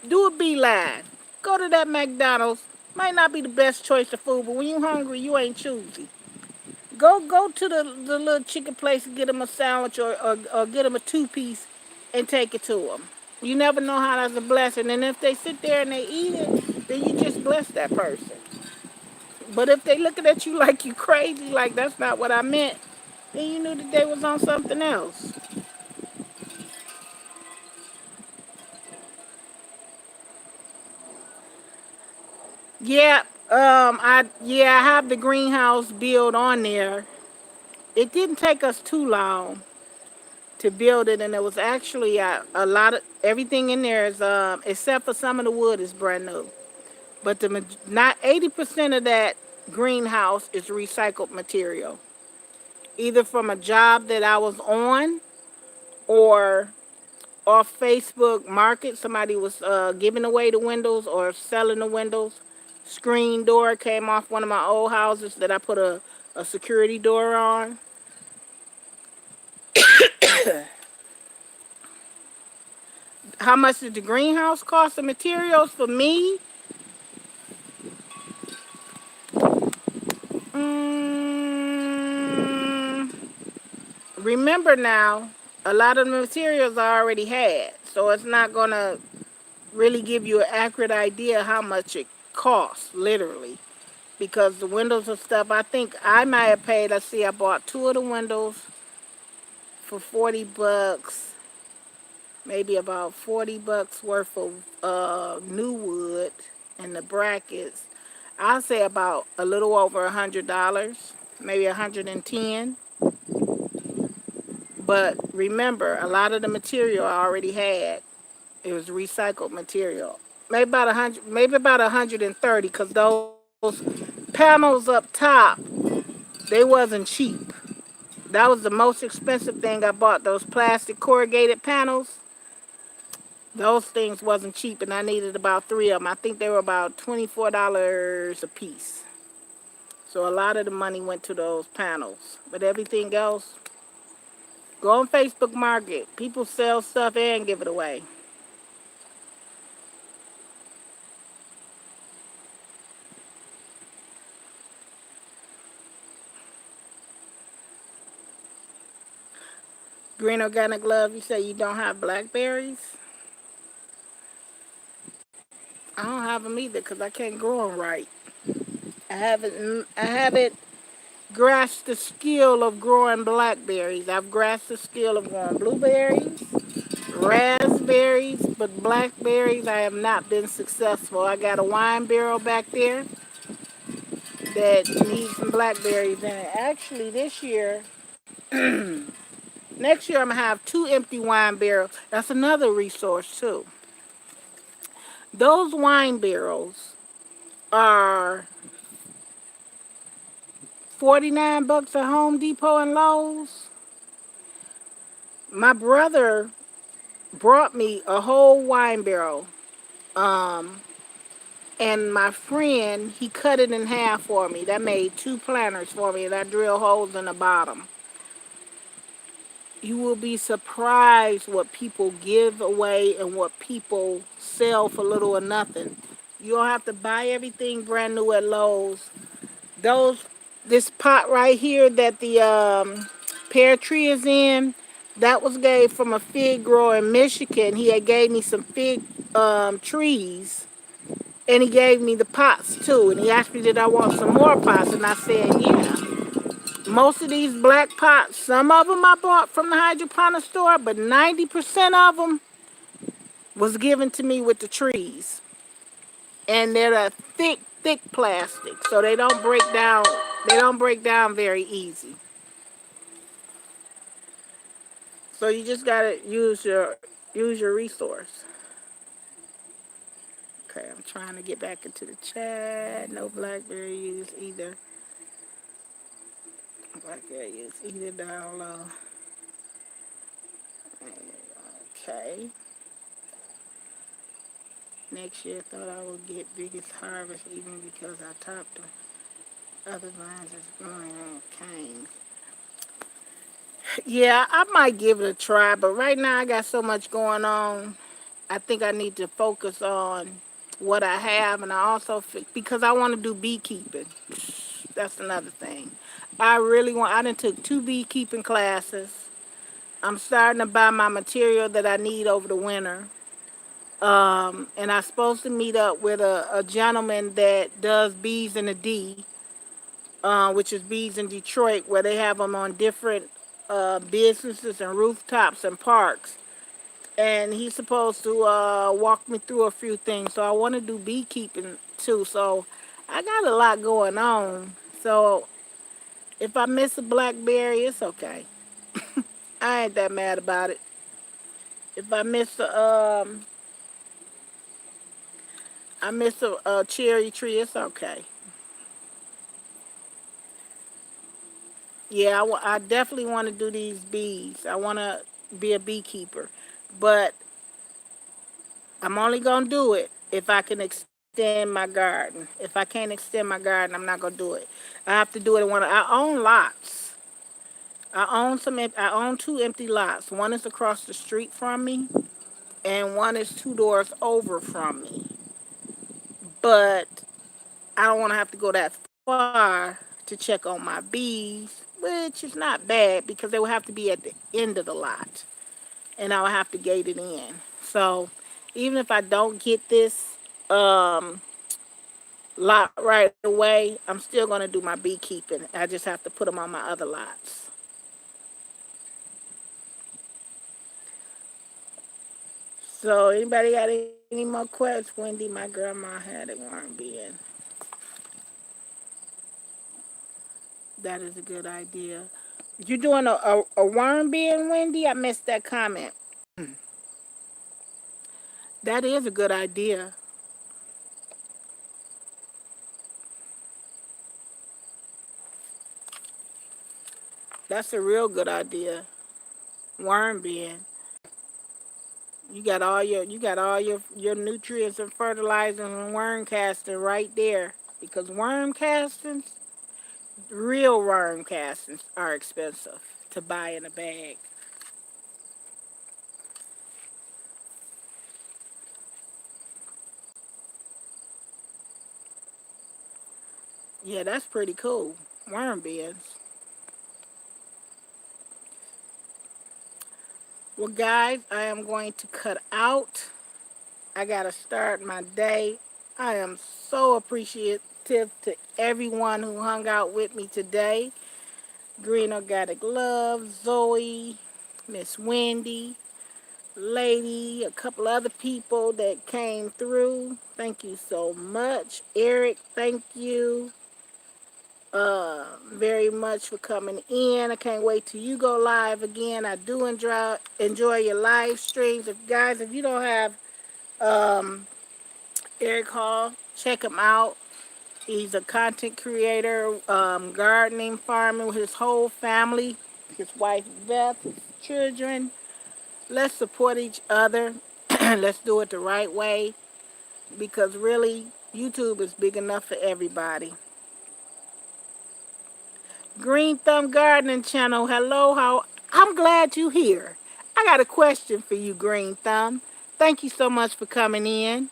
do a beeline. Go to that McDonald's. Might not be the best choice of food, but when you hungry, you ain't choosy. Go to the little chicken place and get them a sandwich, or get them a two-piece and take it to them. You never know how that's a blessing. And if they sit there and they eat it, then you just bless that person. But if they looking at you like you crazy, like that's not what I meant, then you knew that they was on something else. Yeah, I have the greenhouse build on there. It didn't take us too long to build it, and it was actually a lot of everything in there is except for some of the wood is brand new. but not 80% of that greenhouse is recycled material, either from a job that I was on or off Facebook Market. Somebody was giving away the windows or selling the windows. Screen door came off one of my old houses that I put a security door on. How much did the greenhouse cost of materials for me? Mm, remember now, a lot of the materials I already had, so it's not gonna really give you an accurate idea how much it costs, literally. Because the windows and stuff, I think I might have paid, let's see, I bought two of the windows for 40 bucks, maybe about 40 bucks worth of new wood and the brackets. I'll say about a little over $100, maybe 110. But remember, a lot of the material I already had, it was recycled material. Maybe about 100, maybe about 130, because those panels up top, they wasn't cheap. That was the most expensive thing I bought. Those plastic corrugated panels, those things wasn't cheap, and I needed about three of them. I think they were about $24 a piece. So a lot of the money went to those panels. But everything else, go on Facebook Market. People sell stuff and give it away. Green Organic Love, you say you don't have blackberries? I don't have them either because I can't grow them right. I haven't grasped the skill of growing blackberries. I've grasped the skill of growing blueberries, raspberries, but blackberries I have not been successful. I got a wine barrel back there that needs some blackberries in it. Actually, this year, next year I'm gonna have two empty wine barrels. That's another resource too. Those wine barrels are 49 bucks at Home Depot and Lowe's. My brother brought me a whole wine barrel. Um, and my friend, he cut it in half for me. That made two planters for me, and I drilled holes in the bottom. You will be surprised what people give away and what people sell for little or nothing. You don't have to buy everything brand new at Lowe's. Those, this pot right here that the pear tree is in, that was gave from a fig grower in Michigan. He had gave me some fig trees, and he gave me the pots too. And he asked me did I want some more pots, and I said yeah. Most of these black pots, some of them I bought from the hydroponic store, but 90% of them was given to me with the trees. And they're a thick plastic, so they don't break down. They don't break down very easy. So you just gotta use your resource. Okay, I'm trying to get back into the chat. No blackberry use either. Blackberry use either down low. Okay. Next year, thought I would get biggest harvest even because I topped them. Other vines is growing on canes. Yeah, I might give it a try, but right now I got so much going on. I think I need to focus on what I have, and I also because I want to do beekeeping. That's another thing. I really want. I done took two beekeeping classes. I'm starting to buy my material that I need over the winter. And I'm supposed to meet up with a gentleman that does bees in the D, which is bees in Detroit, where they have them on different businesses and rooftops and parks. And he's supposed to walk me through a few things. So I want to do beekeeping too. So I got a lot going on. So if I miss a blackberry, it's okay. I ain't that mad about it. If I miss I miss a cherry tree. It's okay. Yeah, I definitely want to do these bees. I want to be a beekeeper, but I'm only gonna do it if I can extend my garden. If I can't extend my garden, I'm not gonna do it. I have to do it in one. I own lots. I own two empty lots. One is across the street from me, and one is two doors over from me. But I don't want to have to go that far to check on my bees, which is not bad because they will have to be at the end of the lot, and I will have to gate it in. So even if I don't get this lot right away, I'm still going to do my beekeeping. I just have to put them on my other lots. So anybody got any more questions? Wendy, my grandma had a worm being. That is a good idea. You doing a worm being, Wendy? I missed that comment. That is a good idea. That's a real good idea. Worm being. You got all your nutrients and fertilizers and worm casting right there. Because worm castings, real worm castings are expensive to buy in a bag. Yeah, that's pretty cool. Worm beans. Well, guys, I am going to cut out. I got to start my day. I am so appreciative to everyone who hung out with me today. Green Organic Love, Zoe, Miss Wendy, Lady, a couple other people that came through. Thank you so much. Eric, thank you very much for coming in. I can't wait till you go live again. I do enjoy your live streams. If you don't have um, Eric Hall, check him out. He's a content creator, gardening, farming with his whole family, his wife Beth, his children. Let's support each other. Let's do it the right way because really, YouTube is big enough for everybody. Green Thumb Gardening Channel, hello, how I'm glad you here. I got a question for you, Green Thumb. Thank you so much for coming in.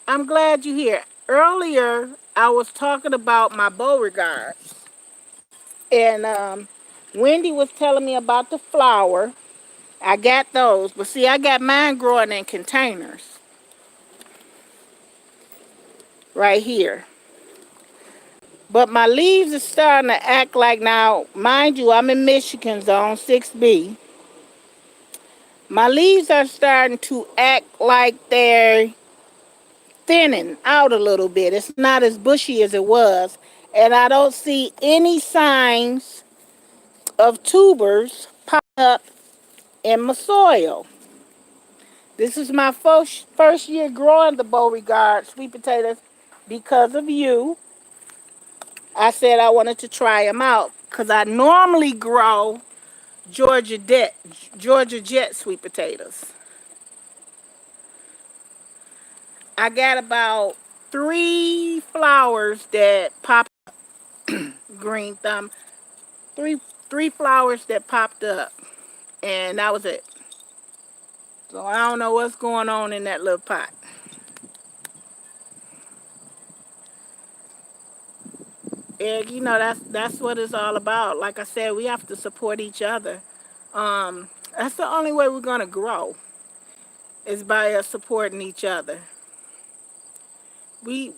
I'm glad you're here. Earlier, I was talking about my Beauregards, and Wendy was telling me about the flower. I got those, but see, I got mine growing in containers right here. But my leaves are starting to act like now, mind you, I'm in Michigan zone 6B. My leaves are starting to act like they're thinning out a little bit. It's not as bushy as it was. And I don't see any signs of tubers popping up in my soil. This is my first year growing the Beauregard sweet potatoes because of you. I said I wanted to try them out because I normally grow Georgia Jet sweet potatoes. I got about three flowers that popped green thumb. Three three flowers that popped up, and that was it. So I don't know what's going on in that little pot. And that's what it's all about. Like I said, we have to support each other. That's the only way we're gonna grow is by us supporting each other. We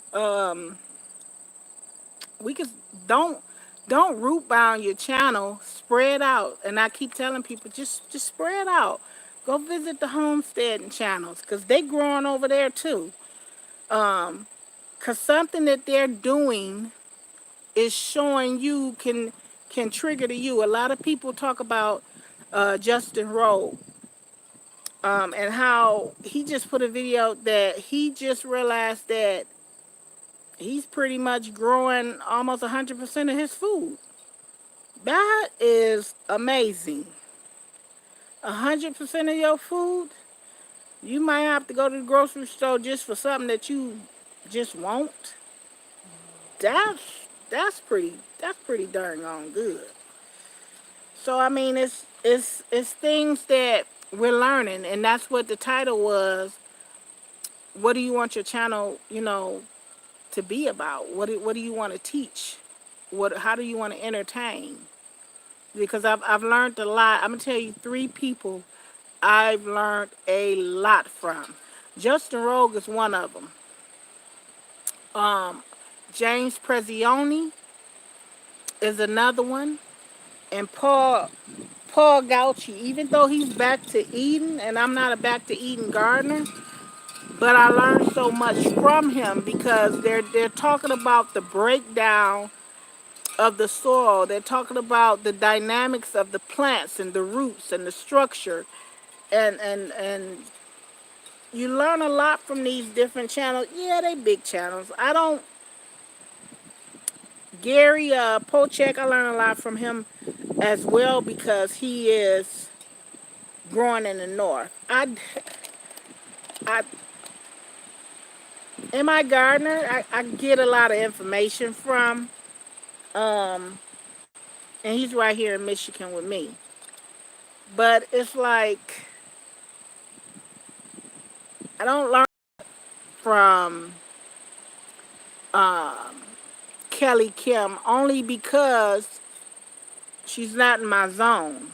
we can don't don't root bound your channel. Spread out, and I keep telling people just spread out. Go visit the homesteading channels because they growing over there too. Because something that they're doing is showing you can trigger to you. A lot of people talk about Justin Rowe. And how he just put a video that he just realized that he's pretty much growing almost 100% of his food. That is amazing. 100% of your food, you might have to go to the grocery store just for something that you just want. That's pretty darn on good. So I mean, it's things that we're learning, and that's what the title was. What do you want your channel, to be about? What do you want to teach? How do you want to entertain? Because I've learned a lot. I'm gonna tell you three people I've learned a lot from. Justin Rogue is one of them. Um, James Prezzioni is another one, and Paul Gauchi. Even though he's back to Eden, and I'm not a back to Eden gardener, but I learned so much from him because they're talking about the breakdown of the soil. They're talking about the dynamics of the plants and the roots and the structure, and you learn a lot from these different channels. Yeah, they big channels. I don't Gary Pochek, I learned a lot from him as well because he is growing in the north. I in my gardener, I get a lot of information from, um, and he's right here in Michigan with me. But it's like I don't learn from um, Kelly Kim only because she's not in my zone.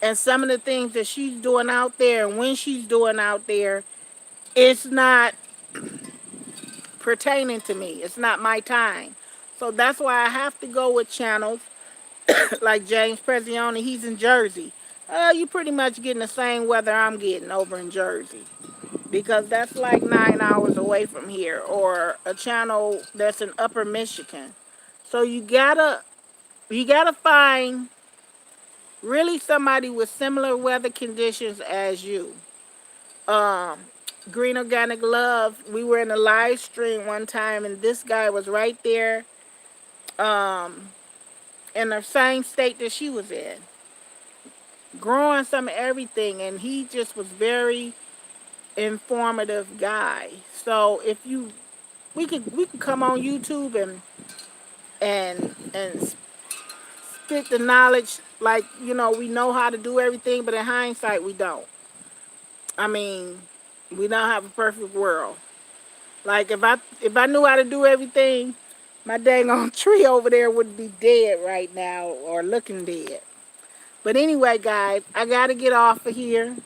And some of the things that she's doing out there and when she's doing out there, it's not pertaining to me. It's not my time. So that's why I have to go with channels like James Prezzioni. He's in Jersey. You pretty much getting the same weather I'm getting over in Jersey because that's like 9 hours away from here, or a channel that's in Upper Michigan. So you gotta find really somebody with similar weather conditions as you. Um, Green Organic Love. We were in a live stream one time, and this guy was right there, um, in the same state that she was in, growing some of everything, and he just was very informative guy. So if you, we could come on YouTube and spit the knowledge like we know how to do everything, but in hindsight we don't. I mean, we don't have a perfect world. Like if I knew how to do everything, my dang on tree over there would be dead right now or looking dead. But anyway, guys, I gotta get off of here.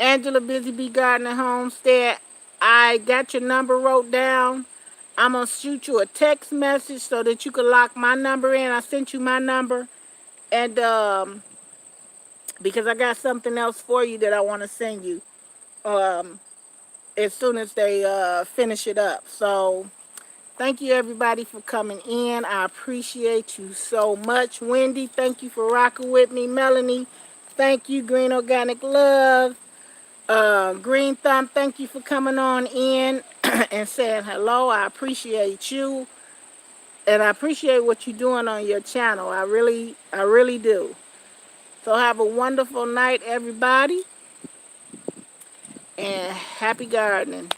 Angela Busy Bee Gardener Homestead. I got your number wrote down. I'm gonna shoot you a text message so that you can lock my number in. I sent you my number, and because I got something else for you that I want to send you. Um, as soon as they finish it up. So thank you everybody for coming in. I appreciate you so much. Wendy, thank you for rocking with me. Melanie, thank you. Green Organic Love. Green Thumb, thank you for coming on in and saying hello. I appreciate you. And I appreciate what you're doing on your channel. I really do. So have a wonderful night, everybody. And happy gardening.